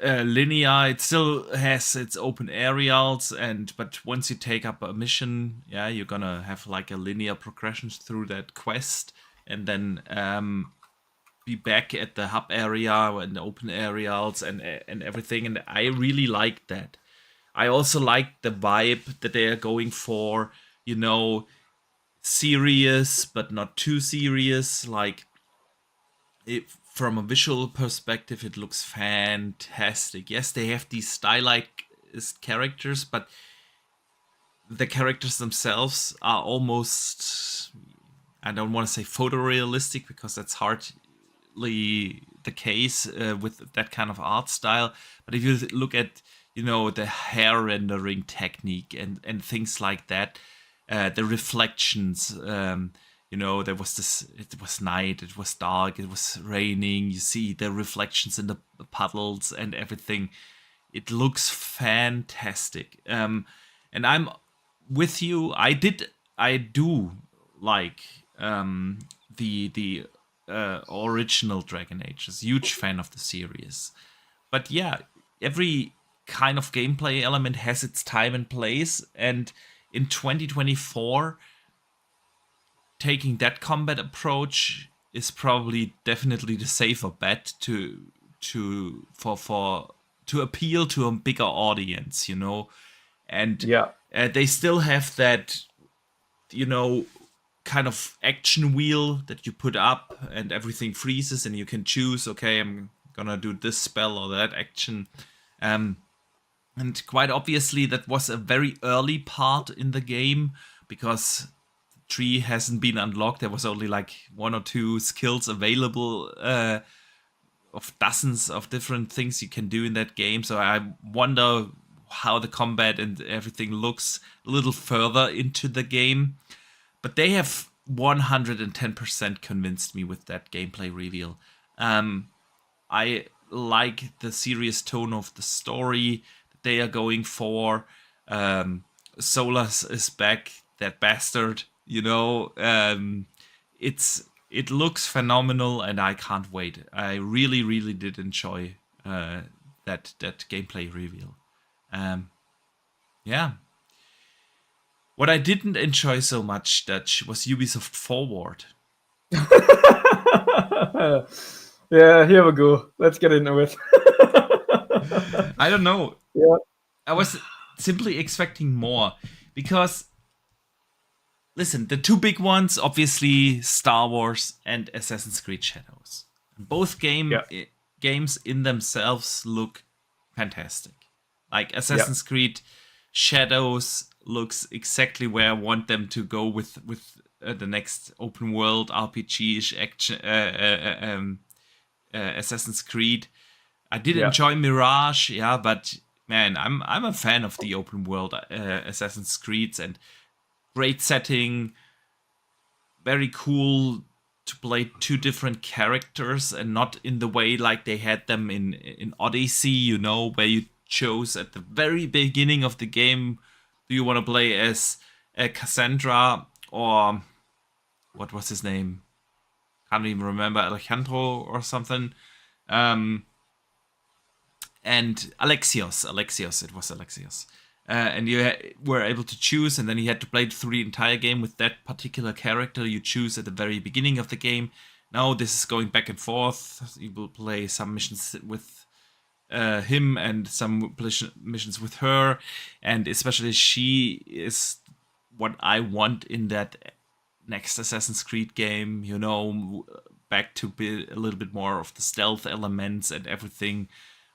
linear. It still has its open areas, but once you take up a mission, you're gonna have like a linear progression through that quest, and then be back at the hub area and the open areas and everything. And I really like that. I also like the vibe that they are going for, serious but not too serious. Like, from a visual perspective, it looks fantastic. Yes, they have these stylized characters, but the characters themselves are almost, I don't want to say photorealistic, because that's hardly the case with that kind of art style. But if you look at, the hair rendering technique and things like that, the reflections, You know, there was this, it was night, it was dark, it was raining. You see the reflections in the puddles and everything. It looks fantastic. And I'm with you. I do like the original Dragon Age. A huge fan of the series. But yeah, every kind of gameplay element has its time and place. And in 2024, taking that combat approach is probably definitely the safer bet to appeal to a bigger audience, you know. And they still have that, you know, kind of action wheel that you put up and everything freezes and you can choose, okay, I'm gonna do this spell or that action. And quite obviously that was a very early part in the game because the tree hasn't been unlocked. There was only like 1 or 2 skills available of dozens of different things you can do in that game. So I wonder how the combat and everything looks a little further into the game. But they have 110% convinced me with that gameplay reveal. I like the serious tone of the story that they are going for. Solas is back, that bastard, you know. It looks phenomenal, and I can't wait. I really, really did enjoy that gameplay reveal. Yeah. What I didn't enjoy so much, Dutch, was Ubisoft Forward. Yeah, here we go. Let's get into it. I don't know. Yeah. I was simply expecting more because, listen, the 2 big ones, obviously Star Wars and Assassin's Creed Shadows. Both games in themselves look fantastic. Like Assassin's Creed Shadows looks exactly where I want them to go with the next open world RPG-ish action Assassin's Creed. I did enjoy Mirage, but man, I'm a fan of the open world Assassin's Creeds, and great setting, very cool to play 2 different characters and not in the way like they had them in Odyssey, you know, where you chose at the very beginning of the game, do you want to play as Cassandra or what was his name? Can't even remember, Alejandro or something. And Alexios, it was Alexios. And you were able to choose, and then you had to play through the entire game with that particular character you choose at the very beginning of the game. Now this is going back and forth. You will play some missions with him and some missions with her, and especially she is what I want in that next Assassin's Creed game, you know, back to be a little bit more of the stealth elements, and everything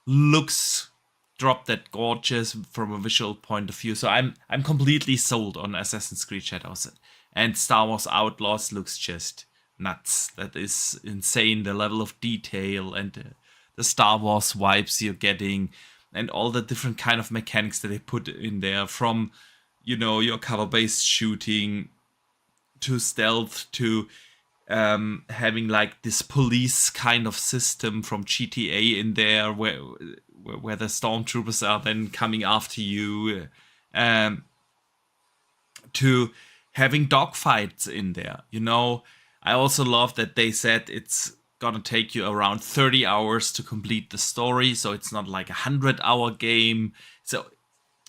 looks drop that gorgeous from a visual point of view. So I'm completely sold on Assassin's Creed Shadows, and Star Wars Outlaws looks just nuts. That is insane, the level of detail and the Star Wars vibes you're getting, and all the different kind of mechanics that they put in there, from, you know, your cover-based shooting to stealth to having like this police kind of system from GTA in there, where the stormtroopers are then coming after you, to having dogfights in there. You know, I also love that they said it's gonna take you around 30 hours to complete the story, so it's not like 100-hour game. So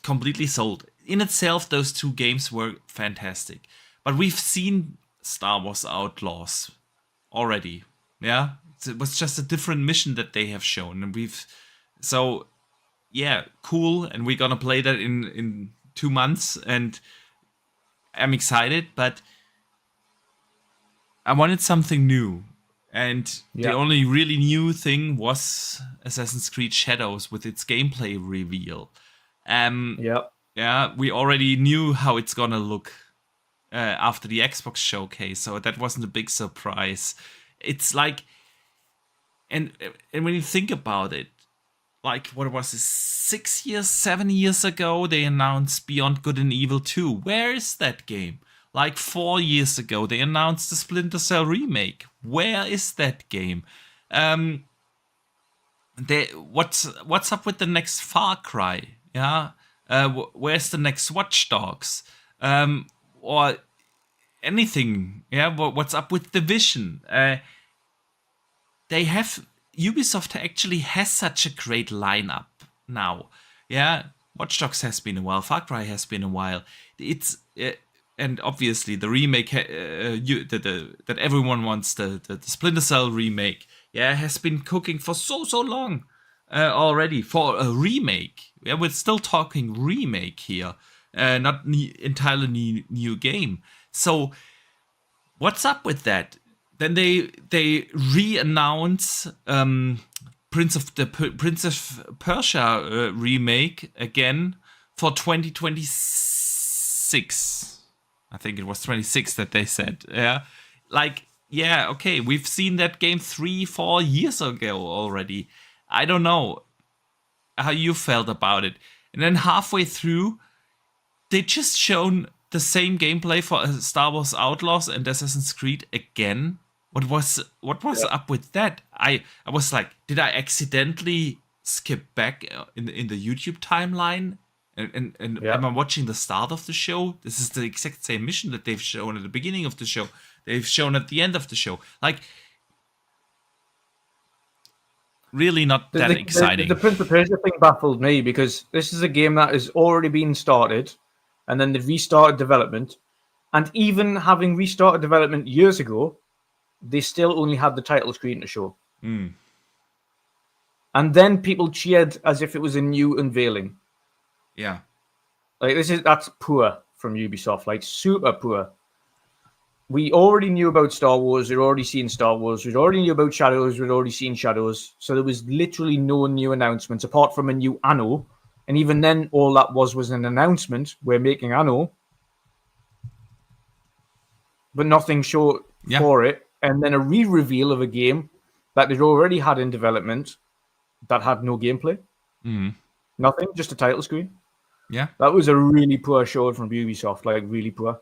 completely sold. In itself, those 2 games were fantastic, but we've seen Star Wars Outlaws already. Yeah, it was just a different mission that they have shown, and cool, and we're gonna play that in 2 months, and I'm excited, but I wanted something new. And the only really new thing was Assassin's Creed Shadows with its gameplay reveal. We already knew how it's gonna look after the Xbox showcase, so that wasn't a big surprise. It's like, and when you think about it, like, what was this, 7 years ago, they announced Beyond Good and Evil 2. Where is that game? like 4 years ago, they announced the Splinter Cell remake. Where is that game? What's up with the next Far Cry? Yeah, where's the next Watch Dogs? Or anything? Yeah, what's up with Division? Ubisoft actually has such a great lineup now. Yeah, Watch Dogs has been a while, Far Cry has been a while. It's and obviously the remake that everyone wants, the Splinter Cell remake, has been cooking for so long already for a remake. Yeah, we're still talking remake here, not entirely new game. So what's up with that? Then they re-announce Prince of Persia remake again for 2026. I think it was 26 that they said. Yeah, okay, we've seen that game 3-4 years ago already. I don't know how you felt about it. And then halfway through, they just shown the same gameplay for Star Wars Outlaws and Assassin's Creed again. What was up with that? I was like, did I accidentally skip back in the YouTube timeline? And am I watching the start of the show? This is the exact same mission that they've shown at the beginning of the show. They've shown at the end of the show. Like, really not that exciting. The Prince of Persia thing baffled me because this is a game that has already been started, and then they've restarted development. And even having restarted development years ago, they still only had the title screen to show. Mm. And then people cheered as if it was a new unveiling. Yeah. Like, that's poor from Ubisoft, like super poor. We already knew about Star Wars, we'd already seen Star Wars, we'd already knew about Shadows, we'd already seen Shadows. So there was literally no new announcements apart from a new Anno. And even then, all that was an announcement. We're making Anno. But nothing short for it. And then a re-reveal of a game that they'd already had in development that had no gameplay. Mm. Nothing, just a title screen. Yeah. That was a really poor show from Ubisoft, like really poor.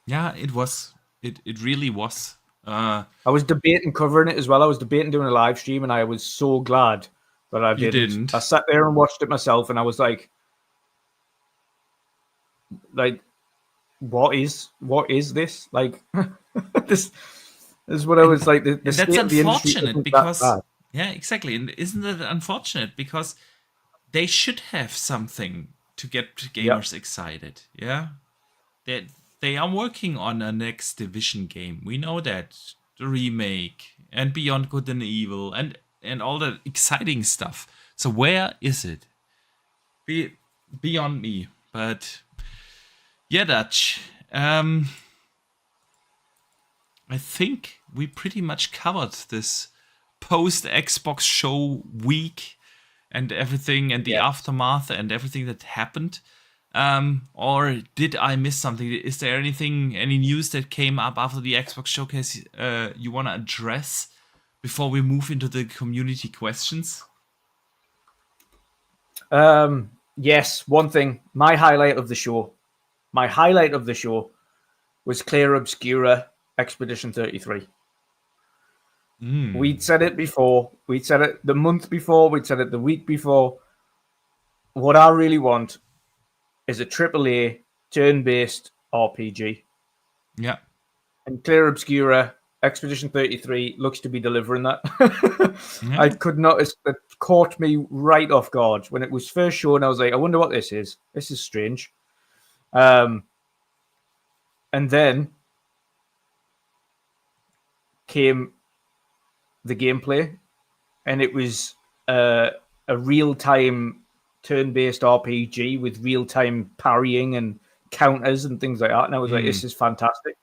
Yeah, it was. It really was. I was debating covering it as well. I was debating doing a live stream, and I was so glad that I didn't. I sat there and watched it myself, and I was like, what is this? Like, this is what I was like. That's unfortunate because exactly. And isn't it unfortunate because they should have something to get gamers excited. Yeah, they are working on a next Division game. We know that, the remake and Beyond Good and Evil and all the exciting stuff. So where is it? Beyond me, but. Yeah, Dutch. I think we pretty much covered this post-Xbox show week and everything and the aftermath and everything that happened. Or did I miss something? Is there any news that came up after the Xbox showcase you want to address before we move into the community questions? Yes, one thing. My highlight of the show was Clear Obscura Expedition 33. We'd said it before. We'd said it the month before. We'd said it the week before. What I really want is a AAA turn-based RPG. Yeah. And Clear Obscura Expedition 33 looks to be delivering that. I could not. It caught me right off guard. When it was first shown, I was like, I wonder what this is. This is strange. And then came the gameplay, and it was a real-time turn-based RPG with real-time parrying and counters and things like that. And I was like, this is fantastic.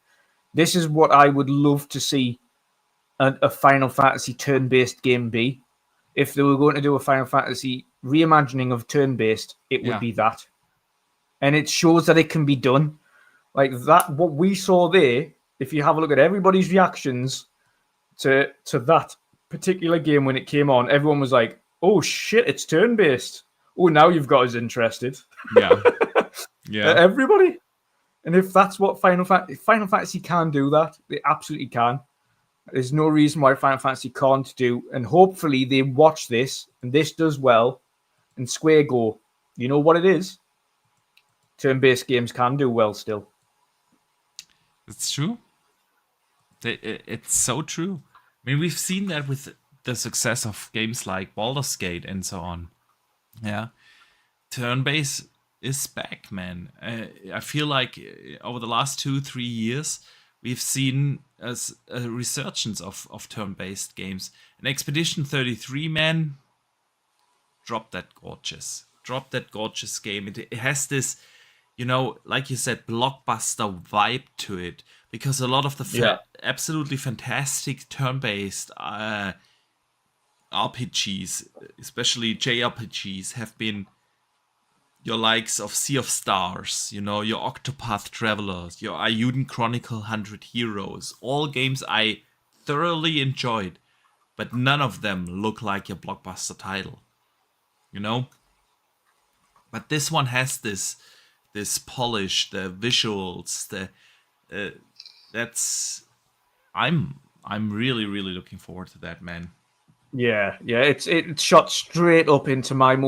This is what I would love to see a Final Fantasy turn-based game be. If they were going to do a Final Fantasy reimagining of turn-based, it would be that. And it shows that it can be done. Like that, what we saw there, if you have a look at everybody's reactions to that particular game when it came on, everyone was like, oh shit, it's turn-based. Oh, now you've got us interested. Yeah. Yeah. Everybody. And if that's what Final Fantasy can do, that they absolutely can. There's no reason why Final Fantasy can't do. And hopefully they watch this and this does well, and Square go, you know what it is? Turn-based games can do well still. It's true. It's so true. I mean, we've seen that with the success of games like Baldur's Gate and so on. Yeah. Turn-based is back, man. I feel like over the last 2-3 years, we've seen a resurgence of turn-based games. And Expedition 33, man, drop that gorgeous game. It has this, like you said, blockbuster vibe to it, because a lot of the absolutely fantastic turn-based RPGs, especially JRPGs, have been your likes of Sea of Stars, your Octopath Travelers, your Ayuden Chronicle 100 Heroes, all games I thoroughly enjoyed, but none of them look like your blockbuster title, But this one has this polish, the visuals, I'm really, really looking forward to that, man. Yeah, it's shot straight up into one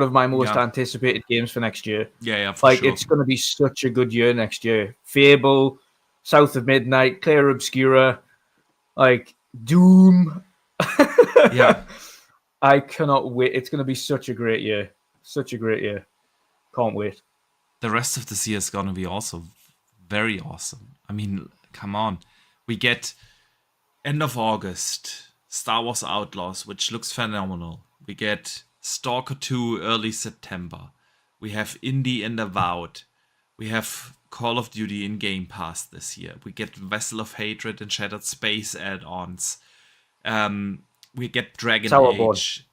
of my most anticipated games for next year. Yeah, for sure. It's going to be such a good year next year. Fable, South of Midnight, Clair Obscura, Doom. Yeah. I cannot wait. It's going to be such a great year. Such a great year. Can't wait. The rest of this year is going to be also very awesome. I mean, come on. We get end of August, Star Wars Outlaws, which looks phenomenal. We get Stalker 2 early September. We have Indie and Avowed. We have Call of Duty in Game Pass this year. We get Vessel of Hatred and Shattered Space add-ons. We get Dragon Age.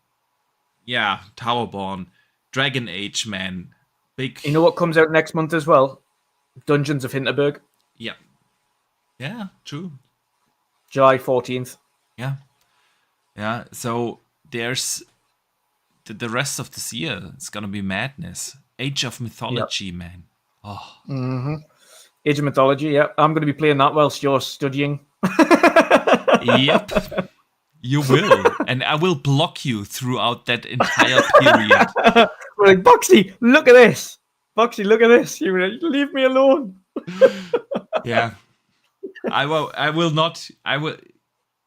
Yeah, Towerborn. Dragon Age, man. Big. You know what comes out next month as well? Dungeons of Hinterberg. Yeah. Yeah, true. July 14th. Yeah. Yeah, so there's the rest of this year. It's going to be madness. Age of Mythology, man. Oh. Mm-hmm. Age of Mythology, yeah. I'm going to be playing that whilst you're studying. Yep. You will. And I will block you throughout that entire period. We're like, Boxy, look at this. Boxy, look at this. You leave me alone. Yeah. I will not.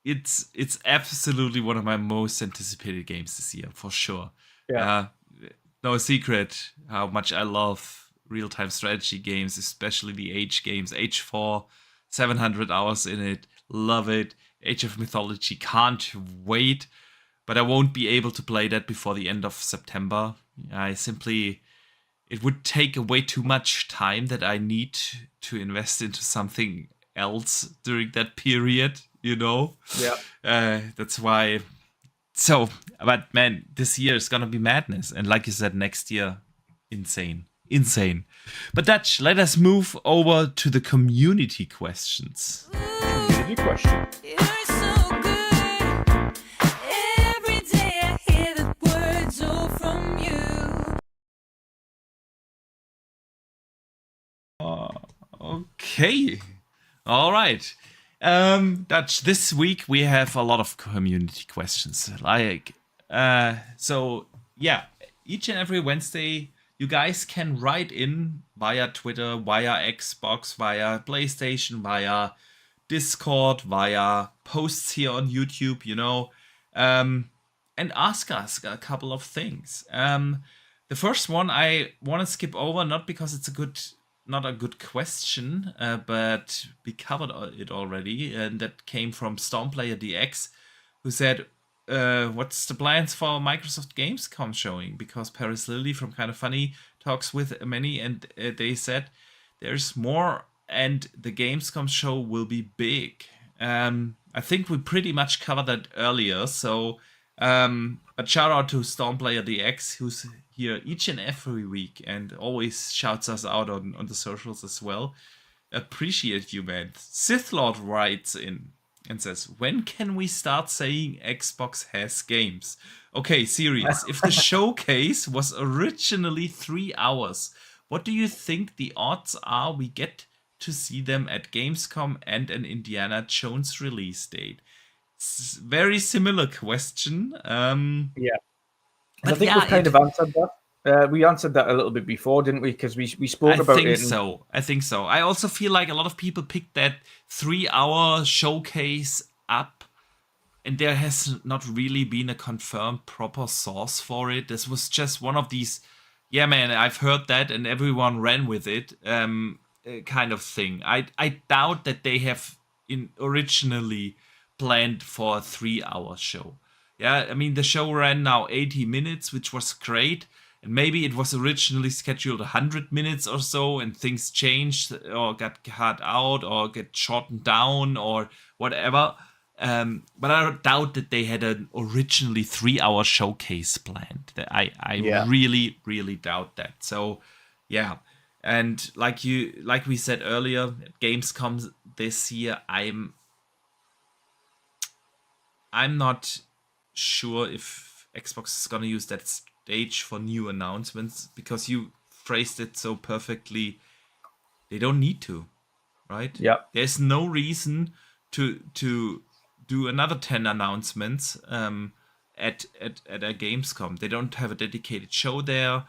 It's absolutely one of my most anticipated games this year, for sure. Yeah. No secret how much I love real-time strategy games, especially the Age games. Age 4, 700 hours in it. Love it. Age of Mythology, can't wait. But I won't be able to play that before the end of September. It would take way too much time that I need to invest into something else during that period, Yeah. That's why. So, but man, this year is gonna be madness, and like you said, next year, insane. But Dutch, let us move over to the community questions. Community question. You're so good. Every day I hear the words all from you. Okay. All right. Dutch, this week we have a lot of community questions. Each and every Wednesday, you guys can write in via Twitter, via Xbox, via PlayStation, via Discord, via posts here on YouTube, and ask us a couple of things. The first one I want to skip over, not because it's not a good question, but we covered it already, and that came from Stormplayer DX, who said, what's the plans for Microsoft Gamescom showing? Because Paris Lilly from Kind of Funny talks with many, and they said there's more, and the Gamescom show will be big. I think we pretty much covered that earlier, so but shout out to Stormplayer DX, who's here each and every week and always shouts us out on the socials as well. Appreciate you, man. Sith Lord writes in and says, when can we start saying Xbox has games? Okay, serious. If the showcase was originally 3 hours, What do you think the odds are we get to see them at Gamescom and an Indiana Jones release date? It's a very similar question. Yeah. But I think yeah, we've kind of answered that. We answered that a little bit before, didn't we? Because we spoke I about think it. so. I think so. I also feel like a lot of people picked that 3 hour showcase up, and there has not really been a confirmed proper source for it. This was just one of these, yeah, man, I've heard that, and everyone ran with it, kind of thing. I doubt that they have originally planned for a 3 hour show. Yeah, I mean, the show ran now 80 minutes, which was great. And maybe it was originally scheduled 100 minutes or so, and things changed or got cut out or get shortened down or whatever. But I doubt that they had an originally 3 hour showcase planned. I Yeah. really, really doubt that. So, yeah. And like we said earlier, Gamescom this year, I'm not sure if Xbox is gonna use that stage for new announcements, because you phrased it so perfectly. They don't need to, right? Yeah. There's no reason to do another 10 announcements at a Gamescom. They don't have a dedicated show there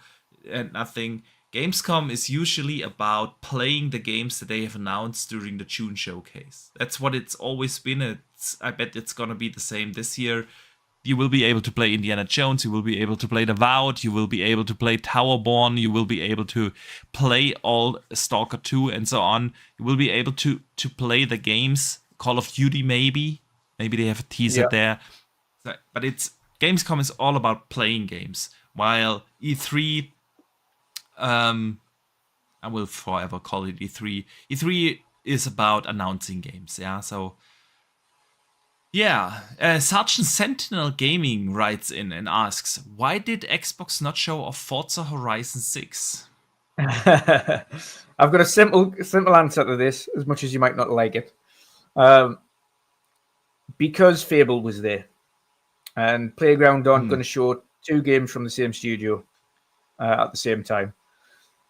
and nothing. Gamescom is usually about playing the games that they have announced during the June showcase. That's what it's always been. I bet it's gonna be the same this year. You will be able to play Indiana Jones, you will be able to play The Avowed, you will be able to play Towerborn, you will be able to play all Stalker 2 and so on. You will be able to play the games, Call of Duty maybe. Maybe they have a teaser there. But Gamescom is all about playing games, while E3, I will forever call it E3. E3 is about announcing games, yeah, so... Yeah, Sergeant Sentinel Gaming writes in and asks, why did Xbox not show off Forza Horizon 6? I've got a simple answer to this, as much as you might not like it. Because Fable was there, and Playground aren't going to show 2 games from the same studio at the same time.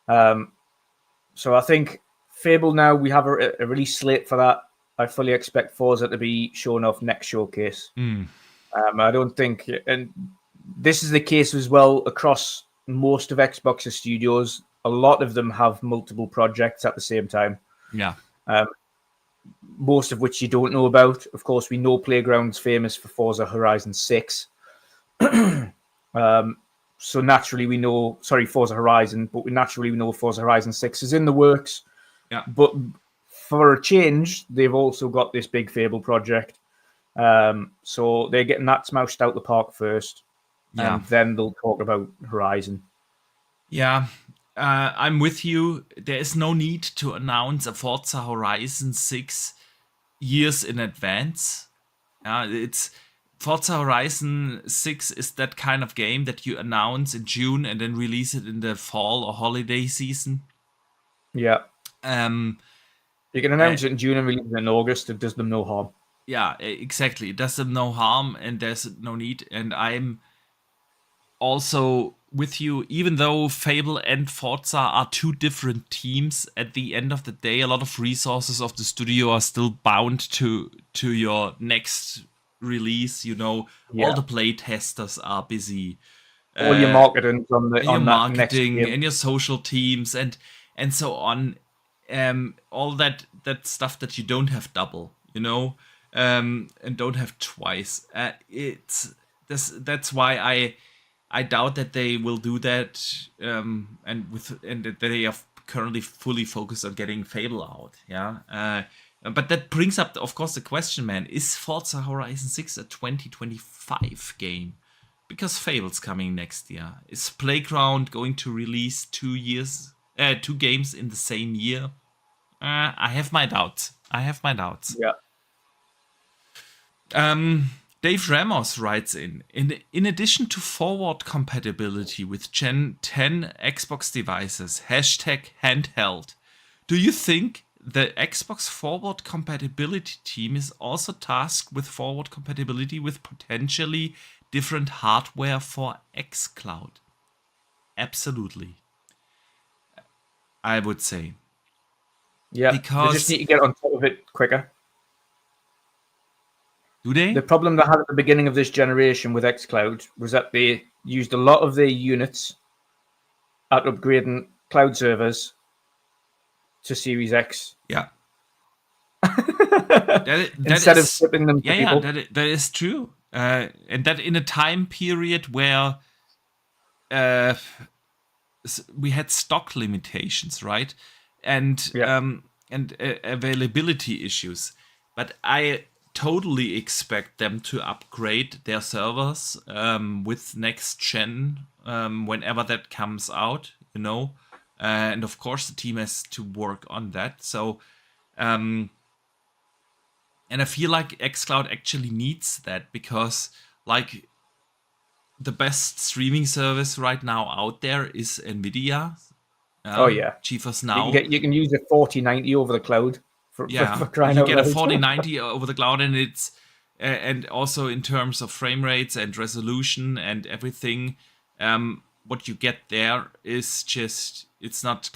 So I think Fable, now we have a release slate for that. I fully expect Forza to be shown off next showcase. I don't think, and this is the case as well across most of Xbox's studios. A lot of them have multiple projects at the same time. Yeah. Most of which you don't know about. Of course, we know Playground's famous for Forza Horizon 6. So naturally we know, Forza Horizon, but we know Forza Horizon 6 is in the works. Yeah. But for a change, they've also got this big Fable project. So they're getting that smashed out the park first. Yeah. And then they'll talk about Horizon. Yeah. I'm with you. There is no need to announce a Forza Horizon 6 years in advance. It's Forza Horizon 6 is that kind of game that you announce in June and then release it in the fall or holiday season. Yeah. You can announce it in June and release it in August. It does them no harm. Yeah, exactly. It does them no harm, and there's no need. And I'm also with you, even though Fable and Forza are 2 different teams, at the end of the day, a lot of resources of the studio are still bound to your next release. All the play testers are busy. All your marketing on your that next marketing game. and your social teams and so on. All that stuff that you don't have double, and don't have twice. That's why I doubt that they will do that, and that they are currently fully focused on getting Fable out. Yeah. But that brings up, of course, the question, man: is Forza Horizon 6 a 2025 game? Because Fable's coming next year. Is Playground going to release 2 games in the same year? I have my doubts. Yeah. Dave Ramos writes in addition to forward compatibility with Gen 10 Xbox devices, #handheld, do you think the Xbox forward compatibility team is also tasked with forward compatibility with potentially different hardware for xCloud? Absolutely. I would say. Yeah, they Because just need to get on top of it quicker. do they? The problem they had at the beginning of this generation with xCloud was that they used a lot of their units at upgrading cloud servers to Series X. Yeah. Instead of flipping them to people. That is true. And that in a time period where we had stock limitations, right? And availability issues. But I totally expect them to upgrade their servers with next gen whenever that comes out, and of course the team has to work on that. So and I feel like xCloud actually needs that, because like the best streaming service right now out there is Nvidia. GeForce Now. You can use a 4090 over the cloud for crying out loud. You get a 4090 over the cloud, and it's and also in terms of frame rates and resolution and everything, what you get there is just, it's not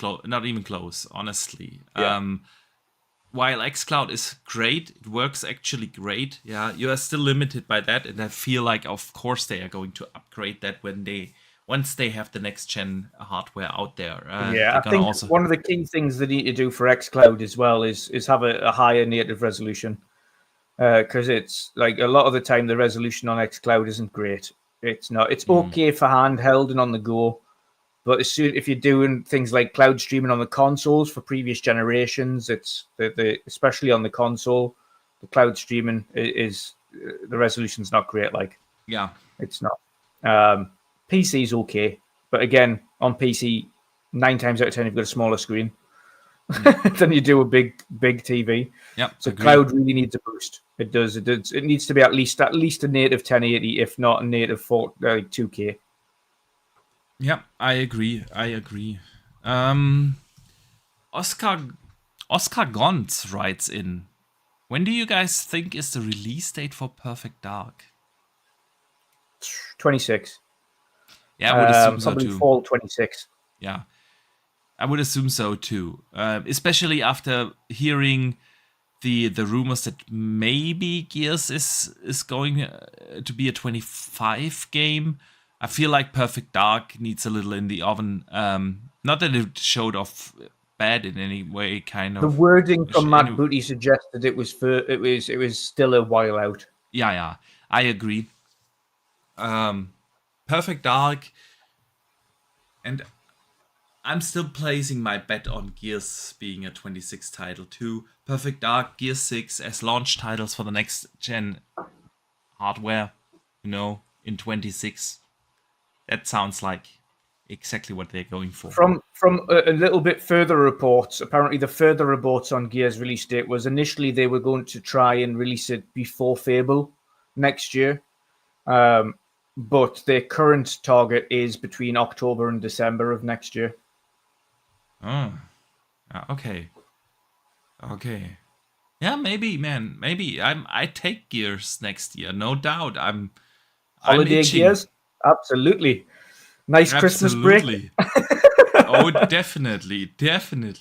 even close, honestly. Yeah. While xCloud is great, it works actually great. Yeah, you are still limited by that, and I feel like, of course, they are going to upgrade that once they have the next gen hardware out there. I think one of the key things they need to do for xCloud as well is have a higher native resolution, because it's like a lot of the time the resolution on xCloud isn't great. It's not. It's okay for handheld and on the go. But if you're doing things like cloud streaming on the consoles for previous generations, it's especially on the console, the cloud streaming is the resolution's not great. Like, yeah, it's not. PC's okay, but again, on PC, 9 times out of 10 you've got a smaller screen than you do a big TV. Yeah, so cloud really needs a boost. It does. It needs to be at least a native 1080, if not a native 2K. Yeah, I agree. Oscar Gons writes in, when do you guys think is the release date for Perfect Dark? 26. Yeah, I would assume so probably too. Fall 26. Yeah, I would assume so too. Especially after hearing the rumors that maybe Gears is going to be a 25 game. I feel like Perfect Dark needs a little in the oven. Not that it showed off bad in any way, kind of. The wording from Matt Booty suggested it was still a while out. Yeah, I agree. Perfect Dark, and I'm still placing my bet on Gears being a 26 title too. Perfect Dark, Gears 6 as launch titles for the next gen hardware, in 26. That sounds like exactly what they're going for. From a little bit further reports, apparently the further reports on Gears release date was initially they were going to try and release it before Fable next year. But their current target is between October and December of next year. Oh, okay. Yeah, maybe, man. Maybe I take Gears next year, no doubt. I'm Holiday itching. Gears, absolutely. Nice Christmas break. Oh, definitely.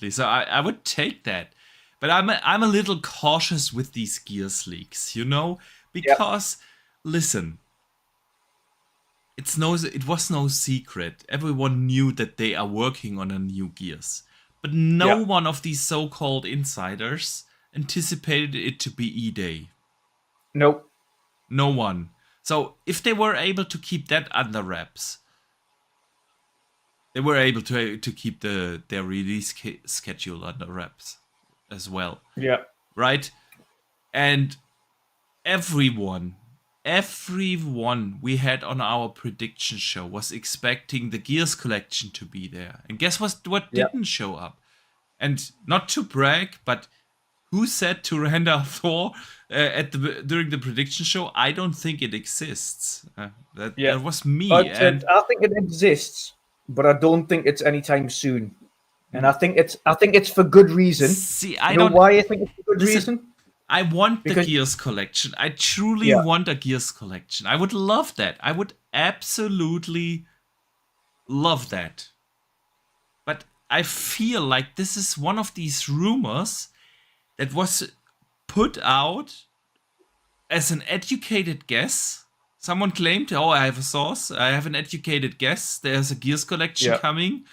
So I would take that, but I'm a little cautious with these Gears leaks, because listen. It was no secret. Everyone knew that they are working on a new Gears. But no one of these so-called insiders anticipated it to be E-Day. Nope. No one. So if they were able to keep that under wraps, they were able to keep their release schedule under wraps as well. Yeah. Right? And everyone we had on our prediction show was expecting the Gears collection to be there. And guess what didn't show up? And not to brag, but who said to Randall Thor during the prediction show, I don't think it exists. That was me. I think it exists, but I don't think it's anytime soon. And I think it's for good reason. See, why I think it's for good reason? I want the Gears collection. I truly want a Gears collection. I would love that. I would absolutely love that. But I feel like this is one of these rumors that was put out as an educated guess. Someone claimed, oh, I have a source, I have an educated guess, there's a Gears collection coming.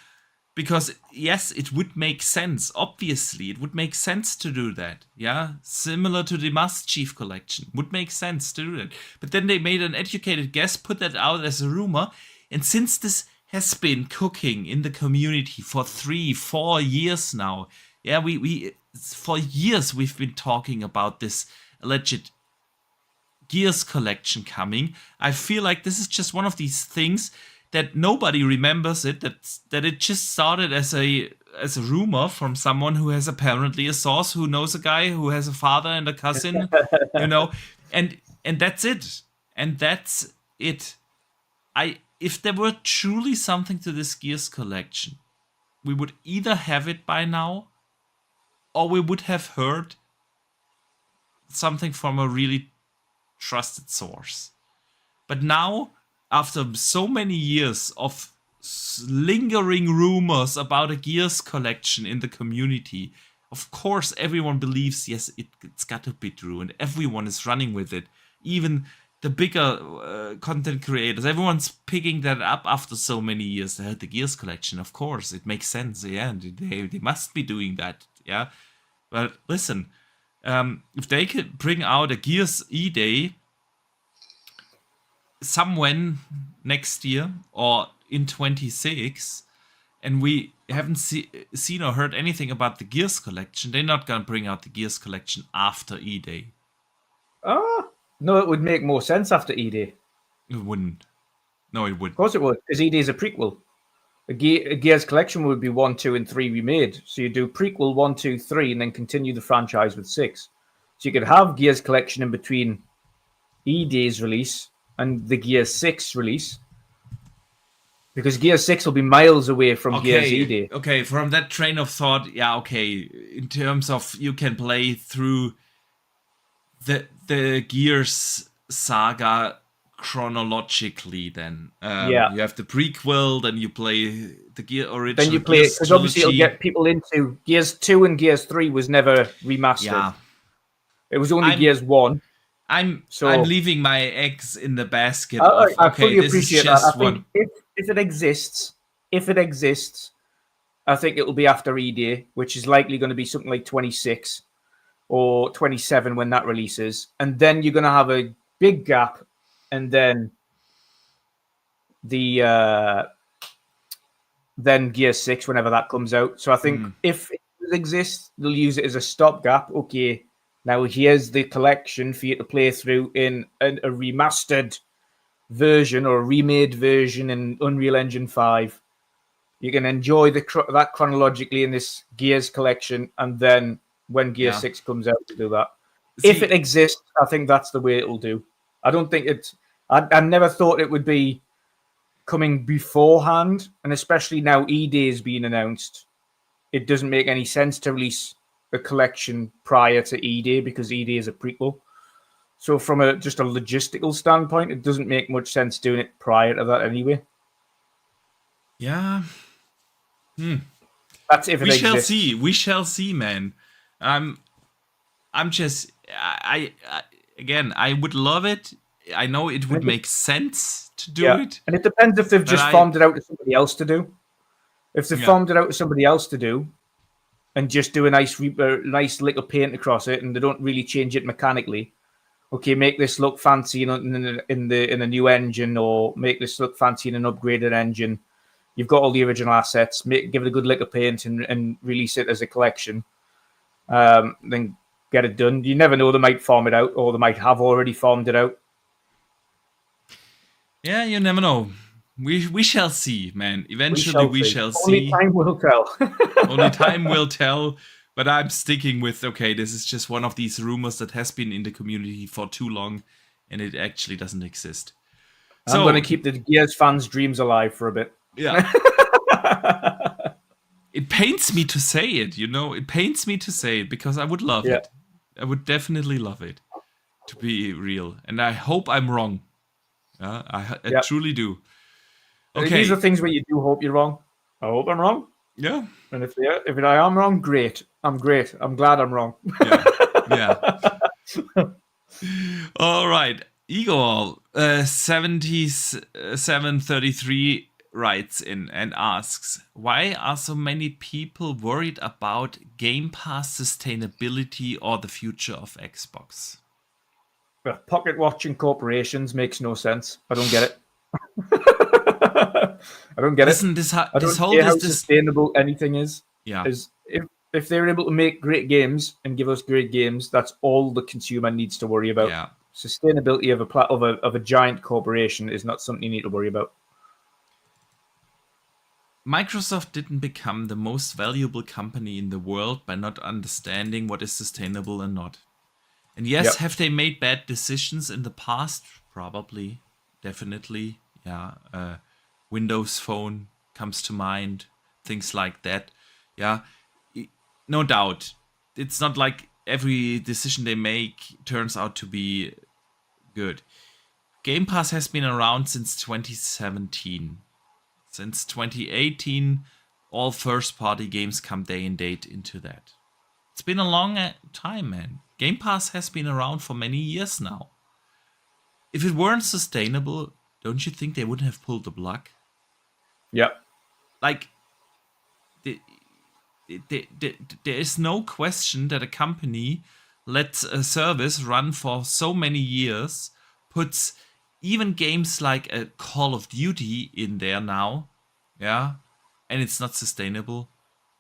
Because, yes, it would make sense. Obviously, it would make sense to do that. Yeah, similar to the Master Chief collection. Would make sense to do that. But then they made an educated guess, put that out as a rumor. And since this has been cooking in the community for 3-4 years now, yeah, we for years we've been talking about this alleged Gears collection coming. I feel like this is just one of these things that nobody remembers it, that it just started as a rumor from someone who has apparently a source, who knows a guy who has a father and a cousin, and that's it. And that's it. If there were truly something to this Gears collection, we would either have it by now, or we would have heard something from a really trusted source. But now, after so many years of lingering rumors about a Gears collection in the community, of course everyone believes, yes, it's got to be true, and everyone is running with it. Even the bigger content creators, everyone's picking that up after so many years. They had the Gears collection, of course, it makes sense, yeah, they must be doing that, yeah. But listen, if they could bring out a Gears E-Day somewhen next year or in 26, and we haven't seen or heard anything about the Gears collection, they're not gonna bring out the Gears collection after E-Day. No, it would make more sense after E-Day. It wouldn't. No, it wouldn't. Of course it would, because E-Day is a prequel. A Gears collection would be 1, 2, and 3 remade. So you do prequel 1, 2, 3, and then continue the franchise with 6. So you could have Gears collection in between E-Day's release and the Gears 6 release, because Gears 6 will be miles away from Gears E-Day. Okay, from that train of thought, yeah, okay. In terms of you can play through the Gears saga chronologically, then you have the prequel, then you play the original. Then you play, because obviously it'll get people into Gears 2 and Gears 3 was never remastered. Yeah. It was only Gears 1. I'm leaving my eggs in the basket. I fully appreciate that. I think if it exists, I think it will be after E-Day, which is likely going to be something like 26 or 27 when that releases, and then you're going to have a big gap, and then then Gear 6 whenever that comes out. So I think if it exists, they'll use it as a stopgap. Okay. Now, here's the collection for you to play through in a remastered version or a remade version in Unreal Engine 5. You can enjoy that chronologically in this Gears collection, and then when Gear 6 comes out, to do that. If it exists, I think that's the way it'll do. I don't think it's... I never thought it would be coming beforehand, and especially now E-Day is being announced. It doesn't make any sense to release a collection prior to E-Day, because E-Day is a prequel. So from just a logistical standpoint, it doesn't make much sense doing it prior to that anyway. Yeah. That's if it exists. We shall see, man. I'm just... again, I would love it. I know it would make sense to do it. And it depends if they've just farmed it out to somebody else to do. If they've farmed it out to somebody else to do, and just do a nice little paint across it, and they don't really change it mechanically. Okay, make this look fancy in a new engine, or make this look fancy in an upgraded engine. You've got all the original assets. Give it a good lick of paint and release it as a collection. Then get it done. You never know; they might farm it out, or they might have already farmed it out. Yeah, you never know. We shall see, man. Eventually, we shall see. Only time will tell. Only time will tell. But I'm sticking with, okay, this is just one of these rumors that has been in the community for too long, and it actually doesn't exist. I'm going to keep the Gears fans' dreams alive for a bit. Yeah. It pains me to say it, It pains me to say it, because I would love it. I would definitely love it, to be real. And I hope I'm wrong. I truly do. Okay. These are things where you do hope you're wrong. I hope I'm wrong. Yeah. And if I am wrong, great. I'm great. I'm glad I'm wrong. Yeah. Yeah. All right. Igor, 7733 writes in and asks, why are so many people worried about Game Pass sustainability or the future of Xbox? Pocket watching corporations makes no sense. I don't get it. I don't get Listen, it. this I this don't whole care how this sustainable anything is. yeah. Is if they're able to make great games and give us great games, that's all the consumer needs to worry about. Yeah. Sustainability of a giant corporation is not something you need to worry about. Microsoft didn't become the most valuable company in the world by not understanding what is sustainable and not. And yes, Yep. have they made bad decisions in the past? Probably, definitely. Yeah. Windows Phone comes to mind, things like that. Yeah, no doubt. It's not like every decision they make turns out to be good. Game Pass has been around since 2017. Since 2018, all first-party games come day and date into that. It's been a long time, man. Game Pass has been around for many years now. If it weren't sustainable, don't you think they wouldn't have pulled the plug? Yep. Like, there is no question that a company lets a service run for so many years, puts even games like a Call of Duty in there now, yeah, and it's not sustainable.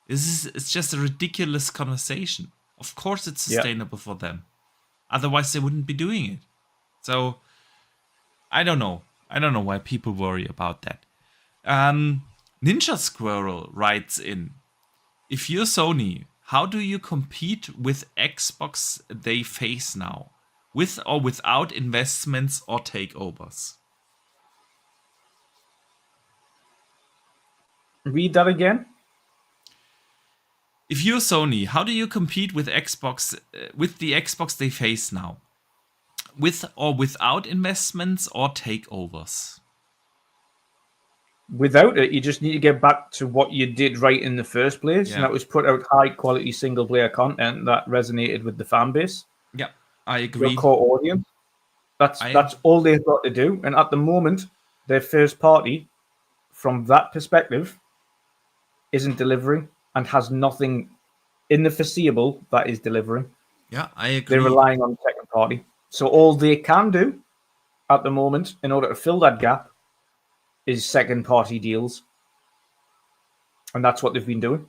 It's just a ridiculous conversation. Of course it's sustainable for them. Otherwise they wouldn't be doing it. So I don't know. I don't know why people worry about that. Ninja Squirrel writes in, if you're Sony, how do you compete with Xbox they face now? With or without investments or takeovers? Read that again. If you're Sony, how do you compete with Xbox, with the Xbox they face now? With or without investments or takeovers? Without it, you just need to get back to what you did right in the first place, and that was put out high quality single player content that resonated with the fan base. Yeah, I agree. Your core audience. That's all they've got to do. And at the moment, their first party, from that perspective, isn't delivering and has nothing in the foreseeable that is delivering. Yeah, I agree. They're relying on the second party. So all they can do at the moment in order to fill that gap is second party deals. And that's what they've been doing.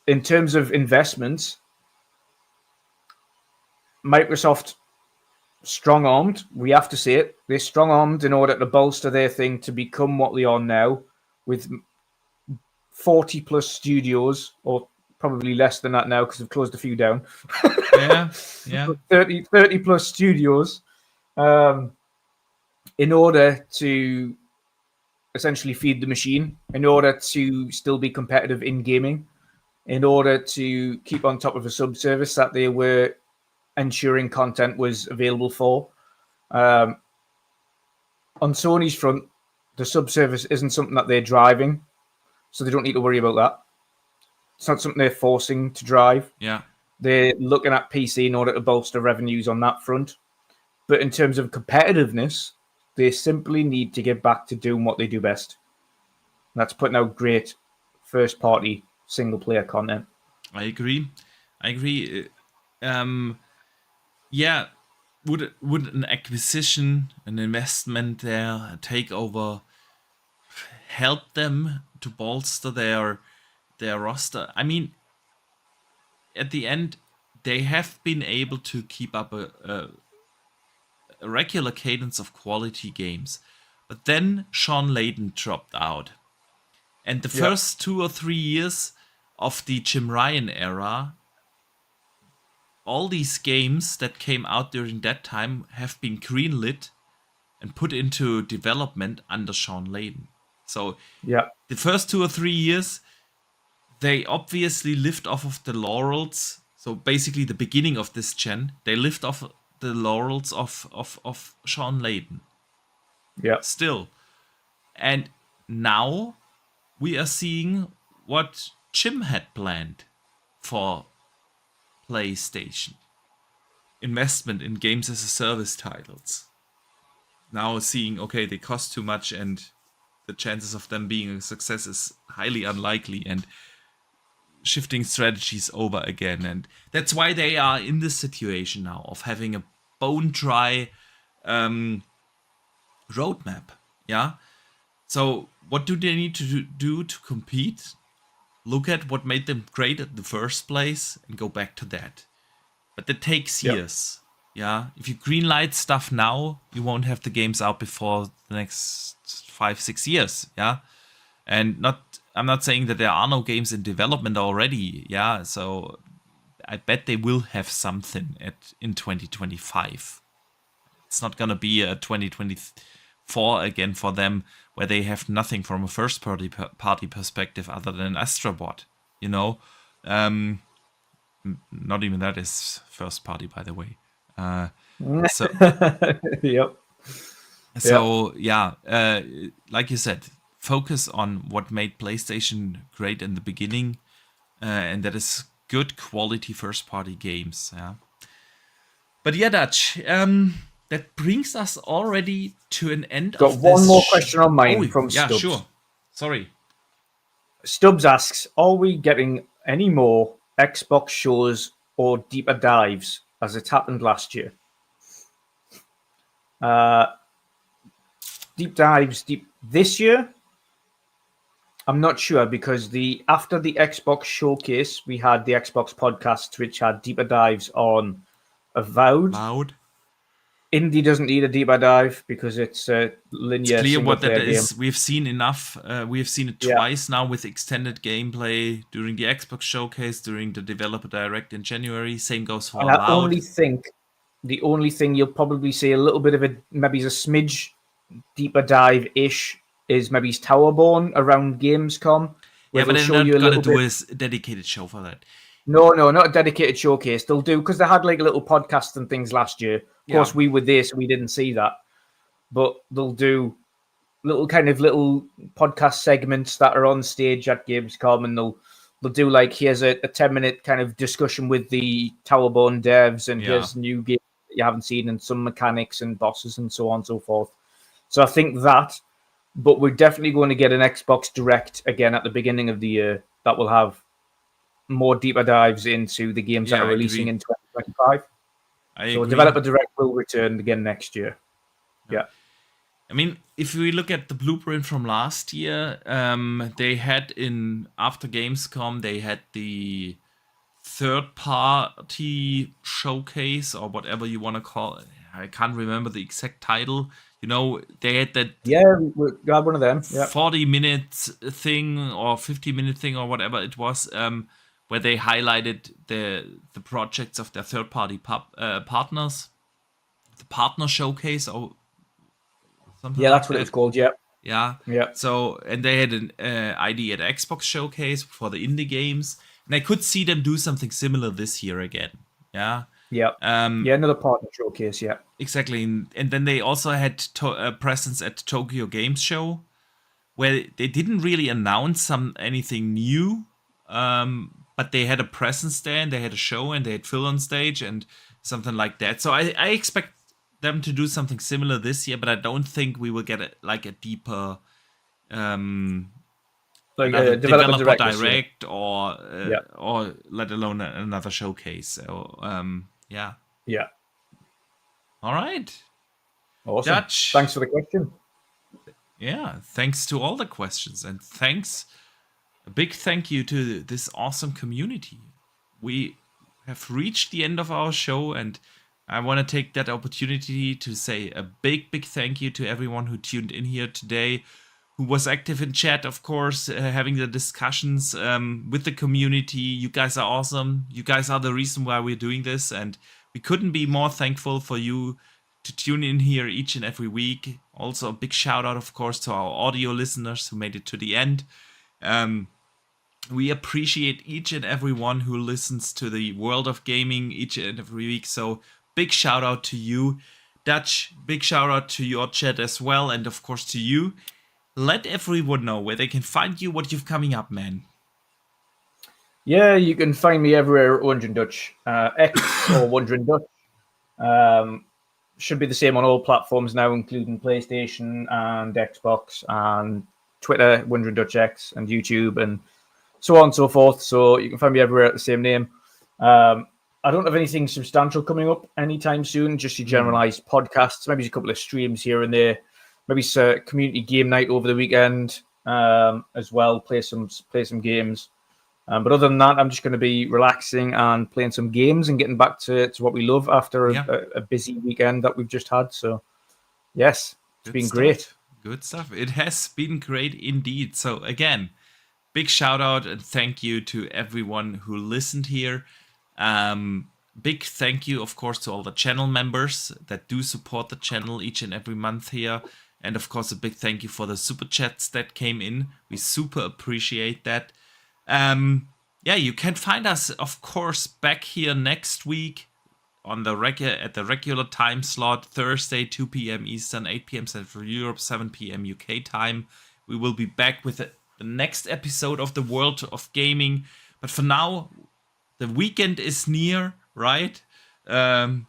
In terms of investments, Microsoft strong-armed, we have to say it, they're strong-armed in order to bolster their thing to become what they are now, with 40 plus studios, or probably less than that now because they've closed a few down. Yeah. 30 plus studios in order to essentially feed the machine, in order to still be competitive in gaming, in order to keep on top of a sub-service that they were ensuring content was available for. On Sony's front, the sub-service isn't something that they're driving, so they don't need to worry about that. It's not something they're forcing to drive. Yeah. They're looking at PC in order to bolster revenues on that front. But in terms of competitiveness, they simply need to get back to doing what they do best. And that's putting out great first-party single-player content. I agree. Yeah, would an acquisition, an investment there, a takeover help them to bolster their roster? I mean, at the end, they have been able to keep up a regular cadence of quality games. But then Sean Layden dropped out. And the first 2 or 3 years of the Jim Ryan era, all these games that came out during that time have been greenlit and put into development under Sean Layden. So the first 2 or 3 years, they obviously lived off of the laurels. So basically the beginning of this gen, they lived off the laurels of Sean Layden. Yeah. Still. And now we are seeing what Jim had planned for PlayStation. Investment in games as a service titles. Now seeing, okay, they cost too much and the chances of them being a success is highly unlikely, and shifting strategies over again. And that's why they are in this situation now of having a bone dry roadmap. Yeah. So what do they need to do to compete? Look at what made them great at the first place and go back to that. But that takes years. Yeah. If you greenlight stuff now, you won't have the games out before the next 5-6 years. Yeah. And I'm not saying that there are no games in development already. Yeah. So I bet they will have something in 2025. It's not gonna be a 2024 again for them, where they have nothing from a first party perspective other than Astrobot. You know, not even that is first party, by the way. So Yep. so yeah, like you said, focus on what made PlayStation great in the beginning, and that is good quality first party games. Yeah. But yeah, Dutch. That brings us already to an end Got of one this more question on mine from yeah, Stubbs. sure. Sorry. Stubbs asks, are we getting any more Xbox shows or deeper dives as it happened last year? Deep dives this year? I'm not sure, because after the Xbox showcase, we had the Xbox podcast, which had deeper dives on Avowed. Loud. Indie doesn't need a deeper dive because it's a linear. It's clear what that single-player is. game. We've seen enough. We have seen it twice now with extended gameplay during the Xbox showcase, during the developer direct in January. Same goes for And I Loud. only think the only thing you'll probably see a little bit of maybe a smidge deeper dive ish is maybe Towerborn around Gamescom. Yeah, but they'll they're show not you a gonna little do bit. a dedicated show for that. No, not a dedicated showcase. They'll do, because they had like little podcasts and things last year. Of course, we were there, so we didn't see that. But they'll do little podcast segments that are on stage at Gamescom, and they'll do like, here's a 10-minute kind of discussion with the Towerborn devs, and here's new games that you haven't seen, and some mechanics and bosses and so on and so forth. So I think that, but we're definitely going to get an Xbox Direct again at the beginning of the year that will have more deeper dives into the games that are releasing in 2025. So Developer Direct will return again next year. Yeah. I mean, if we look at the blueprint from last year, they had after Gamescom, they had the third-party showcase, or whatever you want to call it. I can't remember the exact title. You know, they had that we got one of them. Yeah. 40-minute thing or 50-minute thing or whatever it was, where they highlighted the projects of their third-party partners, the partner showcase or something. Yeah, that's what it's called. Yeah. Yeah. So, and they had an ID at Xbox showcase for the indie games, and I could see them do something similar this year again. Yeah. Yeah. Another partner showcase. Yeah. Exactly, and then they also had a presence at Tokyo Games Show, where they didn't really announce anything new, but they had a presence there, and they had a show, and they had Phil on stage, and something like that. So I expect them to do something similar this year, but I don't think we will get a deeper like a developer direct or let alone another showcase. So yeah. All right. Awesome. Dutch. Thanks for the question. Yeah, thanks to all the questions, and a big thank you to this awesome community. We have reached the end of our show, and I want to take that opportunity to say a big thank you to everyone who tuned in here today, who was active in chat, of course, having the discussions with the community. You guys are awesome. You guys are the reason why we're doing this, and we couldn't be more thankful for you to tune in here each and every week. Also, a big shout out, of course, to our audio listeners who made it to the end. We appreciate each and every one who listens to the World of Gaming each and every week. So big shout out to you, Dutch. Big shout out to your chat as well, and of course to you. let everyone know where they can find you, what you've coming up, man. Yeah, you can find me everywhere at Wondering Dutch, X or Wondering Dutch. Should be the same on all platforms now, including PlayStation and Xbox and Twitter, Wondering Dutch X, and YouTube, and so on and so forth. So you can find me everywhere at the same name. I don't have anything substantial coming up anytime soon, just your generalized podcasts, maybe a couple of streams here and there, maybe a community game night over the weekend as well, play some games. But other than that, I'm just going to be relaxing and playing some games and getting back to what we love after a busy weekend that we've just had. So, yes, it's been great. Good stuff. It has been great indeed. So, again, big shout out and thank you to everyone who listened here. Big thank you, of course, to all the channel members that do support the channel each and every month here. And, of course, a big thank you for the super chats that came in. We super appreciate that. You can find us, of course, back here next week on the at the regular time slot, Thursday, 2 p.m. Eastern, 8 p.m. Central Europe, 7 p.m. UK time. We will be back with the next episode of the World of Gaming. But for now, the weekend is near, right? And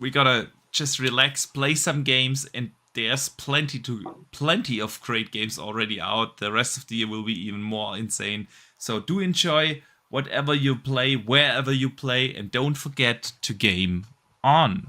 we gotta just relax, play some games, and there's plenty of great games already out. The rest of the year will be even more insane. So do enjoy whatever you play, wherever you play, and don't forget to game on.